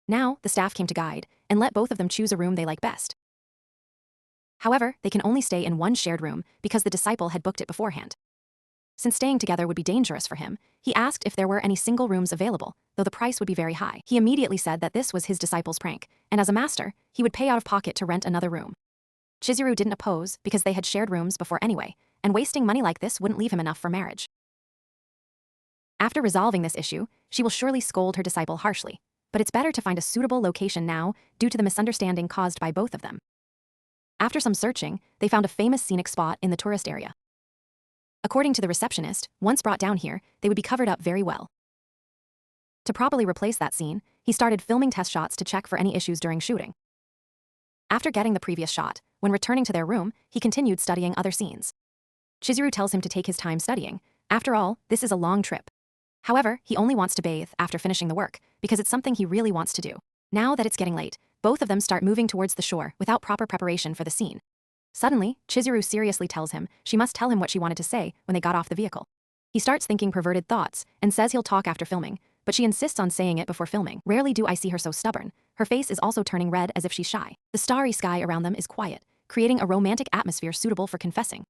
Now, the staff came to guide and let both of them choose a room they like best. However, they can only stay in one shared room because the disciple had booked it beforehand. Since staying together would be dangerous for him, he asked if there were any single rooms available, though the price would be very high. He immediately said that this was his disciple's prank, and as a master, he would pay out of pocket to rent another room. Chizuru didn't oppose because they had shared rooms before anyway, and wasting money like this wouldn't leave him enough for marriage. After resolving this issue, she will surely scold her disciple harshly, but it's better to find a suitable location now due to the misunderstanding caused by both of them. After some searching, they found a famous scenic spot in the tourist area. According to the receptionist, once brought down here, they would be covered up very well. To properly replace that scene, he started filming test shots to check for any issues during shooting. After getting the previous shot, when returning to their room, he continued studying other scenes. Chizuru tells him to take his time studying. After all, this is a long trip. However, he only wants to bathe after finishing the work, because it's something he really wants to do. Now that it's getting late, both of them start moving towards the shore without proper preparation for the scene. Suddenly, Chizuru seriously tells him she must tell him what she wanted to say when they got off the vehicle. He starts thinking perverted thoughts and says he'll talk after filming, but she insists on saying it before filming. Rarely do I see her so stubborn. Her face is also turning red as if she's shy. The starry sky around them is quiet, creating a romantic atmosphere suitable for confessing.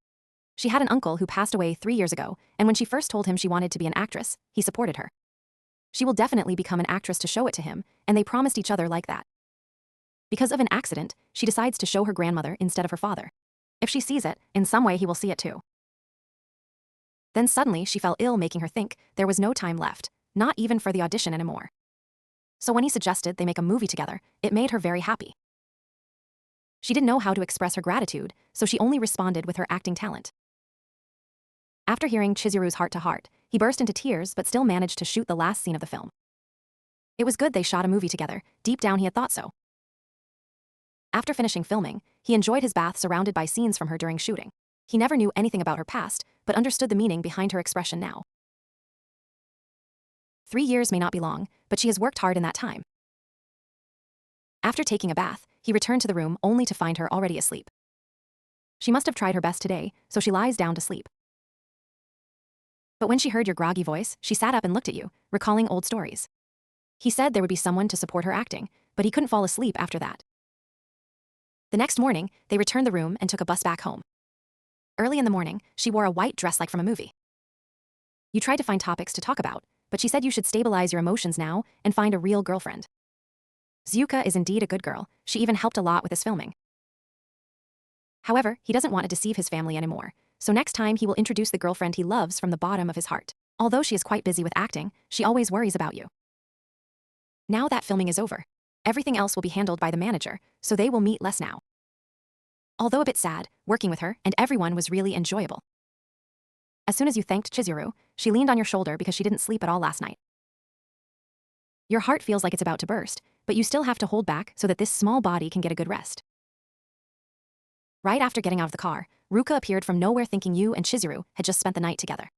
She had an uncle who passed away 3 years ago, and when she first told him she wanted to be an actress, he supported her. She will definitely become an actress to show it to him, and they promised each other like that. Because of an accident, she decides to show her grandmother instead of her father. If she sees it, in some way he will see it too. Then suddenly she fell ill, making her think there was no time left, not even for the audition anymore. So when he suggested they make a movie together, it made her very happy. She didn't know how to express her gratitude, so she only responded with her acting talent. After hearing Chizuru's heart-to-heart, he burst into tears but still managed to shoot the last scene of the film. It was good they shot a movie together, deep down he had thought so. After finishing filming, he enjoyed his bath surrounded by scenes from her during shooting. He never knew anything about her past, but understood the meaning behind her expression now. 3 years may not be long, but she has worked hard in that time. After taking a bath, he returned to the room only to find her already asleep. She must have tried her best today, so she lies down to sleep. But when she heard your groggy voice, she sat up and looked at you, recalling old stories. He said there would be someone to support her acting, but he couldn't fall asleep after that. The next morning, they returned the room and took a bus back home. Early in the morning, she wore a white dress like from a movie. You tried to find topics to talk about, but she said you should stabilize your emotions now and find a real girlfriend. Zuka is indeed a good girl, she even helped a lot with his filming. However, he doesn't want to deceive his family anymore, so next time he will introduce the girlfriend he loves from the bottom of his heart. Although she is quite busy with acting, she always worries about you. Now that filming is over, everything else will be handled by the manager, so they will meet less now. Although a bit sad, working with her and everyone was really enjoyable. As soon as you thanked Chizuru, she leaned on your shoulder because she didn't sleep at all last night. Your heart feels like it's about to burst, but you still have to hold back so that this small body can get a good rest. Right after getting out of the car, Ruka appeared from nowhere thinking you and Chizuru had just spent the night together.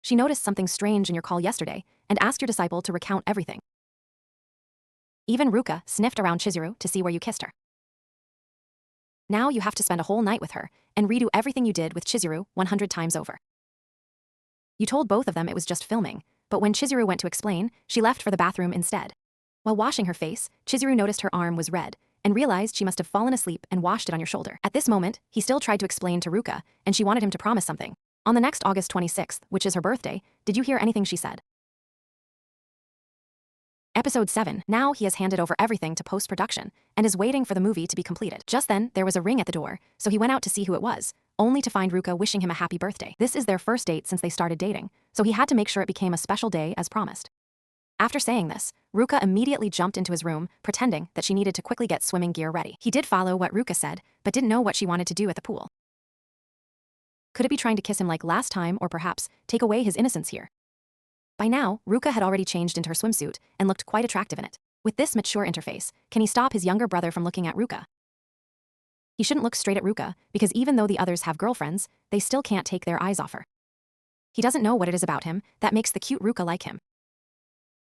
She noticed something strange in your call yesterday and asked your disciple to recount everything. Even Ruka sniffed around Chizuru to see where you kissed her. Now you have to spend a whole night with her and redo everything you did with Chizuru 100 times over. You told both of them it was just filming, but when Chizuru went to explain, she left for the bathroom instead. While washing her face, Chizuru noticed her arm was red and realized she must have fallen asleep and washed it on your shoulder. At this moment, he still tried to explain to Ruka, and she wanted him to promise something. On the next August 26th, which is her birthday, did you hear anything she said? Episode 7. Now he has handed over everything to post-production and is waiting for the movie to be completed. Just then, there was a ring at the door, so he went out to see who it was, only to find Ruka wishing him a happy birthday. This is their first date since they started dating, so he had to make sure it became a special day as promised. After saying this, Ruka immediately jumped into his room, pretending that she needed to quickly get swimming gear ready. He did follow what Ruka said, but didn't know what she wanted to do at the pool. Could it be trying to kiss him like last time or perhaps take away his innocence here? By now, Ruka had already changed into her swimsuit and looked quite attractive in it. With this mature interface, can he stop his younger brother from looking at Ruka? He shouldn't look straight at Ruka because even though the others have girlfriends, they still can't take their eyes off her. He doesn't know what it is about him that makes the cute Ruka like him.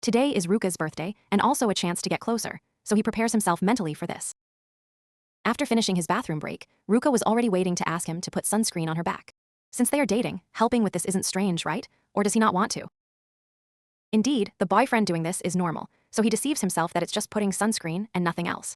Today is Ruka's birthday and also a chance to get closer, so he prepares himself mentally for this. After finishing his bathroom break, Ruka was already waiting to ask him to put sunscreen on her back. Since they are dating, helping with this isn't strange, right? Or does he not want to? Indeed, the boyfriend doing this is normal, so he deceives himself that it's just putting sunscreen and nothing else.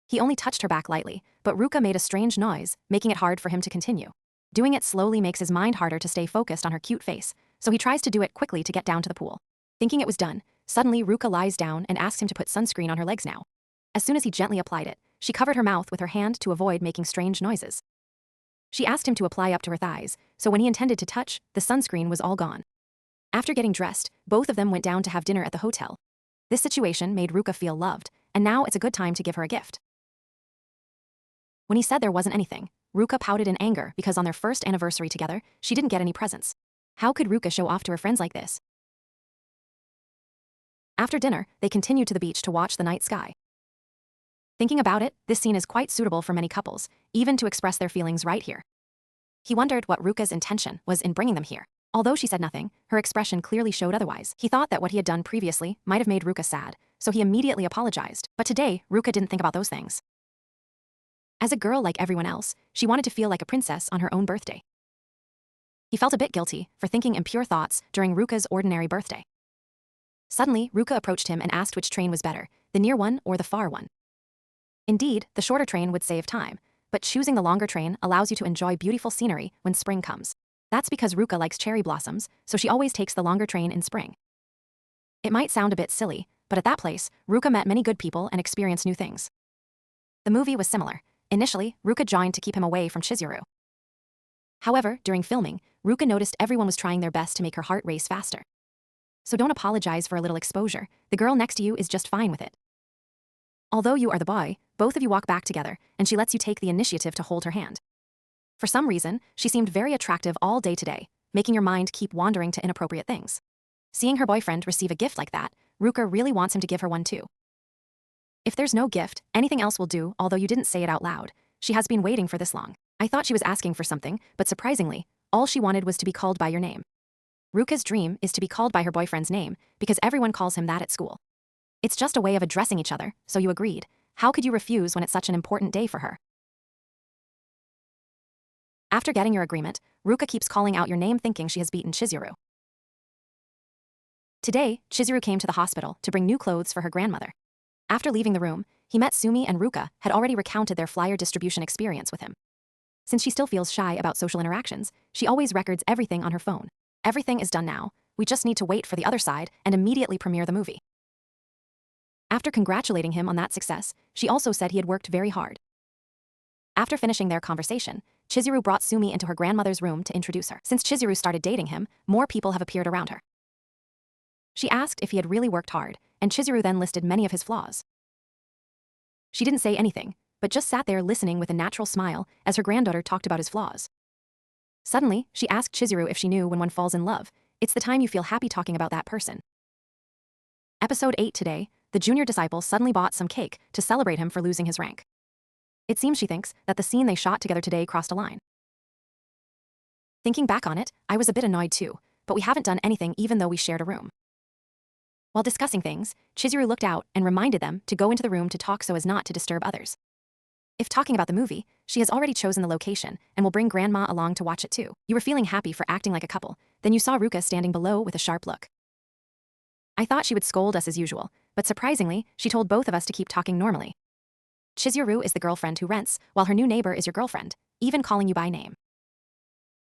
He only touched her back lightly, but Ruka made a strange noise, making it hard for him to continue. Doing it slowly makes his mind harder to stay focused on her cute face, so he tries to do it quickly to get down to the pool. Thinking it was done, suddenly Ruka lies down and asks him to put sunscreen on her legs now. As soon as he gently applied it, she covered her mouth with her hand to avoid making strange noises. She asked him to apply up to her thighs, so when he intended to touch, the sunscreen was all gone. After getting dressed, both of them went down to have dinner at the hotel. This situation made Ruka feel loved, and now it's a good time to give her a gift. When he said there wasn't anything, Ruka pouted in anger because on their first anniversary together, she didn't get any presents. How could Ruka show off to her friends like this? After dinner, they continued to the beach to watch the night sky. Thinking about it, this scene is quite suitable for many couples, even to express their feelings right here. He wondered what Ruka's intention was in bringing them here. Although she said nothing, her expression clearly showed otherwise. He thought that what he had done previously might have made Ruka sad, so he immediately apologized. But today, Ruka didn't think about those things. As a girl like everyone else, she wanted to feel like a princess on her own birthday. He felt a bit guilty for thinking impure thoughts during Ruka's ordinary birthday. Suddenly, Ruka approached him and asked which train was better, the near one or the far one. Indeed, the shorter train would save time, but choosing the longer train allows you to enjoy beautiful scenery when spring comes. That's because Ruka likes cherry blossoms, so she always takes the longer train in spring. It might sound a bit silly, but at that place, Ruka met many good people and experienced new things. The movie was similar. Initially, Ruka joined to keep him away from Chizuru. However, during filming, Ruka noticed everyone was trying their best to make her heart race faster. So don't apologize for a little exposure. The girl next to you is just fine with it. Although you are the boy, both of you walk back together, and she lets you take the initiative to hold her hand. For some reason, she seemed very attractive all day today, making your mind keep wandering to inappropriate things. Seeing her boyfriend receive a gift like that, Ruka really wants him to give her one too. If there's no gift, anything else will do, although you didn't say it out loud. She has been waiting for this long. I thought she was asking for something, but surprisingly, all she wanted was to be called by your name. Ruka's dream is to be called by her boyfriend's name, because everyone calls him that at school. It's just a way of addressing each other, so you agreed. How could you refuse when it's such an important day for her? After getting your agreement, Ruka keeps calling out your name thinking she has beaten Chizuru. Today, Chizuru came to the hospital to bring new clothes for her grandmother. After leaving the room, he met Sumi, and Ruka had already recounted their flyer distribution experience with him. Since she still feels shy about social interactions, she always records everything on her phone. Everything is done now. We just need to wait for the other side and immediately premiere the movie. After congratulating him on that success, she also said he had worked very hard. After finishing their conversation, Chizuru brought Sumi into her grandmother's room to introduce her. Since Chizuru started dating him, more people have appeared around her. She asked if he had really worked hard, and Chizuru then listed many of his flaws. She didn't say anything, but just sat there listening with a natural smile as her granddaughter talked about his flaws. Suddenly, she asked Chizuru if she knew when one falls in love, it's the time you feel happy talking about that person. Episode 8 today, the junior disciple suddenly bought some cake to celebrate him for losing his rank. It seems she thinks that the scene they shot together today crossed a line. Thinking back on it, I was a bit annoyed too, but we haven't done anything even though we shared a room. While discussing things, Chizuru looked out and reminded them to go into the room to talk so as not to disturb others. If talking about the movie, she has already chosen the location and will bring grandma along to watch it too. You were feeling happy for acting like a couple, then you saw Ruka standing below with a sharp look. I thought she would scold us as usual, but surprisingly, she told both of us to keep talking normally. Chizuru is the girlfriend who rents, while her new neighbor is your girlfriend, even calling you by name.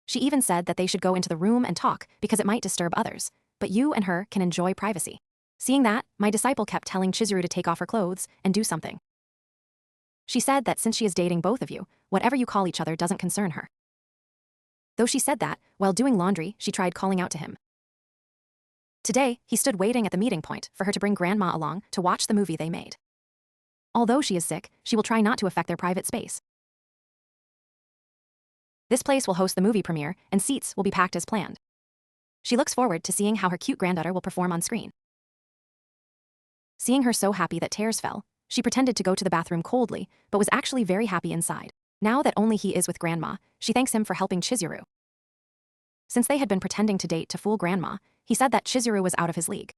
She even said that they should go into the room and talk because it might disturb others, but you and her can enjoy privacy. Seeing that, my disciple kept telling Chizuru to take off her clothes and do something. She said that since she is dating both of you, whatever you call each other doesn't concern her. Though she said that, while doing laundry, she tried calling out to him. Today, he stood waiting at the meeting point for her to bring grandma along to watch the movie they made. Although she is sick, she will try not to affect their private space. This place will host the movie premiere, and seats will be packed as planned. She looks forward to seeing how her cute granddaughter will perform on screen. Seeing her so happy that tears fell, she pretended to go to the bathroom coldly, but was actually very happy inside. Now that only he is with grandma, she thanks him for helping Chizuru. Since they had been pretending to date to fool grandma, he said that Chizuru was out of his league.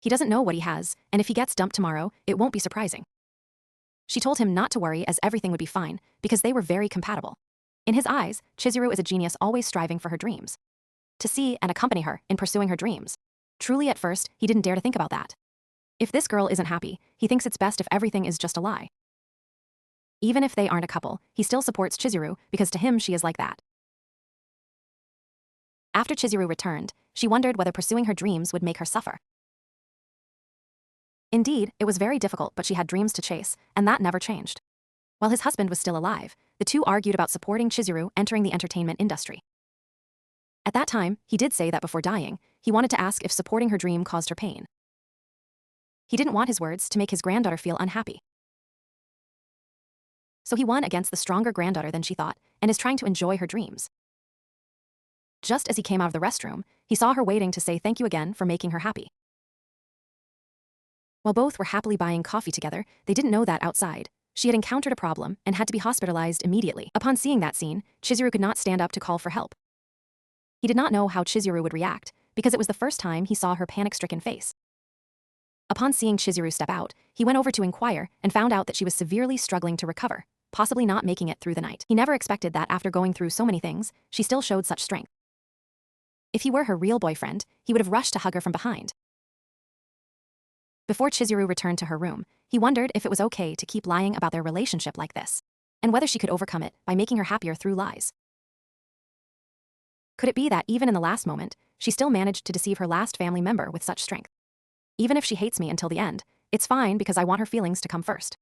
He doesn't know what he has, and if he gets dumped tomorrow, it won't be surprising. She told him not to worry as everything would be fine, because they were very compatible. In his eyes, Chizuru is a genius always striving for her dreams. To see and accompany her in pursuing her dreams. Truly at first, he didn't dare to think about that. If this girl isn't happy, he thinks it's best if everything is just a lie. Even if they aren't a couple, he still supports Chizuru because to him she is like that. After Chizuru returned, she wondered whether pursuing her dreams would make her suffer. Indeed, it was very difficult, but she had dreams to chase, and that never changed. While his husband was still alive, the two argued about supporting Chizuru entering the entertainment industry. At that time, he did say that before dying, he wanted to ask if supporting her dream caused her pain. He didn't want his words to make his granddaughter feel unhappy. So he won against the stronger granddaughter than she thought, and is trying to enjoy her dreams. Just as he came out of the restroom, he saw her waiting to say thank you again for making her happy. While both were happily buying coffee together, they didn't know that outside, she had encountered a problem and had to be hospitalized immediately. Upon seeing that scene, Chizuru could not stand up to call for help. He did not know how Chizuru would react, because it was the first time he saw her panic-stricken face. Upon seeing Chizuru step out, he went over to inquire and found out that she was severely struggling to recover, possibly not making it through the night. He never expected that after going through so many things, she still showed such strength. If he were her real boyfriend, he would have rushed to hug her from behind. Before Chizuru returned to her room, he wondered if it was okay to keep lying about their relationship like this, and whether she could overcome it by making her happier through lies. Could it be that even in the last moment, she still managed to deceive her last family member with such strength? Even if she hates me until the end, it's fine because I want her feelings to come first.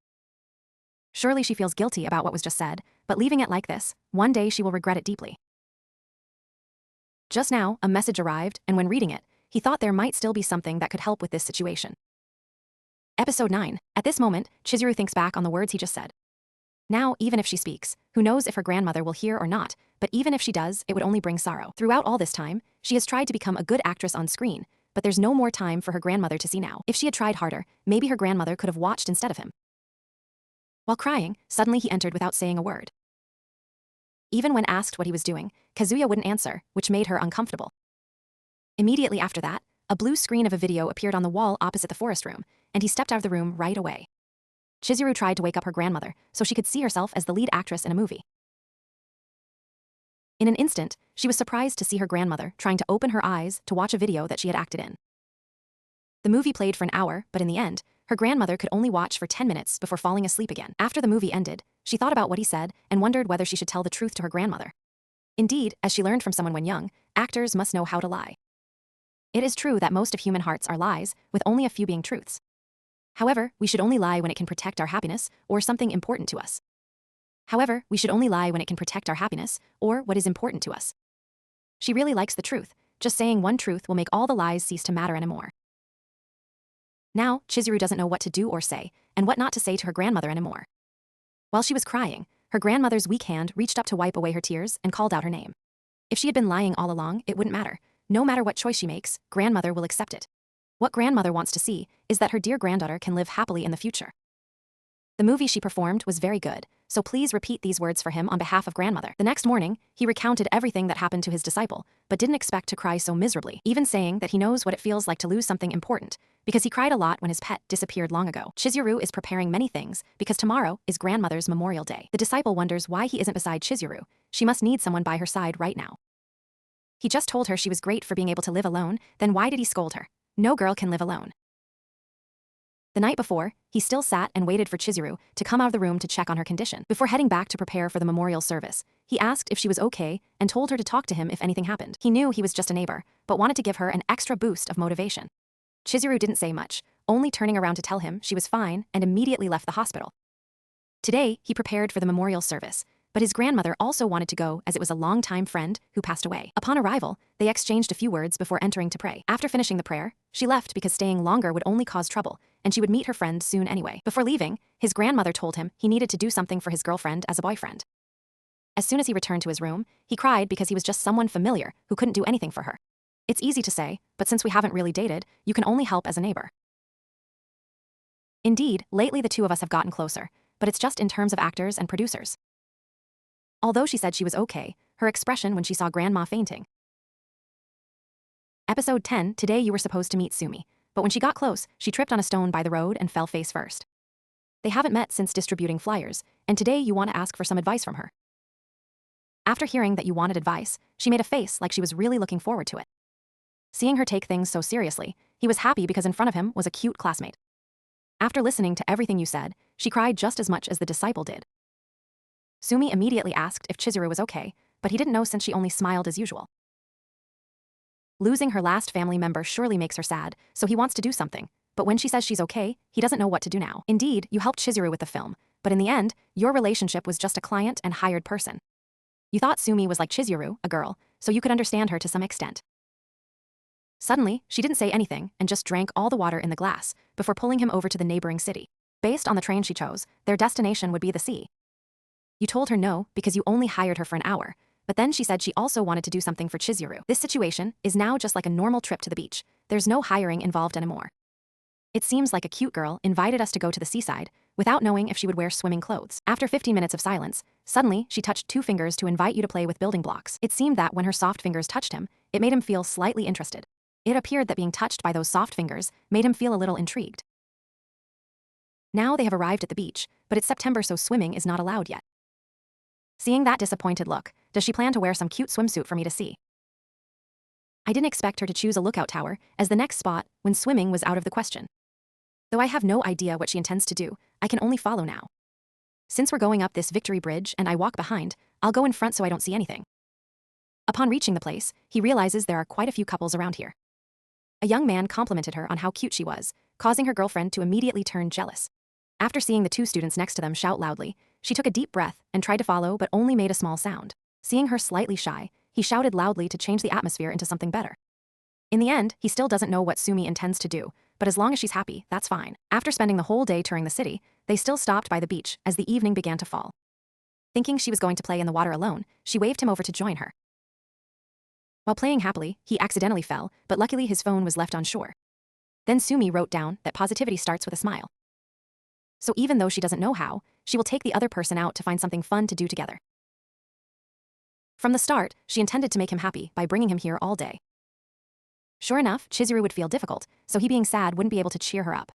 Surely she feels guilty about what was just said, but leaving it like this, one day she will regret it deeply. Just now, a message arrived, and when reading it, he thought there might still be something that could help with this situation. Episode 9. At this moment, Chizuru thinks back on the words he just said. Now, even if she speaks, who knows if her grandmother will hear or not, but even if she does, it would only bring sorrow. Throughout all this time, she has tried to become a good actress on screen, but there's no more time for her grandmother to see now. If she had tried harder, maybe her grandmother could have watched instead of him. While crying, suddenly he entered without saying a word. Even when asked what he was doing, Kazuya wouldn't answer, which made her uncomfortable. Immediately after that, a blue screen of a video appeared on the wall opposite the forest room, and he stepped out of the room right away. Chizuru tried to wake up her grandmother so she could see herself as the lead actress in a movie. In an instant, she was surprised to see her grandmother trying to open her eyes to watch a video that she had acted in. The movie played for an hour, but in the end, her grandmother could only watch for 10 minutes before falling asleep again. After the movie ended, she thought about what he said and wondered whether she should tell the truth to her grandmother. Indeed, as she learned from someone when young, actors must know how to lie. It is true that most of human hearts are lies, with only a few being truths. However, we should only lie when it can protect our happiness or something important to us. Or what is important to us. She really likes the truth. Just saying one truth will make all the lies cease to matter anymore. Now, Chizuru doesn't know what to do or say, and what not to say to her grandmother anymore. While she was crying, her grandmother's weak hand reached up to wipe away her tears and called out her name. If she had been lying all along, it wouldn't matter. No matter what choice she makes, grandmother will accept it. What grandmother wants to see is that her dear granddaughter can live happily in the future. The movie she performed was very good, so please repeat these words for him on behalf of grandmother. The next morning, he recounted everything that happened to his disciple, but didn't expect to cry so miserably, even saying that he knows what it feels like to lose something important, because he cried a lot when his pet disappeared long ago. Chizuru is preparing many things, because tomorrow is grandmother's Memorial Day. The disciple wonders why he isn't beside Chizuru. She must need someone by her side right now. He just told her she was great for being able to live alone, then why did he scold her? No girl can live alone. The night before, he still sat and waited for Chizuru to come out of the room to check on her condition. Before heading back to prepare for the memorial service, he asked if she was okay and told her to talk to him if anything happened. He knew he was just a neighbor, but wanted to give her an extra boost of motivation. Chizuru didn't say much, only turning around to tell him she was fine and immediately left the hospital. Today, he prepared for the memorial service, but his grandmother also wanted to go as it was a long-time friend who passed away. Upon arrival, they exchanged a few words before entering to pray. After finishing the prayer, she left because staying longer would only cause trouble, and she would meet her friend soon anyway. Before leaving, his grandmother told him he needed to do something for his girlfriend as a boyfriend. As soon as he returned to his room, he cried because he was just someone familiar who couldn't do anything for her. It's easy to say, but since we haven't really dated, you can only help as a neighbor. Indeed, lately the two of us have gotten closer, but it's just in terms of actors and producers. Although she said she was okay, her expression when she saw Grandma fainting. Episode 10. Today you were supposed to meet Sumi, but when she got close, she tripped on a stone by the road and fell face first. They haven't met since distributing flyers, and today you want to ask for some advice from her. After hearing that you wanted advice, she made a face like she was really looking forward to it. Seeing her take things so seriously, he was happy because in front of him was a cute classmate. After listening to everything you said, she cried just as much as the disciple did. Sumi immediately asked if Chizuru was okay, but he didn't know since she only smiled as usual. Losing her last family member surely makes her sad, so he wants to do something, but when she says she's okay, he doesn't know what to do now. Indeed, you helped Chizuru with the film, but in the end, your relationship was just a client and hired person. You thought Sumi was like Chizuru, a girl, so you could understand her to some extent. Suddenly, she didn't say anything and just drank all the water in the glass before pulling him over to the neighboring city. Based on the train she chose, their destination would be the sea. You told her no because you only hired her for an hour, but then she said she also wanted to do something for Chizuru. This situation is now just like a normal trip to the beach. There's no hiring involved anymore. It seems like a cute girl invited us to go to the seaside without knowing if she would wear swimming clothes. After 15 minutes of silence, suddenly she touched two fingers to invite you to play with building blocks. It seemed that when her soft fingers touched him, it made him feel slightly interested. It appeared that being touched by those soft fingers made him feel a little intrigued. Now they have arrived at the beach, but it's September so swimming is not allowed yet. Seeing that disappointed look, does she plan to wear some cute swimsuit for me to see? I didn't expect her to choose a lookout tower as the next spot when swimming was out of the question. Though I have no idea what she intends to do, I can only follow now. Since we're going up this Victory Bridge and I walk behind, I'll go in front so I don't see anything. Upon reaching the place, he realizes there are quite a few couples around here. A young man complimented her on how cute she was, causing her girlfriend to immediately turn jealous. After seeing the two students next to them shout loudly, she took a deep breath and tried to follow but only made a small sound. Seeing her slightly shy, he shouted loudly to change the atmosphere into something better. In the end, he still doesn't know what Sumi intends to do, but as long as she's happy, that's fine. After spending the whole day touring the city, they still stopped by the beach as the evening began to fall. Thinking she was going to play in the water alone, she waved him over to join her. While playing happily, he accidentally fell, but luckily his phone was left on shore. Then Sumi wrote down that positivity starts with a smile. So even though she doesn't know how, she will take the other person out to find something fun to do together. From the start, she intended to make him happy by bringing him here all day. Sure enough, Chizuru would feel difficult, so he being sad wouldn't be able to cheer her up.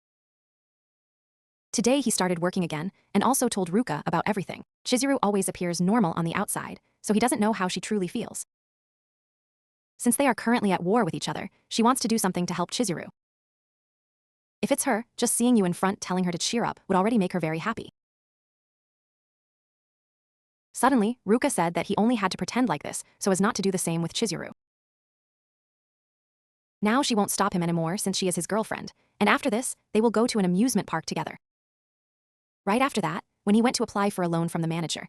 Today he started working again, and also told Ruka about everything. Chizuru always appears normal on the outside, so he doesn't know how she truly feels. Since they are currently at war with each other, she wants to do something to help Chizuru. If it's her, just seeing you in front telling her to cheer up would already make her very happy. Suddenly, Ruka said that he only had to pretend like this so as not to do the same with Chizuru. Now she won't stop him anymore since she is his girlfriend, and after this, they will go to an amusement park together. Right after that, when he went to apply for a loan from the manager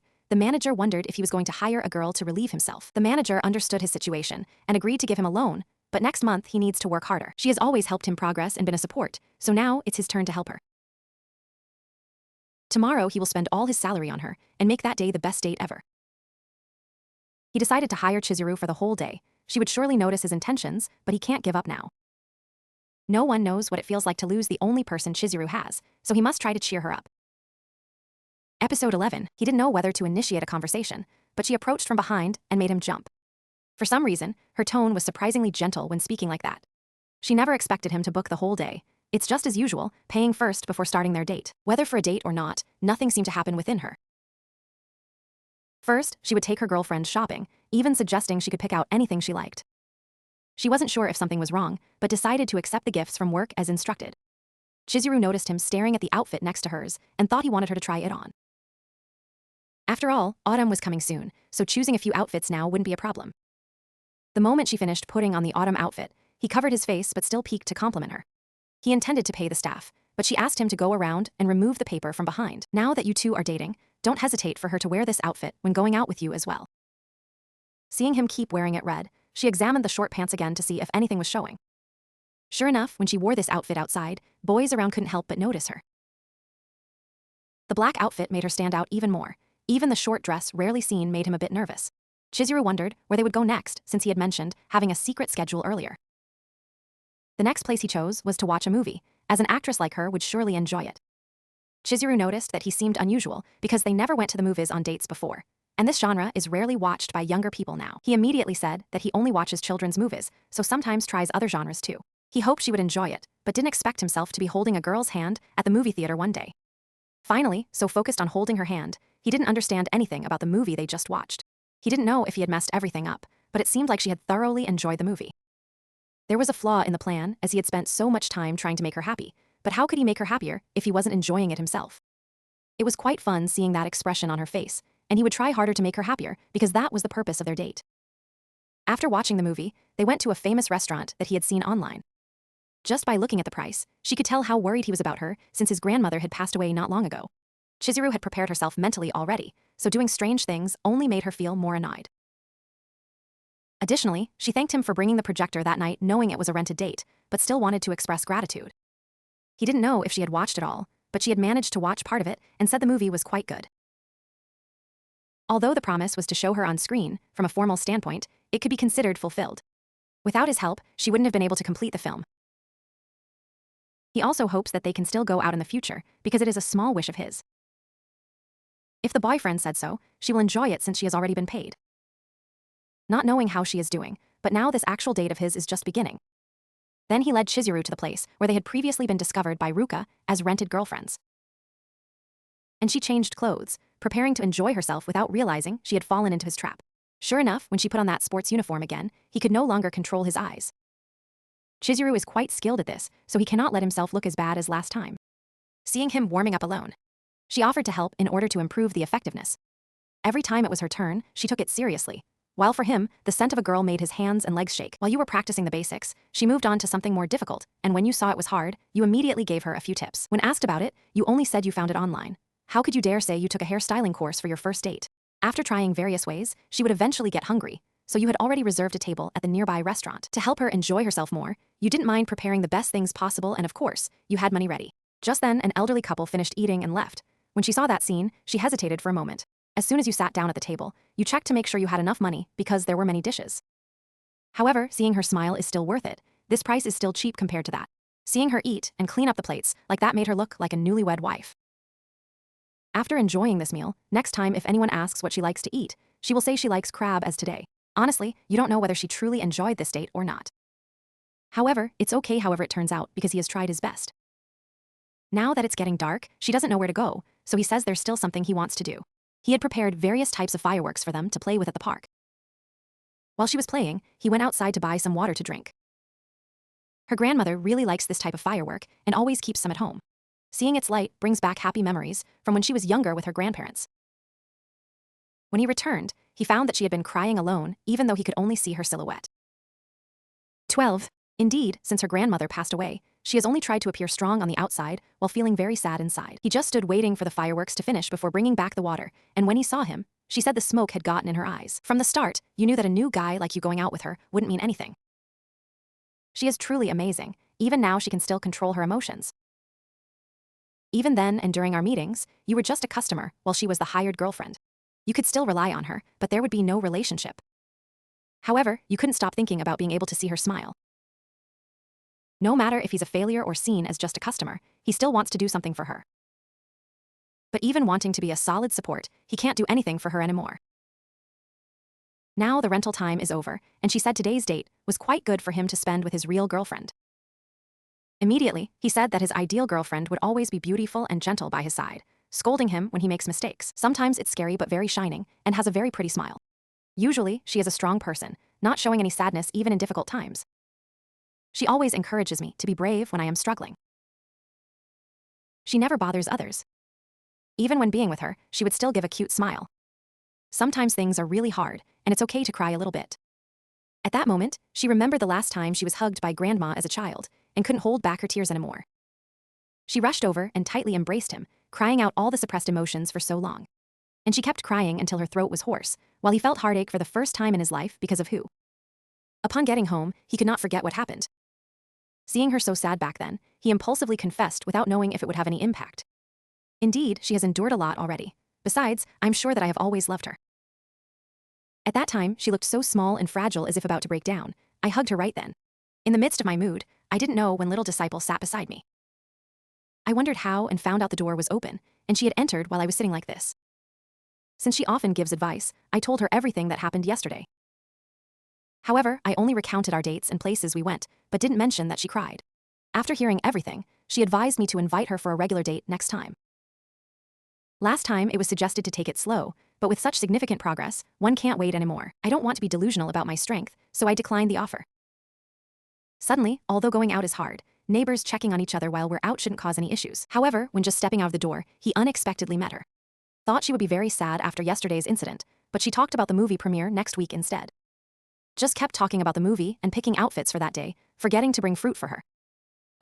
wondered if he was going to hire a girl to relieve himself. The manager understood his situation and agreed to give him a loan, but next month he needs to work harder. She has always helped him progress and been a support, so now it's his turn to help her. Tomorrow he will spend all his salary on her and make that day the best date ever. He decided to hire Chizuru for the whole day. She would surely notice his intentions, but he can't give up now. No one knows what it feels like to lose the only person Chizuru has, so he must try to cheer her up. Episode 11, he didn't know whether to initiate a conversation, but she approached from behind and made him jump. For some reason, her tone was surprisingly gentle when speaking like that. She never expected him to book the whole day. It's just as usual, paying first before starting their date. Whether for a date or not, nothing seemed to happen within her. First, she would take her girlfriend shopping, even suggesting she could pick out anything she liked. She wasn't sure if something was wrong, but decided to accept the gifts from work as instructed. Chizuru noticed him staring at the outfit next to hers and thought he wanted her to try it on. After all, autumn was coming soon, so choosing a few outfits now wouldn't be a problem. The moment she finished putting on the autumn outfit, he covered his face but still peeked to compliment her. He intended to pay the staff, but she asked him to go around and remove the paper from behind. Now that you two are dating, don't hesitate for her to wear this outfit when going out with you as well. Seeing him keep wearing it red, she examined the short pants again to see if anything was showing. Sure enough, when she wore this outfit outside, boys around couldn't help but notice her. The black outfit made her stand out even more. Even the short dress rarely seen made him a bit nervous. Chizuru wondered where they would go next since he had mentioned having a secret schedule earlier. The next place he chose was to watch a movie, as an actress like her would surely enjoy it. Chizuru noticed that he seemed unusual because they never went to the movies on dates before, and this genre is rarely watched by younger people now. He immediately said that he only watches children's movies, so sometimes tries other genres too. He hoped she would enjoy it, but didn't expect himself to be holding a girl's hand at the movie theater one day. Finally, so focused on holding her hand, he didn't understand anything about the movie they just watched. He didn't know if he had messed everything up, but it seemed like she had thoroughly enjoyed the movie. There was a flaw in the plan as he had spent so much time trying to make her happy, but how could he make her happier if he wasn't enjoying it himself? It was quite fun seeing that expression on her face, and he would try harder to make her happier because that was the purpose of their date. After watching the movie, they went to a famous restaurant that he had seen online. Just by looking at the price, she could tell how worried he was about her since his grandmother had passed away not long ago. Chizuru had prepared herself mentally already, so doing strange things only made her feel more annoyed. Additionally, she thanked him for bringing the projector that night knowing it was a rented date, but still wanted to express gratitude. He didn't know if she had watched it all, but she had managed to watch part of it and said the movie was quite good. Although the promise was to show her on screen, from a formal standpoint, it could be considered fulfilled. Without his help, she wouldn't have been able to complete the film. He also hopes that they can still go out in the future, because it is a small wish of his. If the boyfriend said so, she will enjoy it since she has already been paid. Not knowing how she is doing, but now this actual date of his is just beginning. Then he led Chizuru to the place where they had previously been discovered by Ruka as rented girlfriends. And she changed clothes, preparing to enjoy herself without realizing she had fallen into his trap. Sure enough, when she put on that sports uniform again, he could no longer control his eyes. Chizuru is quite skilled at this, so he cannot let himself look as bad as last time. Seeing him warming up alone, she offered to help in order to improve the effectiveness. Every time it was her turn, she took it seriously. While for him, the scent of a girl made his hands and legs shake. While you were practicing the basics, she moved on to something more difficult, and when you saw it was hard, you immediately gave her a few tips. When asked about it, you only said you found it online. How could you dare say you took a hairstyling course for your first date? After trying various ways, she would eventually get hungry, so you had already reserved a table at the nearby restaurant. To help her enjoy herself more, you didn't mind preparing the best things possible, and of course, you had money ready. Just then, an elderly couple finished eating and left. When she saw that scene, she hesitated for a moment. As soon as you sat down at the table, you checked to make sure you had enough money because there were many dishes. However, seeing her smile is still worth it. This price is still cheap compared to that. Seeing her eat and clean up the plates like that made her look like a newlywed wife. After enjoying this meal, next time if anyone asks what she likes to eat, she will say she likes crab as today. Honestly, you don't know whether she truly enjoyed this date or not. However, it's okay however it turns out because he has tried his best. Now that it's getting dark, she doesn't know where to go, so he says there's still something he wants to do. He had prepared various types of fireworks for them to play with at the park. While she was playing, he went outside to buy some water to drink. Her grandmother really likes this type of firework and always keeps some at home. Seeing its light brings back happy memories from when she was younger with her grandparents. When he returned, he found that she had been crying alone, even though he could only see her silhouette. 12. Indeed, since her grandmother passed away, she has only tried to appear strong on the outside while feeling very sad inside. He just stood waiting for the fireworks to finish before bringing back the water, and when he saw him, she said the smoke had gotten in her eyes. From the start, you knew that a new guy like you going out with her wouldn't mean anything. She is truly amazing. Even now she can still control her emotions. Even then and during our meetings, you were just a customer while she was the hired girlfriend. You could still rely on her, but there would be no relationship. However, you couldn't stop thinking about being able to see her smile. No matter if he's a failure or seen as just a customer, he still wants to do something for her. But even wanting to be a solid support, he can't do anything for her anymore. Now the rental time is over, and she said today's date was quite good for him to spend with his real girlfriend. Immediately, he said that his ideal girlfriend would always be beautiful and gentle by his side, scolding him when he makes mistakes. Sometimes it's scary but very shining, and has a very pretty smile. Usually, she is a strong person, not showing any sadness even in difficult times. She always encourages me to be brave when I am struggling. She never bothers others. Even when being with her, she would still give a cute smile. Sometimes things are really hard, and it's okay to cry a little bit. At that moment, she remembered the last time she was hugged by grandma as a child, and couldn't hold back her tears anymore. She rushed over and tightly embraced him, crying out all the suppressed emotions for so long. And she kept crying until her throat was hoarse, while he felt heartache for the first time in his life because of who. Upon getting home, he could not forget what happened. Seeing her so sad back then, he impulsively confessed without knowing if it would have any impact. Indeed, she has endured a lot already. Besides, I'm sure that I have always loved her. At that time, she looked so small and fragile as if about to break down. I hugged her right then. In the midst of my mood, I didn't know when little disciple sat beside me. I wondered how and found out the door was open, and she had entered while I was sitting like this. Since she often gives advice, I told her everything that happened yesterday. However, I only recounted our dates and places we went, but didn't mention that she cried. After hearing everything, she advised me to invite her for a regular date next time. Last time, it was suggested to take it slow, but with such significant progress, one can't wait anymore. I don't want to be delusional about my strength, so I declined the offer. Suddenly, although going out is hard, neighbors checking on each other while we're out shouldn't cause any issues. However, when just stepping out of the door, he unexpectedly met her. Thought she would be very sad after yesterday's incident, but she talked about the movie premiere next week instead. Just kept talking about the movie and picking outfits for that day, forgetting to bring fruit for her.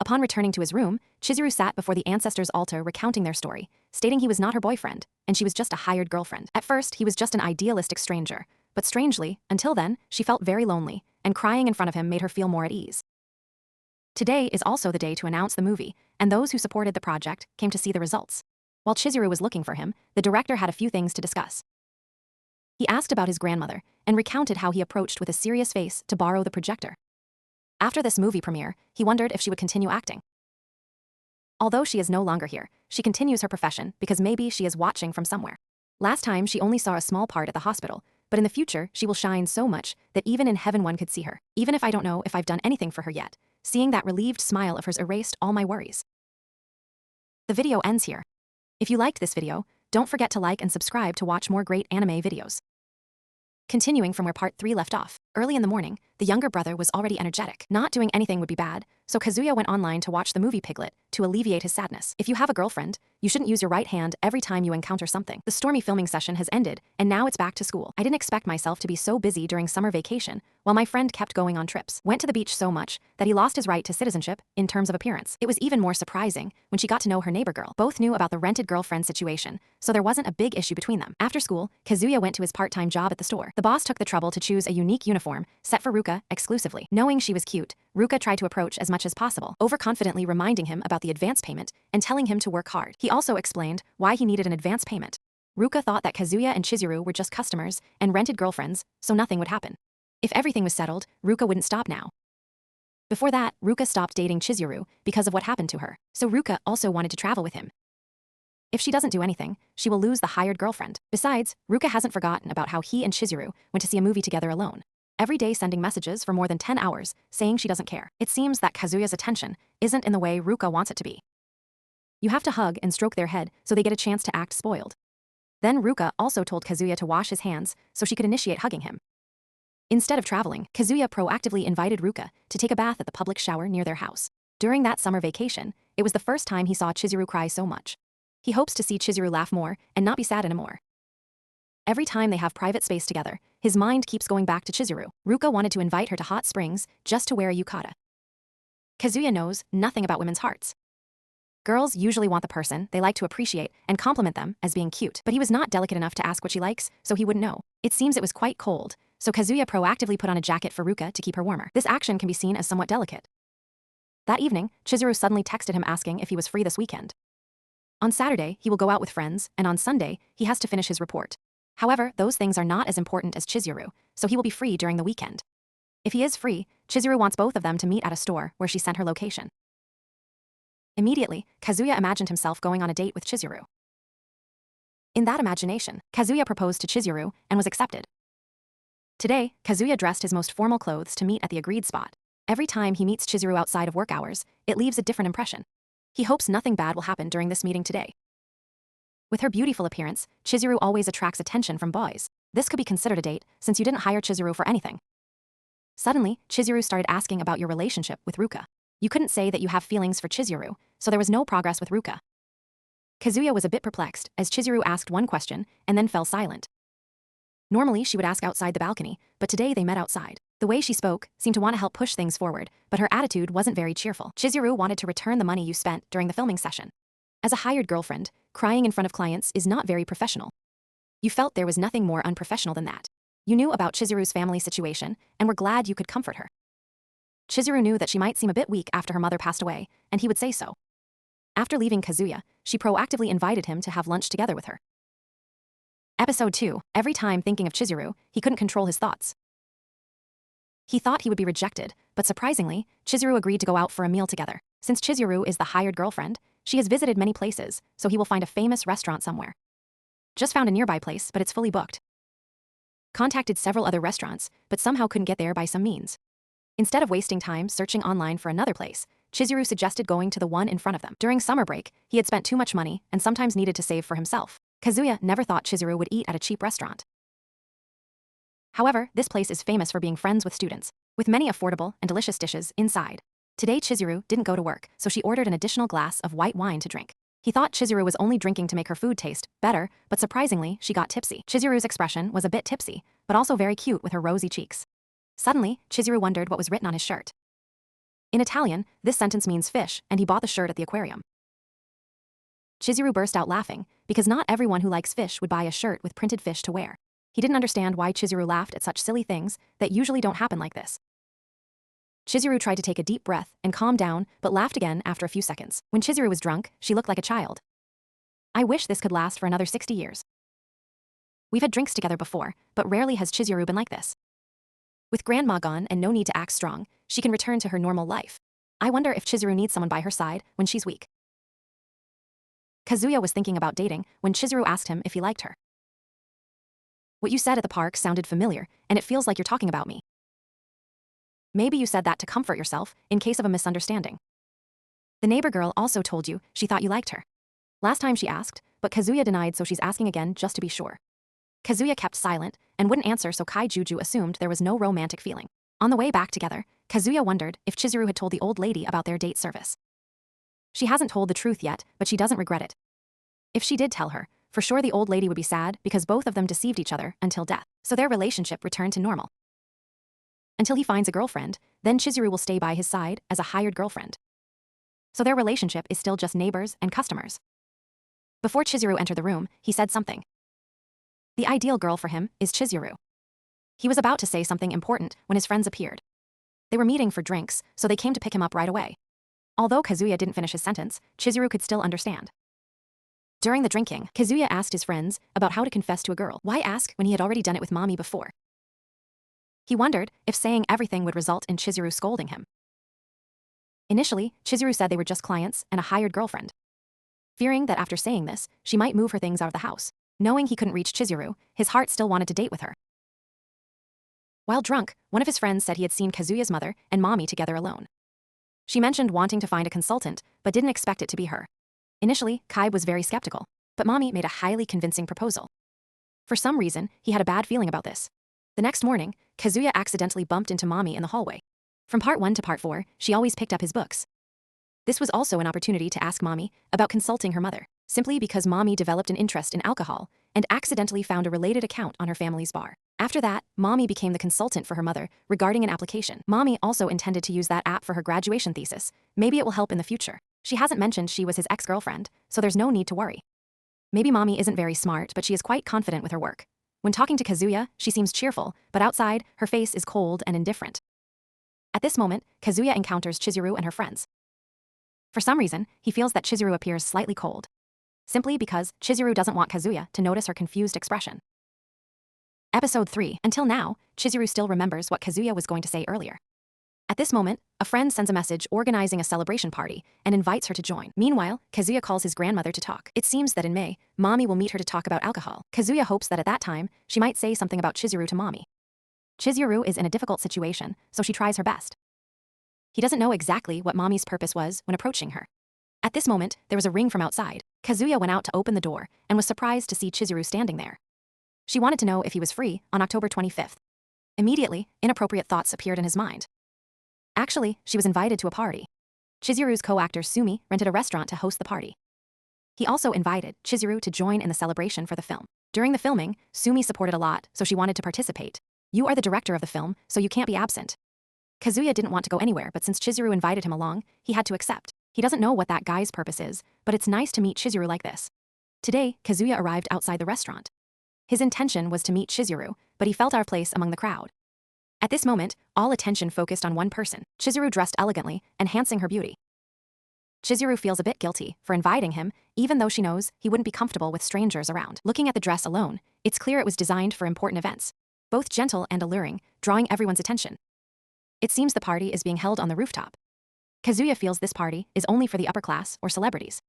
Upon returning to his room, Chizuru sat before the ancestors' altar recounting their story, stating he was not her boyfriend, and she was just a hired girlfriend. At first, he was just an idealistic stranger, but strangely, until then, she felt very lonely, and crying in front of him made her feel more at ease. Today is also the day to announce the movie, and those who supported the project came to see the results. While Chizuru was looking for him, the director had a few things to discuss. He asked about his grandmother, and recounted how he approached with a serious face to borrow the projector. After this movie premiere, he wondered if she would continue acting. Although she is no longer here, she continues her profession because maybe she is watching from somewhere. Last time she only saw a small part at the hospital, but in the future she will shine so much that even in heaven one could see her. Even if I don't know if I've done anything for her yet, seeing that relieved smile of hers erased all my worries. The video ends here. If you liked this video, don't forget to like and subscribe to watch more great anime videos. Continuing from where part 3 left off. Early in the morning, the younger brother was already energetic. Not doing anything would be bad, so Kazuya went online to watch the movie Piglet to alleviate his sadness. If you have a girlfriend, you shouldn't use your right hand every time you encounter something. The stormy filming session has ended, and now it's back to school. I didn't expect myself to be so busy during summer vacation, while my friend kept going on trips. Went to the beach so much that he lost his right to citizenship in terms of appearance. It was even more surprising when she got to know her neighbor girl. Both knew about the rented girlfriend situation, so there wasn't a big issue between them. After school, Kazuya went to his part-time job at the store. The boss took the trouble to choose a unique uniform set for Ruka exclusively. Knowing she was cute, Ruka tried to approach as much as possible, overconfidently reminding him about the advance payment and telling him to work hard. He also explained why he needed an advance payment. Ruka thought that Kazuya and Chizuru were just customers and rented girlfriends, so nothing would happen. If everything was settled, Ruka wouldn't stop now. Before that, Ruka stopped dating Chizuru because of what happened to her, so Ruka also wanted to travel with him. If she doesn't do anything, she will lose the hired girlfriend. Besides, Ruka hasn't forgotten about how he and Chizuru went to see a movie together alone, every day sending messages for more than 10 hours, saying she doesn't care. It seems that Kazuya's attention isn't in the way Ruka wants it to be. You have to hug and stroke their head so they get a chance to act spoiled. Then Ruka also told Kazuya to wash his hands so she could initiate hugging him. Instead of traveling, Kazuya proactively invited Ruka to take a bath at the public shower near their house. During that summer vacation, it was the first time he saw Chizuru cry so much. He hopes to see Chizuru laugh more and not be sad anymore. Every time they have private space together, his mind keeps going back to Chizuru. Ruka wanted to invite her to hot springs just to wear a yukata. Kazuya knows nothing about women's hearts. Girls usually want the person they like to appreciate and compliment them as being cute, but he was not delicate enough to ask what she likes, so he wouldn't know. It seems it was quite cold, so Kazuya proactively put on a jacket for Ruka to keep her warmer. This action can be seen as somewhat delicate. That evening, Chizuru suddenly texted him asking if he was free this weekend. On Saturday, he will go out with friends, and on Sunday, he has to finish his report. However, those things are not as important as Chizuru, so he will be free during the weekend. If he is free, Chizuru wants both of them to meet at a store where she sent her location. Immediately, Kazuya imagined himself going on a date with Chizuru. In that imagination, Kazuya proposed to Chizuru and was accepted. Today, Kazuya dressed his most formal clothes to meet at the agreed spot. Every time he meets Chizuru outside of work hours, it leaves a different impression. He hopes nothing bad will happen during this meeting today. With her beautiful appearance, Chizuru always attracts attention from boys. This could be considered a date, since you didn't hire Chizuru for anything. Suddenly, Chizuru started asking about your relationship with Ruka. You couldn't say that you have feelings for Chizuru, so there was no progress with Ruka. Kazuya was a bit perplexed as Chizuru asked one question and then fell silent. Normally, she would ask outside the balcony, but today they met outside. The way she spoke seemed to want to help push things forward, but her attitude wasn't very cheerful. Chizuru wanted to return the money you spent during the filming session. As a hired girlfriend, crying in front of clients is not very professional. You felt there was nothing more unprofessional than that. You knew about Chizuru's family situation and were glad you could comfort her. Chizuru knew that she might seem a bit weak after her mother passed away, and he would say so. After leaving Kazuya, she proactively invited him to have lunch together with her. Episode 2. Every time thinking of Chizuru, he couldn't control his thoughts. He thought he would be rejected, but surprisingly, Chizuru agreed to go out for a meal together. Since Chizuru is the hired girlfriend, she has visited many places, so he will find a famous restaurant somewhere. Just found a nearby place, but it's fully booked. Contacted several other restaurants, but somehow couldn't get there by some means. Instead of wasting time searching online for another place, Chizuru suggested going to the one in front of them. During summer break, he had spent too much money and sometimes needed to save for himself. Kazuya never thought Chizuru would eat at a cheap restaurant. However, this place is famous for being friends with students, with many affordable and delicious dishes inside. Today Chizuru didn't go to work, so she ordered an additional glass of white wine to drink. He thought Chizuru was only drinking to make her food taste better, but surprisingly, she got tipsy. Chizuru's expression was a bit tipsy, but also very cute with her rosy cheeks. Suddenly, Chizuru wondered what was written on his shirt. In Italian, this sentence means fish, and he bought the shirt at the aquarium. Chizuru burst out laughing, because not everyone who likes fish would buy a shirt with printed fish to wear. He didn't understand why Chizuru laughed at such silly things that usually don't happen like this. Chizuru tried to take a deep breath and calm down, but laughed again after a few seconds. When Chizuru was drunk, she looked like a child. I wish this could last for another 60 years. We've had drinks together before, but rarely has Chizuru been like this. With grandma gone and no need to act strong, she can return to her normal life. I wonder if Chizuru needs someone by her side when she's weak. Kazuya was thinking about dating when Chizuru asked him if he liked her. What you said at the park sounded familiar, and it feels like you're talking about me. Maybe you said that to comfort yourself in case of a misunderstanding. The neighbor girl also told you she thought you liked her. Last time she asked, but Kazuya denied, so she's asking again just to be sure. Kazuya kept silent and wouldn't answer, so Juju assumed there was no romantic feeling. On the way back together, Kazuya wondered if Chizuru had told the old lady about their date service. She hasn't told the truth yet, but she doesn't regret it. If she did tell her, for sure the old lady would be sad because both of them deceived each other until death, so their relationship returned to normal. Until he finds a girlfriend, then Chizuru will stay by his side as a hired girlfriend. So their relationship is still just neighbors and customers. Before Chizuru entered the room, he said something. The ideal girl for him is Chizuru. He was about to say something important when his friends appeared. They were meeting for drinks, so they came to pick him up right away. Although Kazuya didn't finish his sentence, Chizuru could still understand. During the drinking, Kazuya asked his friends about how to confess to a girl. Why ask when he had already done it with mommy before? He wondered if saying everything would result in Chizuru scolding him. Initially, Chizuru said they were just clients and a hired girlfriend. Fearing that after saying this, she might move her things out of the house. Knowing he couldn't reach Chizuru, his heart still wanted to date with her. While drunk, one of his friends said he had seen Kazuya's mother and mommy together alone. She mentioned wanting to find a consultant, but didn't expect it to be her. Initially, Kai was very skeptical, but mommy made a highly convincing proposal. For some reason, he had a bad feeling about this. The next morning, Kazuya accidentally bumped into mommy in the hallway. From part 1 to part 4, she always picked up his books. This was also an opportunity to ask mommy about consulting her mother, simply because mommy developed an interest in alcohol and accidentally found a related account on her family's bar. After that, mommy became the consultant for her mother regarding an application. Mommy also intended to use that app for her graduation thesis. Maybe it will help in the future. She hasn't mentioned she was his ex-girlfriend, so there's no need to worry. Maybe mommy isn't very smart, but she is quite confident with her work. When talking to Kazuya, she seems cheerful, but outside, her face is cold and indifferent. At this moment, Kazuya encounters Chizuru and her friends. For some reason, he feels that Chizuru appears slightly cold. Simply because Chizuru doesn't want Kazuya to notice her confused expression. Episode 3. Until now, Chizuru still remembers what Kazuya was going to say earlier. At this moment, a friend sends a message organizing a celebration party and invites her to join. Meanwhile, Kazuya calls his grandmother to talk. It seems that in May, mommy will meet her to talk about alcohol. Kazuya hopes that at that time, she might say something about Chizuru to mommy. Chizuru is in a difficult situation, so she tries her best. He doesn't know exactly what mommy's purpose was when approaching her. At this moment, there was a ring from outside. Kazuya went out to open the door and was surprised to see Chizuru standing there. She wanted to know if he was free on October 25th. Immediately, inappropriate thoughts appeared in his mind. Actually, she was invited to a party. Chizuru's co-actor Sumi rented a restaurant to host the party. He also invited Chizuru to join in the celebration for the film. During the filming, Sumi supported a lot, so she wanted to participate. You are the director of the film, so you can't be absent. Kazuya didn't want to go anywhere, but since Chizuru invited him along, he had to accept. He doesn't know what that guy's purpose is, but it's nice to meet Chizuru like this. Today, Kazuya arrived outside the restaurant. His intention was to meet Chizuru, but he felt out of place among the crowd. At this moment, all attention focused on one person, Chizuru dressed elegantly, enhancing her beauty. Chizuru feels a bit guilty for inviting him, even though she knows he wouldn't be comfortable with strangers around. Looking at the dress alone, it's clear it was designed for important events. Both gentle and alluring, drawing everyone's attention. It seems the party is being held on the rooftop. Kazuya feels this party is only for the upper class or celebrities.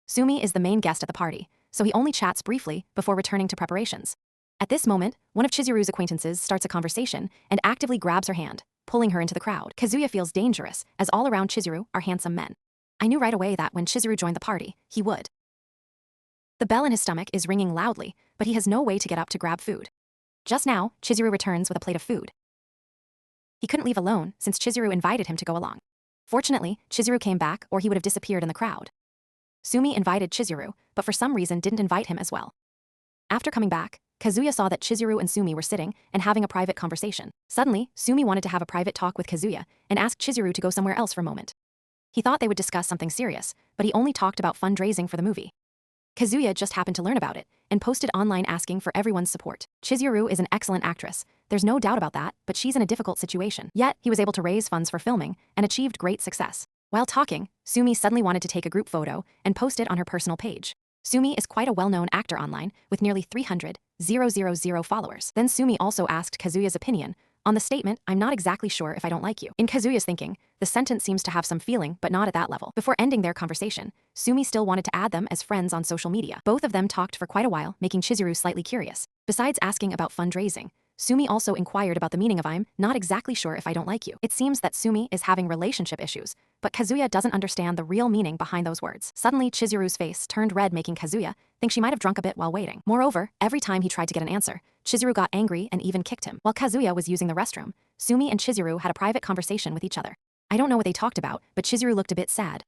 Sumi is the main guest at the party, so he only chats briefly before returning to preparations. At this moment, one of Chizuru's acquaintances starts a conversation and actively grabs her hand, pulling her into the crowd. Kazuya feels dangerous, as all around Chizuru are handsome men. I knew right away that when Chizuru joined the party, he would. The bell in his stomach is ringing loudly, but he has no way to get up to grab food. Just now, Chizuru returns with a plate of food. He couldn't leave alone since Chizuru invited him to go along. Fortunately, Chizuru came back or he would have disappeared in the crowd. Sumi invited Chizuru, but for some reason didn't invite him as well. After coming back, Kazuya saw that Chizuru and Sumi were sitting and having a private conversation. Suddenly, Sumi wanted to have a private talk with Kazuya and asked Chizuru to go somewhere else for a moment. He thought they would discuss something serious, but he only talked about fundraising for the movie. Kazuya just happened to learn about it and posted online asking for everyone's support. Chizuru is an excellent actress, there's no doubt about that, but she's in a difficult situation. Yet, he was able to raise funds for filming and achieved great success. While talking, Sumi suddenly wanted to take a group photo and post it on her personal page. Sumi is quite a well-known actor online with nearly 300,000 followers. Then Sumi also asked Kazuya's opinion on the statement, "I'm not exactly sure if I don't like you." In Kazuya's thinking, the sentence seems to have some feeling, but not at that level. Before ending their conversation, Sumi still wanted to add them as friends on social media. Both of them talked for quite a while, making Chizuru slightly curious. Besides asking about fundraising, Sumi also inquired about the meaning of "I'm not exactly sure if I don't like you." It seems that Sumi is having relationship issues, but Kazuya doesn't understand the real meaning behind those words. Suddenly, Chizuru's face turned red, making Kazuya think she might have drunk a bit while waiting. Moreover, every time he tried to get an answer, Chizuru got angry and even kicked him. While Kazuya was using the restroom, Sumi and Chizuru had a private conversation with each other. I don't know what they talked about, but Chizuru looked a bit sad.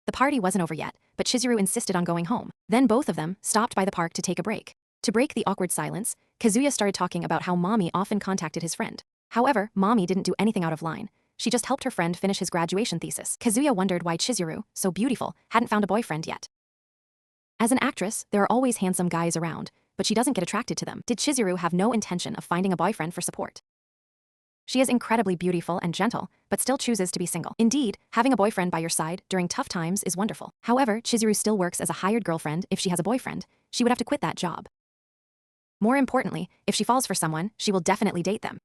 The party wasn't over yet, but Chizuru insisted on going home. Then both of them stopped by the park to take a break. To break the awkward silence, Kazuya started talking about how Mommy often contacted his friend. However, Mommy didn't do anything out of line. She just helped her friend finish his graduation thesis. Kazuya wondered why Chizuru, so beautiful, hadn't found a boyfriend yet. As an actress, there are always handsome guys around, but she doesn't get attracted to them. Did Chizuru have no intention of finding a boyfriend for support? She is incredibly beautiful and gentle, but still chooses to be single. Indeed, having a boyfriend by your side during tough times is wonderful. However, Chizuru still works as a hired girlfriend. If she has a boyfriend, she would have to quit that job. More importantly, if she falls for someone, she will definitely date them.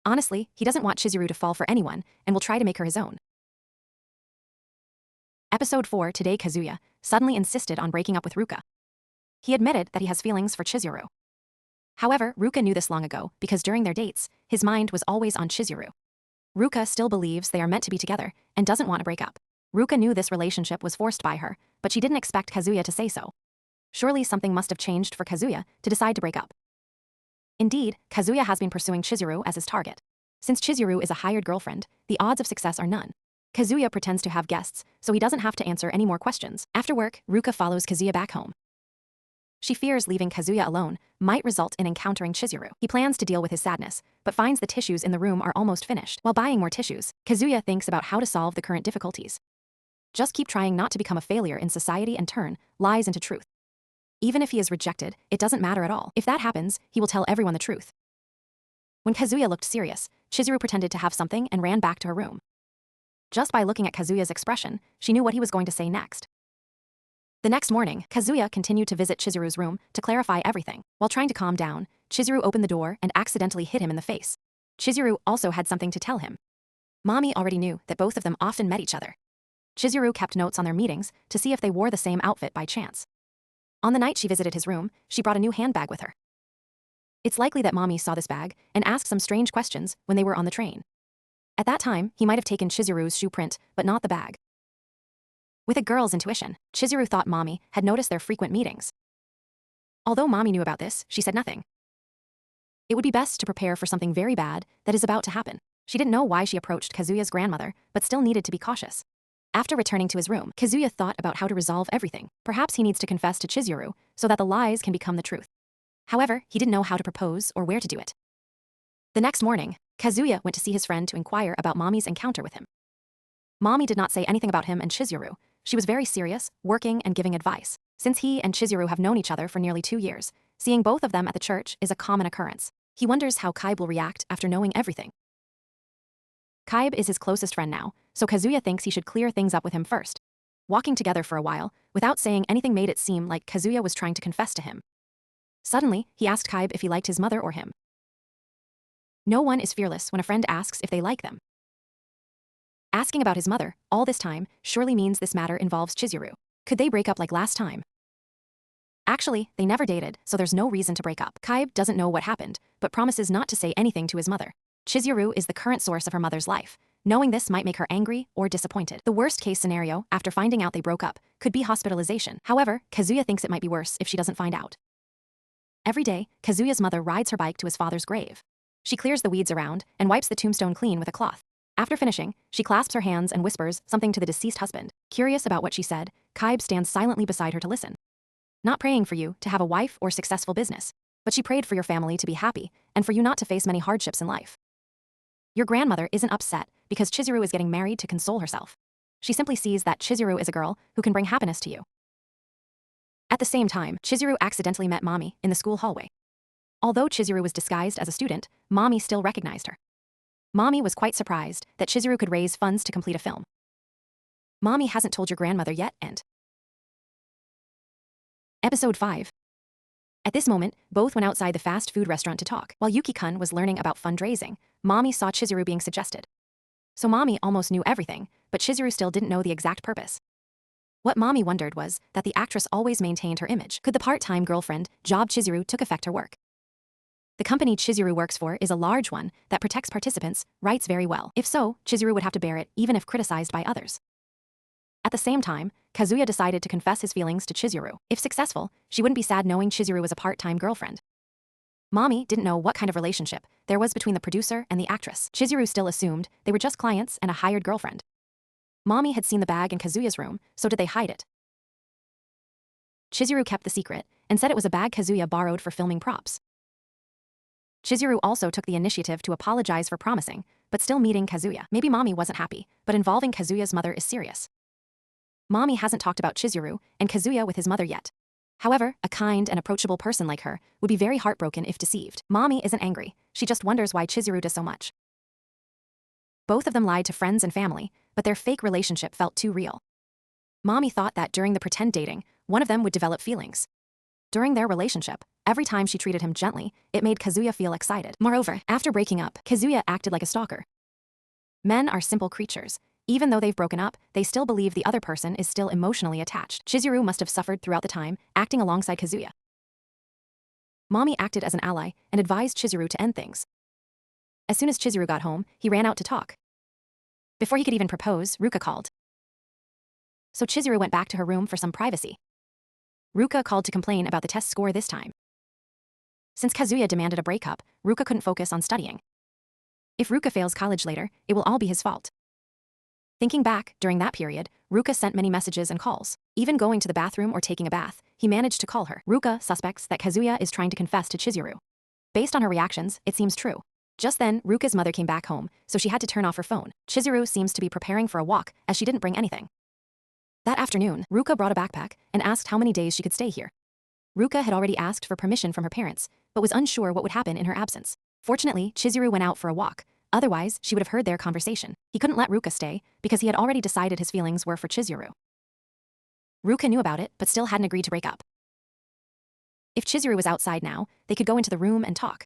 Honestly, he doesn't want Chizuru to fall for anyone and will try to make her his own. Episode 4. Today Kazuya suddenly insisted on breaking up with Ruka. He admitted that he has feelings for Chizuru. However, Ruka knew this long ago because during their dates, his mind was always on Chizuru. Ruka still believes they are meant to be together and doesn't want to break up. Ruka knew this relationship was forced by her, but she didn't expect Kazuya to say so. Surely something must have changed for Kazuya to decide to break up. Indeed, Kazuya has been pursuing Chizuru as his target. Since Chizuru is a hired girlfriend, the odds of success are none. Kazuya pretends to have guests, so he doesn't have to answer any more questions. After work, Ruka follows Kazuya back home. She fears leaving Kazuya alone might result in encountering Chizuru. He plans to deal with his sadness, but finds the tissues in the room are almost finished. While buying more tissues, Kazuya thinks about how to solve the current difficulties. Just keep trying not to become a failure in society and turn lies into truth. Even if he is rejected, it doesn't matter at all. If that happens, he will tell everyone the truth. When Kazuya looked serious, Chizuru pretended to have something and ran back to her room. Just by looking at Kazuya's expression, she knew what he was going to say next. The next morning, Kazuya continued to visit Chizuru's room to clarify everything. While trying to calm down, Chizuru opened the door and accidentally hit him in the face. Chizuru also had something to tell him. Mommy already knew that both of them often met each other. Chizuru kept notes on their meetings to see if they wore the same outfit by chance. On the night she visited his room, she brought a new handbag with her. It's likely that Mommy saw this bag and asked some strange questions when they were on the train. At that time, he might have taken Chizuru's shoe print, but not the bag. With a girl's intuition, Chizuru thought Mommy had noticed their frequent meetings. Although Mommy knew about this, she said nothing. It would be best to prepare for something very bad that is about to happen. She didn't know why she approached Kazuya's grandmother, but still needed to be cautious. After returning to his room, Kazuya thought about how to resolve everything. Perhaps he needs to confess to Chizuru so that the lies can become the truth. However, he didn't know how to propose or where to do it. The next morning, Kazuya went to see his friend to inquire about Mommy's encounter with him. Mommy did not say anything about him and Chizuru. She was very serious, working and giving advice. Since he and Chizuru have known each other for nearly 2 years, seeing both of them at the church is a common occurrence. He wonders how Kaib will react after knowing everything. Kaib is his closest friend now, so Kazuya thinks he should clear things up with him first. Walking together for a while, without saying anything made it seem like Kazuya was trying to confess to him. Suddenly, he asked Kaib if he liked his mother or him. No one is fearless when a friend asks if they like them. Asking about his mother, all this time, surely means this matter involves Chizuru. Could they break up like last time? Actually, they never dated, so there's no reason to break up. Kaib doesn't know what happened, but promises not to say anything to his mother. Chizuru is the current source of her mother's life. Knowing this might make her angry or disappointed. The worst-case scenario, after finding out they broke up, could be hospitalization. However, Kazuya thinks it might be worse if she doesn't find out. Every day, Kazuya's mother rides her bike to his father's grave. She clears the weeds around and wipes the tombstone clean with a cloth. After finishing, she clasps her hands and whispers something to the deceased husband. Curious about what she said, Kaib stands silently beside her to listen. Not praying for you to have a wife or successful business, but she prayed for your family to be happy and for you not to face many hardships in life. Your grandmother isn't upset because Chizuru is getting married to console herself. She simply sees that Chizuru is a girl who can bring happiness to you. At the same time, Chizuru accidentally met Mommy in the school hallway. Although Chizuru was disguised as a student, Mommy still recognized her. Mommy was quite surprised that Chizuru could raise funds to complete a film. Mommy hasn't told your grandmother yet, and... Episode 5. At this moment, both went outside the fast food restaurant to talk. While Yuki-kun was learning about fundraising, Mommy saw Chizuru being suggested. So Mommy almost knew everything, but Chizuru still didn't know the exact purpose. What Mommy wondered was that the actress always maintained her image. Could the part-time girlfriend job Chizuru took affect her work? The company Chizuru works for is a large one that protects participants' rights very well. If so, Chizuru would have to bear it even if criticized by others. At the same time, Kazuya decided to confess his feelings to Chizuru. If successful, she wouldn't be sad knowing Chizuru was a part-time girlfriend. Mommy didn't know what kind of relationship there was between the producer and the actress. Chizuru still assumed they were just clients and a hired girlfriend. Mommy had seen the bag in Kazuya's room, so did they hide it? Chizuru kept the secret and said it was a bag Kazuya borrowed for filming props. Chizuru also took the initiative to apologize for promising, but still meeting Kazuya. Maybe Mommy wasn't happy, but involving Kazuya's mother is serious. Mommy hasn't talked about Chizuru and Kazuya with his mother yet. However, a kind and approachable person like her would be very heartbroken if deceived. Mommy isn't angry, she just wonders why Chizuru does so much. Both of them lied to friends and family, but their fake relationship felt too real. Mommy thought that during the pretend dating, one of them would develop feelings. During their relationship, every time she treated him gently, it made Kazuya feel excited. Moreover, after breaking up, Kazuya acted like a stalker. Men are simple creatures. Even though they've broken up, they still believe the other person is still emotionally attached. Chizuru must have suffered throughout the time, acting alongside Kazuya. Mommy acted as an ally and advised Chizuru to end things. As soon as Chizuru got home, he ran out to talk. Before he could even propose, Ruka called. So Chizuru went back to her room for some privacy. Ruka called to complain about the test score this time. Since Kazuya demanded a breakup, Ruka couldn't focus on studying. If Ruka fails college later, it will all be his fault. Thinking back, during that period, Ruka sent many messages and calls. Even going to the bathroom or taking a bath, he managed to call her. Ruka suspects that Kazuya is trying to confess to Chizuru. Based on her reactions, it seems true. Just then, Ruka's mother came back home, so she had to turn off her phone. Chizuru seems to be preparing for a walk, as she didn't bring anything. That afternoon, Ruka brought a backpack and asked how many days she could stay here. Ruka had already asked for permission from her parents, but was unsure what would happen in her absence. Fortunately, Chizuru went out for a walk. Otherwise, she would have heard their conversation. He couldn't let Ruka stay, because he had already decided his feelings were for Chizuru. Ruka knew about it, but still hadn't agreed to break up. If Chizuru was outside now, they could go into the room and talk.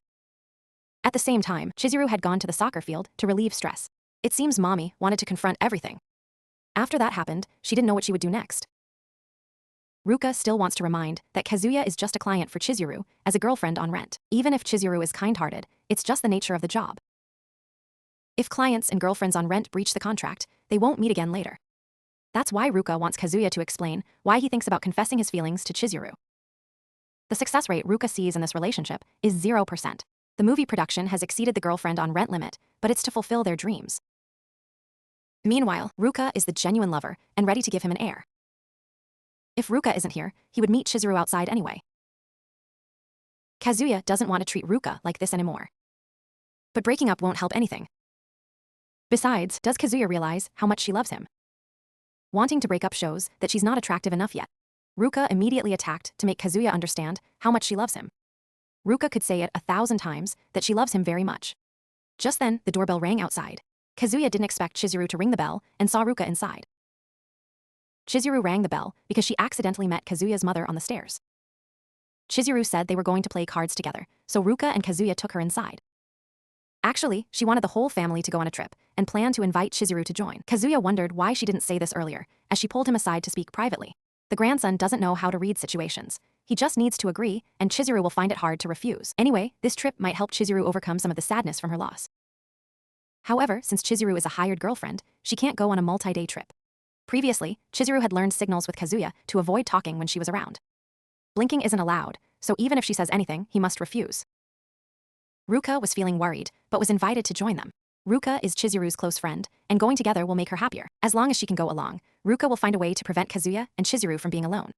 At the same time, Chizuru had gone to the soccer field to relieve stress. It seems Mommy wanted to confront everything. After that happened, she didn't know what she would do next. Ruka still wants to remind that Kazuya is just a client for Chizuru, as a girlfriend on rent. Even if Chizuru is kind-hearted, it's just the nature of the job. If clients and girlfriends on rent breach the contract, they won't meet again later. That's why Ruka wants Kazuya to explain why he thinks about confessing his feelings to Chizuru. The success rate Ruka sees in this relationship is 0%. The movie production has exceeded the girlfriend on rent limit, but it's to fulfill their dreams. Meanwhile, Ruka is the genuine lover and ready to give him an heir. If Ruka isn't here, he would meet Chizuru outside anyway. Kazuya doesn't want to treat Ruka like this anymore. But breaking up won't help anything. Besides, does Kazuya realize how much she loves him? Wanting to break up shows that she's not attractive enough yet. Ruka immediately attacked to make Kazuya understand how much she loves him. Ruka could say it 1,000 times that she loves him very much. Just then, the doorbell rang outside. Kazuya didn't expect Chizuru to ring the bell and saw Ruka inside. Chizuru rang the bell because she accidentally met Kazuya's mother on the stairs. Chizuru said they were going to play cards together, so Ruka and Kazuya took her inside. Actually, she wanted the whole family to go on a trip and planned to invite Chizuru to join. Kazuya wondered why she didn't say this earlier, as she pulled him aside to speak privately. The grandson doesn't know how to read situations. He just needs to agree, and Chizuru will find it hard to refuse. Anyway, this trip might help Chizuru overcome some of the sadness from her loss. However, since Chizuru is a hired girlfriend, she can't go on a multi-day trip. Previously, Chizuru had learned signals with Kazuya to avoid talking when she was around. Blinking isn't allowed, so even if she says anything, he must refuse. Ruka was feeling worried, but was invited to join them. Ruka is Chizuru's close friend, and going together will make her happier. As long as she can go along, Ruka will find a way to prevent Kazuya and Chizuru from being alone.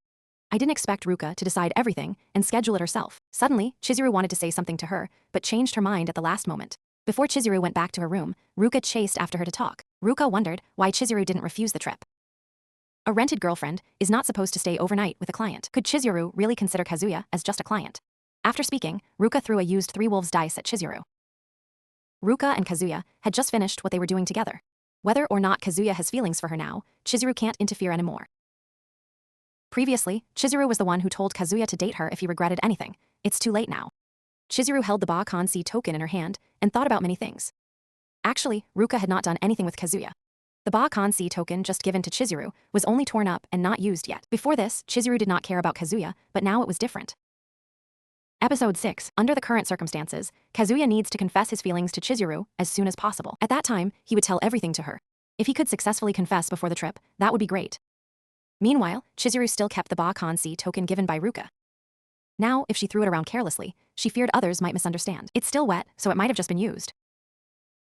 I didn't expect Ruka to decide everything and schedule it herself. Suddenly, Chizuru wanted to say something to her, but changed her mind at the last moment. Before Chizuru went back to her room, Ruka chased after her to talk. Ruka wondered why Chizuru didn't refuse the trip. A rented girlfriend is not supposed to stay overnight with a client. Could Chizuru really consider Kazuya as just a client? After speaking, Ruka threw a used 3 wolves dice at Chizuru. Ruka and Kazuya had just finished what they were doing together. Whether or not Kazuya has feelings for her now, Chizuru can't interfere anymore. Previously, Chizuru was the one who told Kazuya to date her if he regretted anything. It's too late now. Chizuru held the Ba-Kan-Si token in her hand and thought about many things. Actually, Ruka had not done anything with Kazuya. The Ba-Kan-Si token just given to Chizuru was only torn up and not used yet. Before this, Chizuru did not care about Kazuya, but now it was different. Episode 6. Under the current circumstances, Kazuya needs to confess his feelings to Chizuru as soon as possible. At that time, he would tell everything to her. If he could successfully confess before the trip, that would be great. Meanwhile, Chizuru still kept the Bakansi token given by Ruka. Now, if she threw it around carelessly, she feared others might misunderstand. It's still wet, so it might have just been used.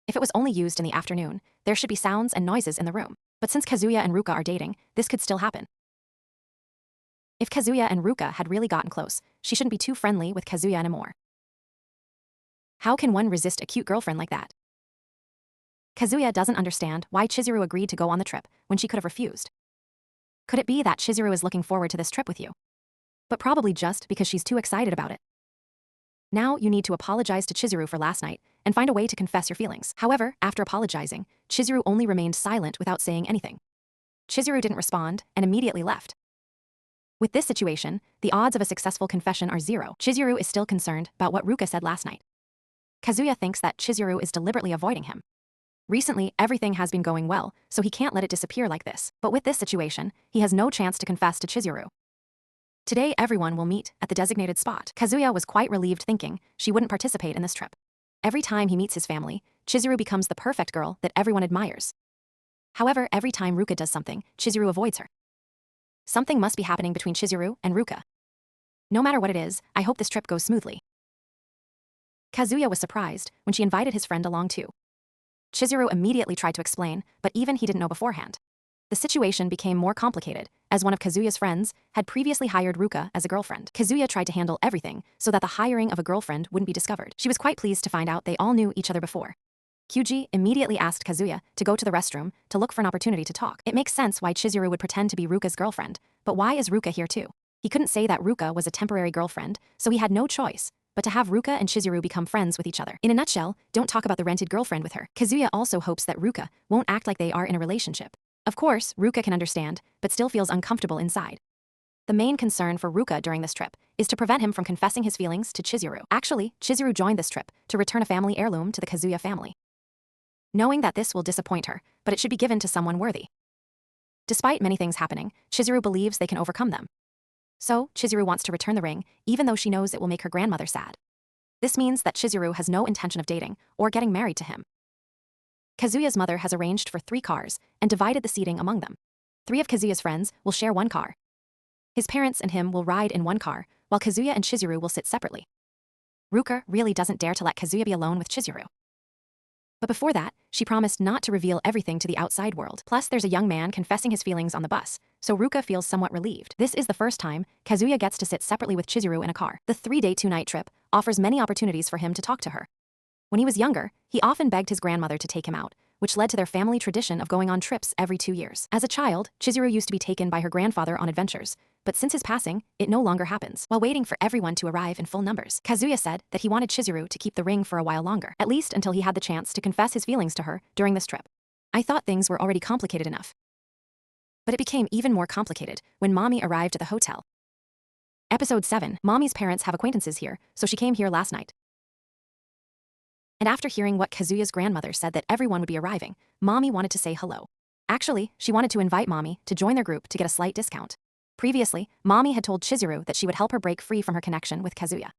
If it was only used in the afternoon, there should be sounds and noises in the room. But since Kazuya and Ruka are dating, this could still happen. If Kazuya and Ruka had really gotten close, she shouldn't be too friendly with Kazuya anymore. How can one resist a cute girlfriend like that? Kazuya doesn't understand why Chizuru agreed to go on the trip when she could have refused. Could it be that Chizuru is looking forward to this trip with you? But probably just because she's too excited about it. Now you need to apologize to Chizuru for last night and find a way to confess your feelings. However, after apologizing, Chizuru only remained silent without saying anything. Chizuru didn't respond and immediately left. With this situation, the odds of a successful confession are 0. Chizuru is still concerned about what Ruka said last night. Kazuya thinks that Chizuru is deliberately avoiding him. Recently, everything has been going well, so he can't let it disappear like this. But with this situation, he has no chance to confess to Chizuru. Today, everyone will meet at the designated spot. Kazuya was quite relieved thinking she wouldn't participate in this trip. Every time he meets his family, Chizuru becomes the perfect girl that everyone admires. However, every time Ruka does something, Chizuru avoids her. Something must be happening between Chizuru and Ruka. No matter what it is, I hope this trip goes smoothly. Kazuya was surprised when she invited his friend along too. Chizuru immediately tried to explain, but even he didn't know beforehand. The situation became more complicated, as one of Kazuya's friends had previously hired Ruka as a girlfriend. Kazuya tried to handle everything so that the hiring of a girlfriend wouldn't be discovered. She was quite pleased to find out they all knew each other before. Kyuji immediately asked Kazuya to go to the restroom to look for an opportunity to talk. It makes sense why Chizuru would pretend to be Ruka's girlfriend, but why is Ruka here too? He couldn't say that Ruka was a temporary girlfriend, so he had no choice but to have Ruka and Chizuru become friends with each other. In a nutshell, don't talk about the rented girlfriend with her. Kazuya also hopes that Ruka won't act like they are in a relationship. Of course, Ruka can understand, but still feels uncomfortable inside. The main concern for Ruka during this trip is to prevent him from confessing his feelings to Chizuru. Actually, Chizuru joined this trip to return a family heirloom to the Kazuya family. Knowing that this will disappoint her, but it should be given to someone worthy. Despite many things happening, Chizuru believes they can overcome them. So, Chizuru wants to return the ring, even though she knows it will make her grandmother sad. This means that Chizuru has no intention of dating or getting married to him. Kazuya's mother has arranged for 3 cars and divided the seating among them. 3 of Kazuya's friends will share 1 car. His parents and him will ride in 1 car, while Kazuya and Chizuru will sit separately. Ruka really doesn't dare to let Kazuya be alone with Chizuru. But before that, she promised not to reveal everything to the outside world. Plus, there's a young man confessing his feelings on the bus, so Ruka feels somewhat relieved. This is the first time Kazuya gets to sit separately with Chizuru in a car. The 3-day 2-night trip offers many opportunities for him to talk to her. When he was younger, he often begged his grandmother to take him out, which led to their family tradition of going on trips every 2 years. As a child, Chizuru used to be taken by her grandfather on adventures, but since his passing, it no longer happens. While waiting for everyone to arrive in full numbers, Kazuya said that he wanted Chizuru to keep the ring for a while longer, at least until he had the chance to confess his feelings to her during this trip. I thought things were already complicated enough. But it became even more complicated when Mommy arrived at the hotel. Episode 7. Mommy's parents have acquaintances here, so she came here last night. And after hearing what Kazuya's grandmother said that everyone would be arriving, Mommy wanted to say hello. Actually, she wanted to invite Mommy to join their group to get a slight discount. Previously, Mommy had told Chizuru that she would help her break free from her connection with Kazuya.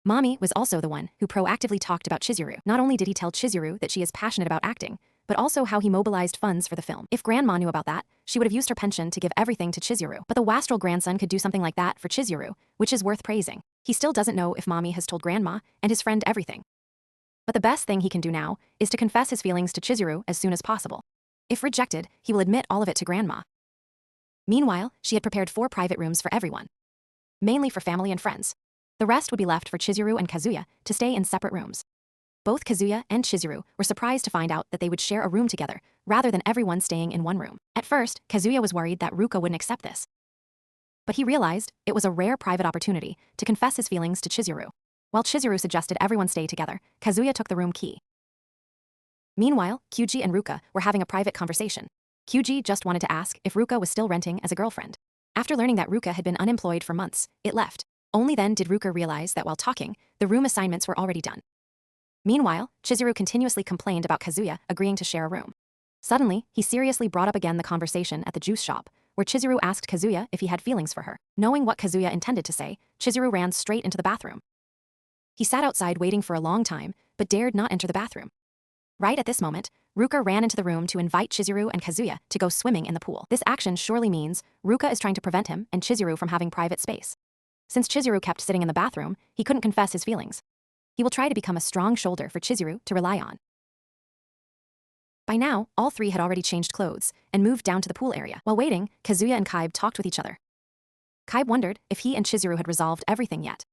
Mommy was also the one who proactively talked about Chizuru. Not only did he tell Chizuru that she is passionate about acting, but also how he mobilized funds for the film. If Grandma knew about that, she would have used her pension to give everything to Chizuru. But the Wastrel grandson could do something like that for Chizuru, which is worth praising. He still doesn't know if Mommy has told Grandma and his friend everything. But the best thing he can do now is to confess his feelings to Chizuru as soon as possible. If rejected, he will admit all of it to Grandma. Meanwhile, she had prepared 4 private rooms for everyone, mainly for family and friends. The rest would be left for Chizuru and Kazuya to stay in separate rooms. Both Kazuya and Chizuru were surprised to find out that they would share a room together, rather than everyone staying in one room. At first, Kazuya was worried that Ruka wouldn't accept this. But he realized it was a rare private opportunity to confess his feelings to Chizuru. While Chizuru suggested everyone stay together, Kazuya took the room key. Meanwhile, Kyuji and Ruka were having a private conversation. Kyuji just wanted to ask if Ruka was still renting as a girlfriend. After learning that Ruka had been unemployed for months, it left. Only then did Ruka realize that while talking, the room assignments were already done. Meanwhile, Chizuru continuously complained about Kazuya agreeing to share a room. Suddenly, he seriously brought up again the conversation at the juice shop, where Chizuru asked Kazuya if he had feelings for her. Knowing what Kazuya intended to say, Chizuru ran straight into the bathroom. He sat outside waiting for a long time, but dared not enter the bathroom. Right at this moment, Ruka ran into the room to invite Chizuru and Kazuya to go swimming in the pool. This action surely means Ruka is trying to prevent him and Chizuru from having private space. Since Chizuru kept sitting in the bathroom, he couldn't confess his feelings. He will try to become a strong shoulder for Chizuru to rely on. By now, all three had already changed clothes and moved down to the pool area. While waiting, Kazuya and Kaibe talked with each other. Kaibe wondered if he and Chizuru had resolved everything yet.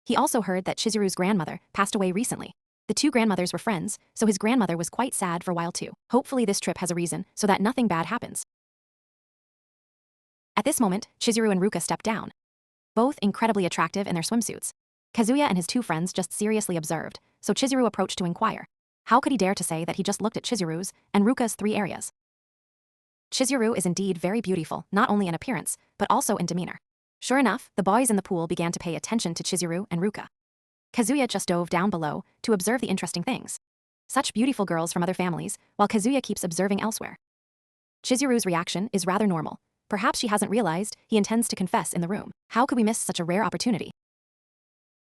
He also heard that Chizuru's grandmother passed away recently. The two grandmothers were friends, so his grandmother was quite sad for a while too. Hopefully this trip has a reason so that nothing bad happens. At this moment, Chizuru and Ruka stepped down. Both incredibly attractive in their swimsuits. Kazuya and his two friends just seriously observed, so Chizuru approached to inquire. How could he dare to say that he just looked at Chizuru's and Ruka's 3 areas? Chizuru is indeed very beautiful, not only in appearance, but also in demeanor. Sure enough, the boys in the pool began to pay attention to Chizuru and Ruka. Kazuya just dove down below to observe the interesting things. Such beautiful girls from other families, while Kazuya keeps observing elsewhere. Chizuru's reaction is rather normal. Perhaps she hasn't realized he intends to confess in the room. How could we miss such a rare opportunity?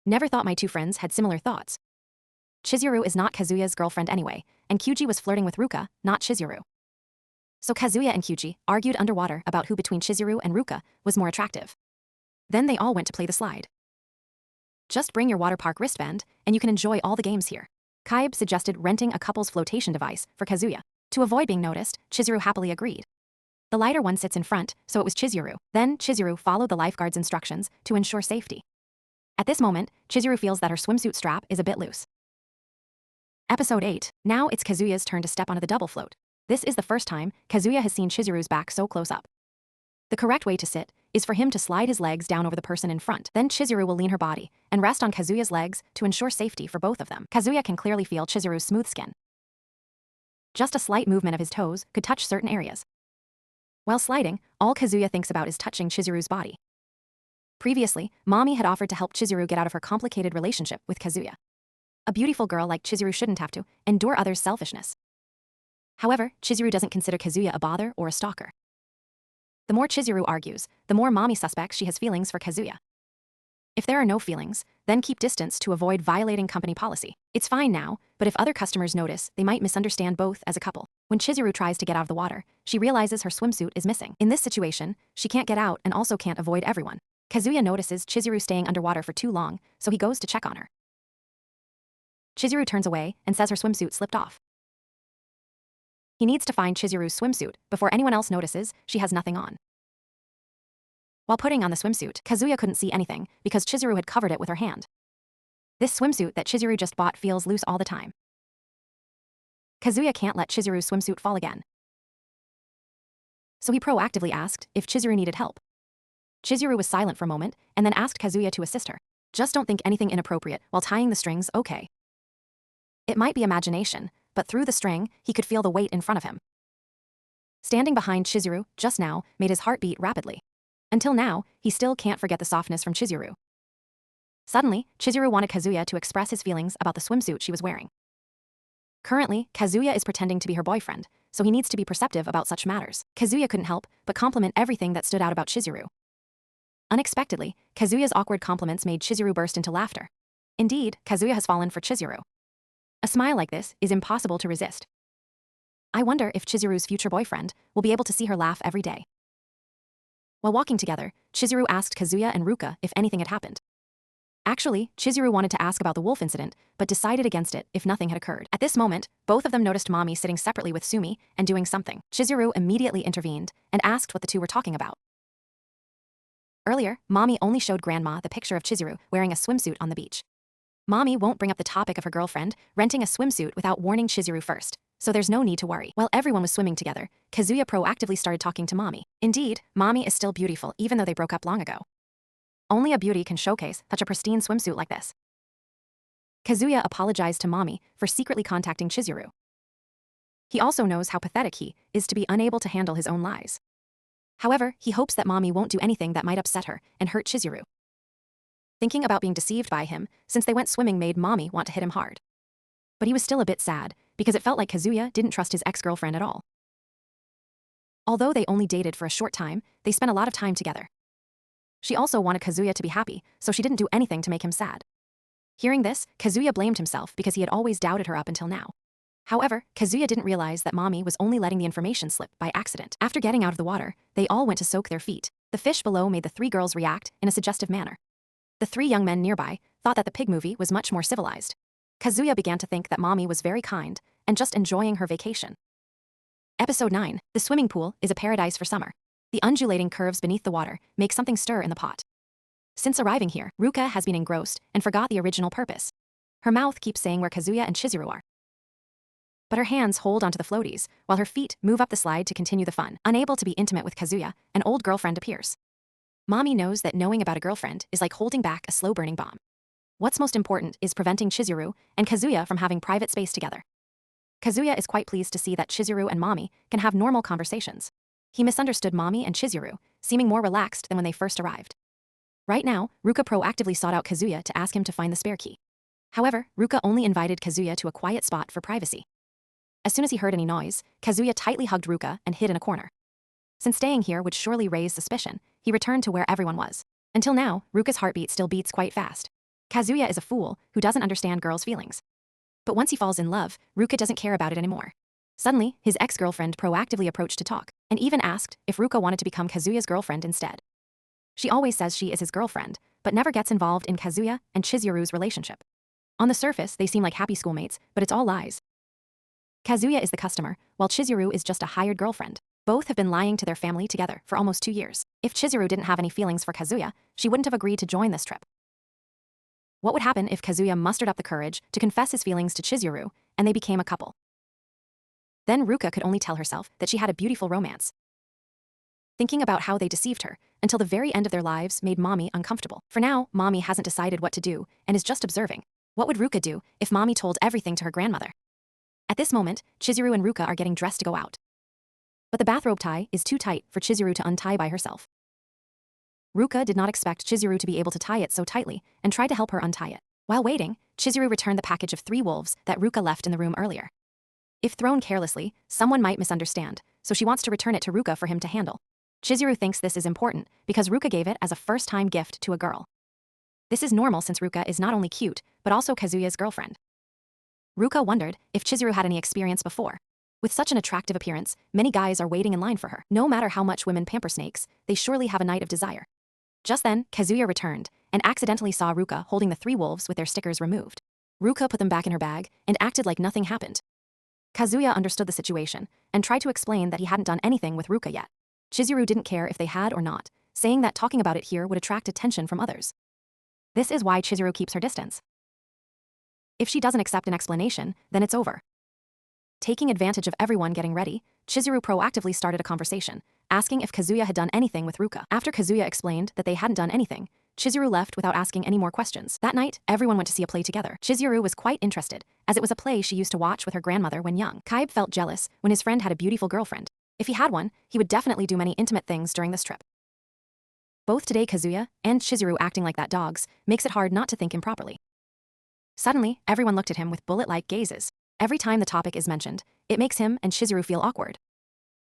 Never thought my two friends had similar thoughts. Chizuru is not Kazuya's girlfriend anyway, and Kyuji was flirting with Ruka, not Chizuru. So Kazuya and Kyuji argued underwater about who between Chizuru and Ruka was more attractive. Then they all went to play the slide. Just bring your water park wristband, and you can enjoy all the games here. Kaibe suggested renting a couple's flotation device for Kazuya. To avoid being noticed, Chizuru happily agreed. The lighter one sits in front, so it was Chizuru. Then Chizuru followed the lifeguard's instructions to ensure safety. At this moment, Chizuru feels that her swimsuit strap is a bit loose. Episode 8. Now it's Kazuya's turn to step onto the double float. This is the first time Kazuya has seen Chizuru's back so close up. The correct way to sit is for him to slide his legs down over the person in front. Then Chizuru will lean her body and rest on Kazuya's legs to ensure safety for both of them. Kazuya can clearly feel Chizuru's smooth skin. Just a slight movement of his toes could touch certain areas. While sliding, all Kazuya thinks about is touching Chizuru's body. Previously, Mommy had offered to help Chizuru get out of her complicated relationship with Kazuya. A beautiful girl like Chizuru shouldn't have to endure others' selfishness. However, Chizuru doesn't consider Kazuya a bother or a stalker. The more Chizuru argues, the more Mommy suspects she has feelings for Kazuya. If there are no feelings, then keep distance to avoid violating company policy. It's fine now, but if other customers notice, they might misunderstand both as a couple. When Chizuru tries to get out of the water, she realizes her swimsuit is missing. In this situation, she can't get out and also can't avoid everyone. Kazuya notices Chizuru staying underwater for too long, so he goes to check on her. Chizuru turns away and says her swimsuit slipped off. He needs to find Chizuru's swimsuit before anyone else notices she has nothing on. While putting on the swimsuit, Kazuya couldn't see anything because Chizuru had covered it with her hand. This swimsuit that Chizuru just bought feels loose all the time. Kazuya can't let Chizuru's swimsuit fall again. So he proactively asked if Chizuru needed help. Chizuru was silent for a moment and then asked Kazuya to assist her. Just don't think anything inappropriate while tying the strings, okay? It might be imagination, but through the string, he could feel the weight in front of him. Standing behind Chizuru just now made his heart beat rapidly. Until now, he still can't forget the softness from Chizuru. Suddenly, Chizuru wanted Kazuya to express his feelings about the swimsuit she was wearing. Currently, Kazuya is pretending to be her boyfriend, so he needs to be perceptive about such matters. Kazuya couldn't help but compliment everything that stood out about Chizuru. Unexpectedly, Kazuya's awkward compliments made Chizuru burst into laughter. Indeed, Kazuya has fallen for Chizuru. A smile like this is impossible to resist. I wonder if Chizuru's future boyfriend will be able to see her laugh every day. While walking together, Chizuru asked Kazuya and Ruka if anything had happened. Actually, Chizuru wanted to ask about the wolf incident, but decided against it if nothing had occurred. At this moment, both of them noticed Mommy sitting separately with Sumi and doing something. Chizuru immediately intervened and asked what the two were talking about. Earlier, Mommy only showed Grandma the picture of Chizuru wearing a swimsuit on the beach. Mommy won't bring up the topic of her girlfriend renting a swimsuit without warning Chizuru first, so there's no need to worry. While everyone was swimming together, Kazuya proactively started talking to Mommy. Indeed, Mommy is still beautiful even though they broke up long ago. Only a beauty can showcase such a pristine swimsuit like this. Kazuya apologized to Mommy for secretly contacting Chizuru. He also knows how pathetic he is to be unable to handle his own lies. However, he hopes that Mommy won't do anything that might upset her and hurt Chizuru. Thinking about being deceived by him since they went swimming made Mommy want to hit him hard. But he was still a bit sad because it felt like Kazuya didn't trust his ex-girlfriend at all. Although they only dated for a short time, they spent a lot of time together. She also wanted Kazuya to be happy, so she didn't do anything to make him sad. Hearing this, Kazuya blamed himself because he had always doubted her up until now. However, Kazuya didn't realize that Mommy was only letting the information slip by accident. After getting out of the water, they all went to soak their feet. The fish below made the three girls react in a suggestive manner. The three young men nearby thought that the pig movie was much more civilized. Kazuya began to think that Mommy was very kind and just enjoying her vacation. Episode 9. The swimming pool is a paradise for summer. The undulating curves beneath the water make something stir in the pot. Since arriving here, Ruka has been engrossed and forgot the original purpose. Her mouth keeps saying where Kazuya and Chizuru are. But her hands hold onto the floaties, while her feet move up the slide to continue the fun. Unable to be intimate with Kazuya, an old girlfriend appears. Mommy knows that knowing about a girlfriend is like holding back a slow-burning bomb. What's most important is preventing Chizuru and Kazuya from having private space together. Kazuya is quite pleased to see that Chizuru and Mommy can have normal conversations. He misunderstood Mommy and Chizuru, seeming more relaxed than when they first arrived. Right now, Ruka proactively sought out Kazuya to ask him to find the spare key. However, Ruka only invited Kazuya to a quiet spot for privacy. As soon as he heard any noise, Kazuya tightly hugged Ruka and hid in a corner. Since staying here would surely raise suspicion, he returned to where everyone was. Until now, Ruka's heartbeat still beats quite fast. Kazuya is a fool who doesn't understand girls' feelings. But once he falls in love, Ruka doesn't care about it anymore. Suddenly, his ex-girlfriend proactively approached to talk, and even asked if Ruka wanted to become Kazuya's girlfriend instead. She always says she is his girlfriend, but never gets involved in Kazuya and Chizuru's relationship. On the surface, they seem like happy schoolmates, but it's all lies. Kazuya is the customer, while Chizuru is just a hired girlfriend. Both have been lying to their family together for almost 2 years. If Chizuru didn't have any feelings for Kazuya, she wouldn't have agreed to join this trip. What would happen if Kazuya mustered up the courage to confess his feelings to Chizuru, and they became a couple? Then Ruka could only tell herself that she had a beautiful romance. Thinking about how they deceived her until the very end of their lives made Mommy uncomfortable. For now, Mommy hasn't decided what to do and is just observing. What would Ruka do if Mommy told everything to her grandmother? At this moment, Chizuru and Ruka are getting dressed to go out. But the bathrobe tie is too tight for Chizuru to untie by herself. Ruka did not expect Chizuru to be able to tie it so tightly and tried to help her untie it. While waiting, Chizuru returned the package of 3 wolves that Ruka left in the room earlier. If thrown carelessly, someone might misunderstand, so she wants to return it to Ruka for him to handle. Chizuru thinks this is important because Ruka gave it as a first-time gift to a girl. This is normal since Ruka is not only cute, but also Kazuya's girlfriend. Ruka wondered if Chizuru had any experience before. With such an attractive appearance, many guys are waiting in line for her. No matter how much women pamper snakes, they surely have a night of desire. Just then, Kazuya returned and accidentally saw Ruka holding the 3 wolves with their stickers removed. Ruka put them back in her bag and acted like nothing happened. Kazuya understood the situation and tried to explain that he hadn't done anything with Ruka yet. Chizuru didn't care if they had or not, saying that talking about it here would attract attention from others. This is why Chizuru keeps her distance. If she doesn't accept an explanation, then it's over. Taking advantage of everyone getting ready, Chizuru proactively started a conversation, asking if Kazuya had done anything with Ruka. After Kazuya explained that they hadn't done anything, Chizuru left without asking any more questions. That night, everyone went to see a play together. Chizuru was quite interested, as it was a play she used to watch with her grandmother when young. Kaib felt jealous when his friend had a beautiful girlfriend. If he had one, he would definitely do many intimate things during this trip. Both today Kazuya and Chizuru acting like that dogs makes it hard not to think improperly. Suddenly, everyone looked at him with bullet-like gazes. Every time the topic is mentioned, it makes him and Chizuru feel awkward.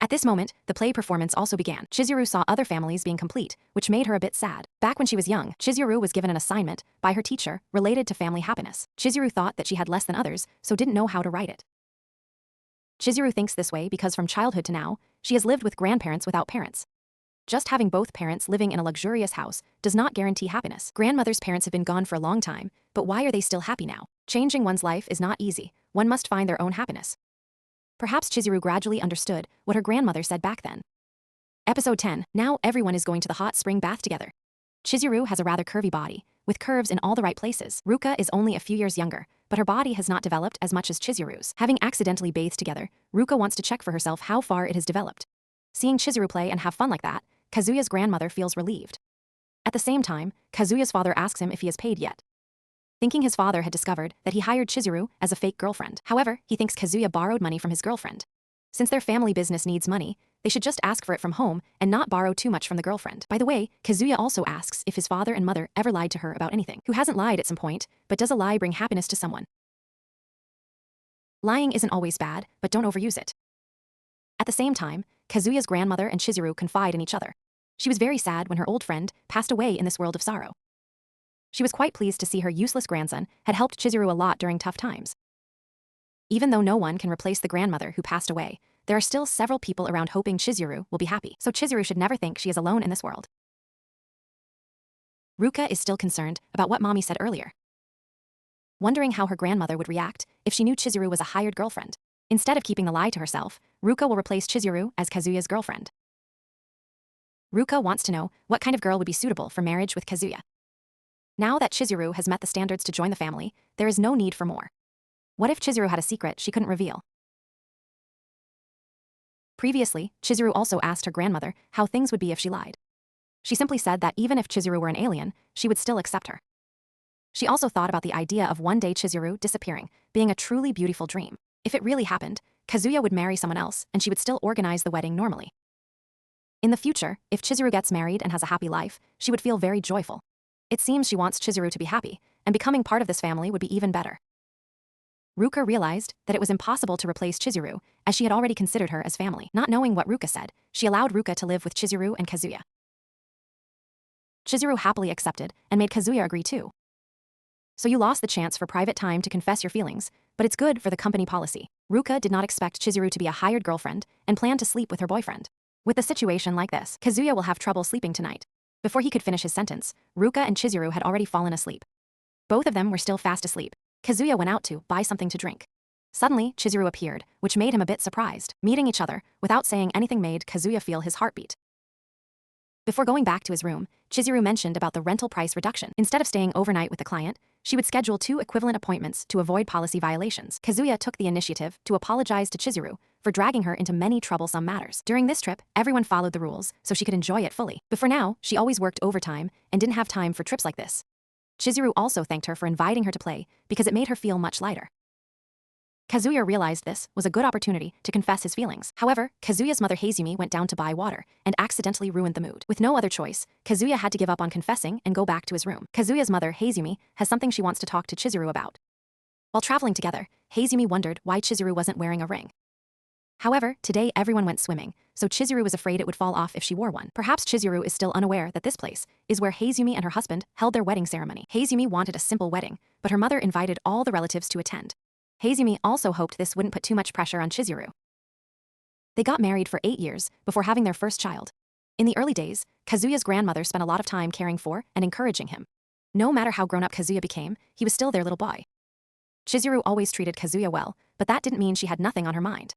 At this moment, the play performance also began. Chizuru saw other families being complete, which made her a bit sad. Back when she was young, Chizuru was given an assignment by her teacher related to family happiness. Chizuru thought that she had less than others, so didn't know how to write it. Chizuru thinks this way because from childhood to now, she has lived with grandparents without parents. Just having both parents living in a luxurious house does not guarantee happiness. Grandmother's parents have been gone for a long time, but why are they still happy now? Changing one's life is not easy. One must find their own happiness. Perhaps Chizuru gradually understood what her grandmother said back then. Episode 10. Now everyone is going to the hot spring bath together. Chizuru has a rather curvy body, with curves in all the right places. Ruka is only a few years younger, but her body has not developed as much as Chizuru's. Having accidentally bathed together, Ruka wants to check for herself how far it has developed. Seeing Chizuru play and have fun like that, Kazuya's grandmother feels relieved. At the same time, Kazuya's father asks him if he has paid yet. Thinking his father had discovered that he hired Chizuru as a fake girlfriend. However, he thinks Kazuya borrowed money from his girlfriend. Since their family business needs money, they should just ask for it from home and not borrow too much from the girlfriend. By the way, Kazuya also asks if his father and mother ever lied to her about anything. Who hasn't lied at some point, but does a lie bring happiness to someone? Lying isn't always bad, but don't overuse it. At the same time, Kazuya's grandmother and Chizuru confide in each other. She was very sad when her old friend passed away in this world of sorrow. She was quite pleased to see her useless grandson had helped Chizuru a lot during tough times. Even though no one can replace the grandmother who passed away, there are still several people around hoping Chizuru will be happy, so Chizuru should never think she is alone in this world. Ruka is still concerned about what Mommy said earlier, wondering how her grandmother would react if she knew Chizuru was a hired girlfriend. Instead of keeping the lie to herself, Ruka will replace Chizuru as Kazuya's girlfriend. Ruka wants to know what kind of girl would be suitable for marriage with Kazuya. Now that Chizuru has met the standards to join the family, there is no need for more. What if Chizuru had a secret she couldn't reveal? Previously, Chizuru also asked her grandmother how things would be if she lied. She simply said that even if Chizuru were an alien, she would still accept her. She also thought about the idea of one day Chizuru disappearing, being a truly beautiful dream. If it really happened, Kazuya would marry someone else and she would still organize the wedding normally. In the future, if Chizuru gets married and has a happy life, she would feel very joyful. It seems she wants Chizuru to be happy, and becoming part of this family would be even better. Ruka realized that it was impossible to replace Chizuru, as she had already considered her as family. Not knowing what Ruka said, she allowed Ruka to live with Chizuru and Kazuya. Chizuru happily accepted and made Kazuya agree too. So you lost the chance for private time to confess your feelings, but it's good for the company policy. Ruka did not expect Chizuru to be a hired girlfriend and planned to sleep with her boyfriend. With a situation like this, Kazuya will have trouble sleeping tonight. Before he could finish his sentence, Ruka and Chizuru had already fallen asleep. Both of them were still fast asleep. Kazuya went out to buy something to drink. Suddenly, Chizuru appeared, which made him a bit surprised. Meeting each other, without saying anything, made Kazuya feel his heartbeat. Before going back to his room, Chizuru mentioned about the rental price reduction. Instead of staying overnight with the client, she would schedule 2 equivalent appointments to avoid policy violations. Kazuya took the initiative to apologize to Chizuru for dragging her into many troublesome matters. During this trip, everyone followed the rules so she could enjoy it fully. Before now, she always worked overtime and didn't have time for trips like this. Chizuru also thanked her for inviting her to play because it made her feel much lighter. Kazuya realized this was a good opportunity to confess his feelings. However, Kazuya's mother Hazumi went down to buy water and accidentally ruined the mood. With no other choice, Kazuya had to give up on confessing and go back to his room. Kazuya's mother Hazumi has something she wants to talk to Chizuru about. While traveling together, Hazumi wondered why Chizuru wasn't wearing a ring. However, today everyone went swimming, so Chizuru was afraid it would fall off if she wore one. Perhaps Chizuru is still unaware that this place is where Hazumi and her husband held their wedding ceremony. Hazumi wanted a simple wedding, but her mother invited all the relatives to attend. Hazumi also hoped this wouldn't put too much pressure on Chizuru. They got married for 8 years before having their first child. In the early days, Kazuya's grandmother spent a lot of time caring for and encouraging him. No matter how grown-up Kazuya became, he was still their little boy. Chizuru always treated Kazuya well, but that didn't mean she had nothing on her mind.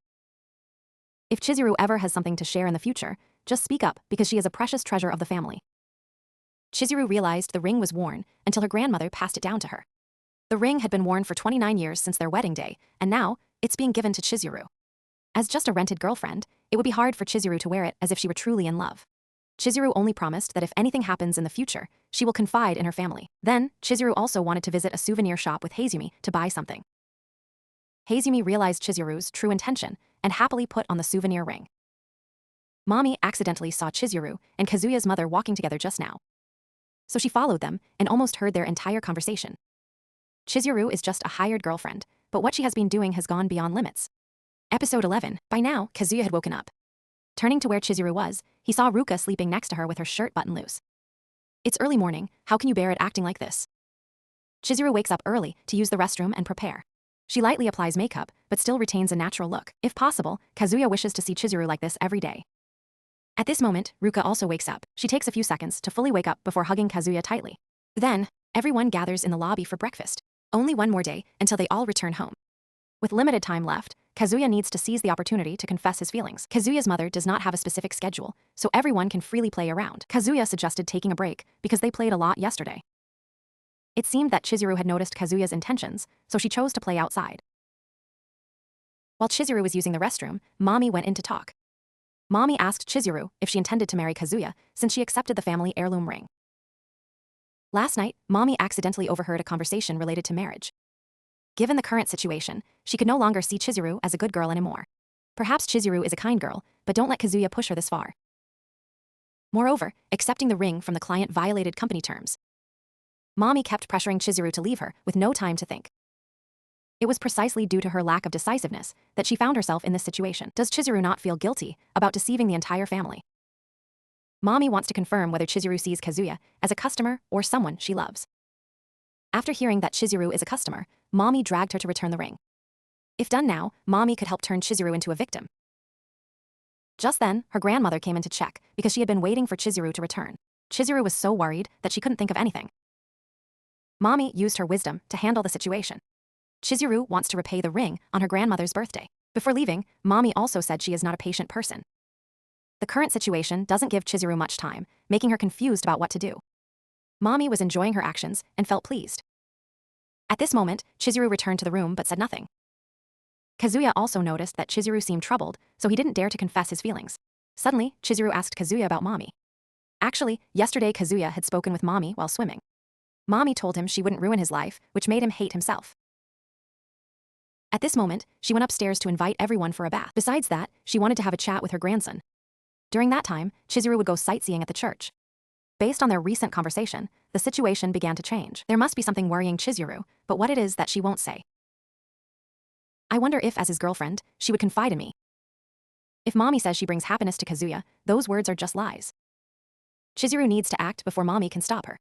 If Chizuru ever has something to share in the future, just speak up because she is a precious treasure of the family. Chizuru realized the ring was worn until her grandmother passed it down to her. The ring had been worn for 29 years since their wedding day, and now, it's being given to Chizuru. As just a rented girlfriend, it would be hard for Chizuru to wear it as if she were truly in love. Chizuru only promised that if anything happens in the future, she will confide in her family. Then, Chizuru also wanted to visit a souvenir shop with Hazumi to buy something. Hazumi realized Chizuru's true intention and happily put on the souvenir ring. Mommy accidentally saw Chizuru and Kazuya's mother walking together just now. So she followed them and almost heard their entire conversation. Chizuru is just a hired girlfriend, but what she has been doing has gone beyond limits. Episode 11. By now, Kazuya had woken up. Turning to where Chizuru was, he saw Ruka sleeping next to her with her shirt buttoned loose. It's early morning, how can you bear it acting like this? Chizuru wakes up early to use the restroom and prepare. She lightly applies makeup, but still retains a natural look. If possible, Kazuya wishes to see Chizuru like this every day. At this moment, Ruka also wakes up. She takes a few seconds to fully wake up before hugging Kazuya tightly. Then, everyone gathers in the lobby for breakfast. Only one more day until they all return home. With limited time left, Kazuya needs to seize the opportunity to confess his feelings. Kazuya's mother does not have a specific schedule, so everyone can freely play around. Kazuya suggested taking a break because they played a lot yesterday. It seemed that Chizuru had noticed Kazuya's intentions, so she chose to play outside. While Chizuru was using the restroom, Mommy went in to talk. Mommy asked Chizuru if she intended to marry Kazuya since she accepted the family heirloom ring. Last night, Mommy accidentally overheard a conversation related to marriage. Given the current situation, she could no longer see Chizuru as a good girl anymore. Perhaps Chizuru is a kind girl, but don't let Kazuya push her this far. Moreover, accepting the ring from the client violated company terms. Mommy kept pressuring Chizuru to leave her with no time to think. It was precisely due to her lack of decisiveness that she found herself in this situation. Does Chizuru not feel guilty about deceiving the entire family? Mommy wants to confirm whether Chizuru sees Kazuya as a customer or someone she loves. After hearing that Chizuru is a customer, Mommy dragged her to return the ring. If done now, Mommy could help turn Chizuru into a victim. Just then, her grandmother came in to check because she had been waiting for Chizuru to return. Chizuru was so worried that she couldn't think of anything. Mommy used her wisdom to handle the situation. Chizuru wants to repay the ring on her grandmother's birthday. Before leaving, Mommy also said she is not a patient person. The current situation doesn't give Chizuru much time, making her confused about what to do. Mommy was enjoying her actions and felt pleased. At this moment, Chizuru returned to the room but said nothing. Kazuya also noticed that Chizuru seemed troubled, so he didn't dare to confess his feelings. Suddenly, Chizuru asked Kazuya about Mommy. Actually, yesterday Kazuya had spoken with Mommy while swimming. Mommy told him she wouldn't ruin his life, which made him hate himself. At this moment, she went upstairs to invite everyone for a bath. Besides that, she wanted to have a chat with her grandson. During that time, Chizuru would go sightseeing at the church. Based on their recent conversation, the situation began to change. There must be something worrying Chizuru, but what it is that she won't say. I wonder if, as his girlfriend, she would confide in me. If Mommy says she brings happiness to Kazuya, those words are just lies. Chizuru needs to act before Mommy can stop her.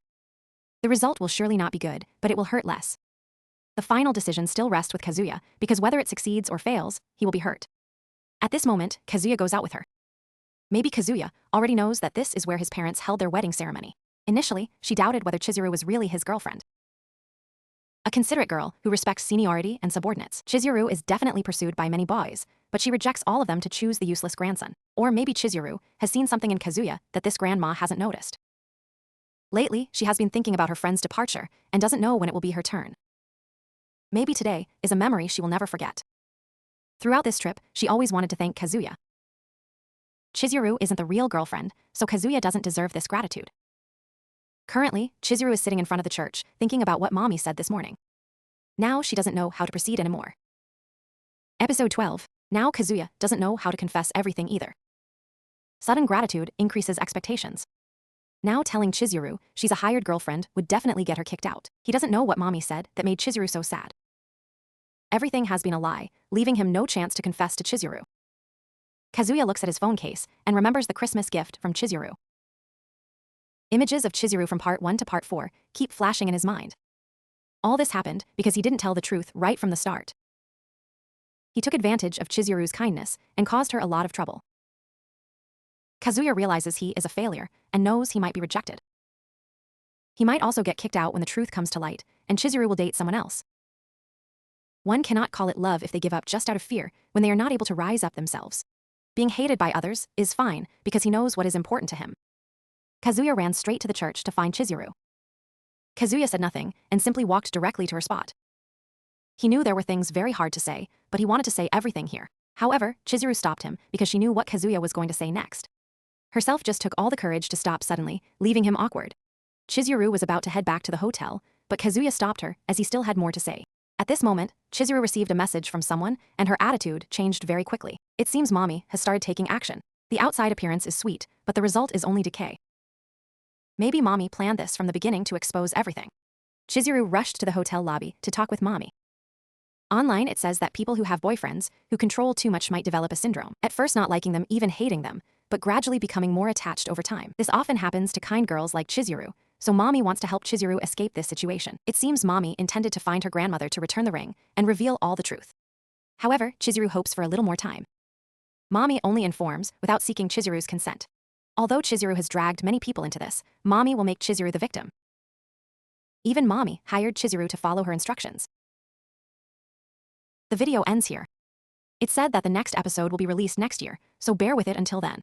The result will surely not be good, but it will hurt less. The final decision still rests with Kazuya, because whether it succeeds or fails, he will be hurt. At this moment, Kazuya goes out with her. Maybe Kazuya already knows that this is where his parents held their wedding ceremony. Initially, she doubted whether Chizuru was really his girlfriend. A considerate girl who respects seniority and subordinates. Chizuru is definitely pursued by many boys, but she rejects all of them to choose the useless grandson. Or maybe Chizuru has seen something in Kazuya that this grandma hasn't noticed. Lately, she has been thinking about her friend's departure and doesn't know when it will be her turn. Maybe today is a memory she will never forget. Throughout this trip, she always wanted to thank Kazuya. Chizuru isn't the real girlfriend, so Kazuya doesn't deserve this gratitude. Currently, Chizuru is sitting in front of the church, thinking about what Mommy said this morning. Now she doesn't know how to proceed anymore. Episode 12. Now Kazuya doesn't know how to confess everything either. Sudden gratitude increases expectations. Now telling Chizuru she's a hired girlfriend would definitely get her kicked out. He doesn't know what Mommy said that made Chizuru so sad. Everything has been a lie, leaving him no chance to confess to Chizuru. Kazuya looks at his phone case and remembers the Christmas gift from Chizuru. Images of Chizuru from part 1 to part 4 keep flashing in his mind. All this happened because he didn't tell the truth right from the start. He took advantage of Chizuru's kindness and caused her a lot of trouble. Kazuya realizes he is a failure and knows he might be rejected. He might also get kicked out when the truth comes to light, and Chizuru will date someone else. One cannot call it love if they give up just out of fear when they are not able to rise up themselves. Being hated by others is fine because he knows what is important to him. Kazuya ran straight to the church to find Chizuru. Kazuya said nothing and simply walked directly to her spot. He knew there were things very hard to say, but he wanted to say everything here. However, Chizuru stopped him because she knew what Kazuya was going to say next. Herself just took all the courage to stop suddenly, leaving him awkward. Chizuru was about to head back to the hotel, but Kazuya stopped her as he still had more to say. At this moment, Chizuru received a message from someone, and her attitude changed very quickly. It seems Mommy has started taking action. The outside appearance is sweet, but the result is only decay. Maybe Mommy planned this from the beginning to expose everything. Chizuru rushed to the hotel lobby to talk with Mommy. Online, it says that people who have boyfriends who control too much might develop a syndrome. At first not liking them, even hating them, but gradually becoming more attached over time. This often happens to kind girls like Chizuru, so Mommy wants to help Chizuru escape this situation. It seems Mommy intended to find her grandmother to return the ring and reveal all the truth. However, Chizuru hopes for a little more time. Mommy only informs without seeking Chizuru's consent. Although Chizuru has dragged many people into this, Mommy will make Chizuru the victim. Even Mommy hired Chizuru to follow her instructions. The video ends here. It said that the next episode will be released next year, so bear with it until then.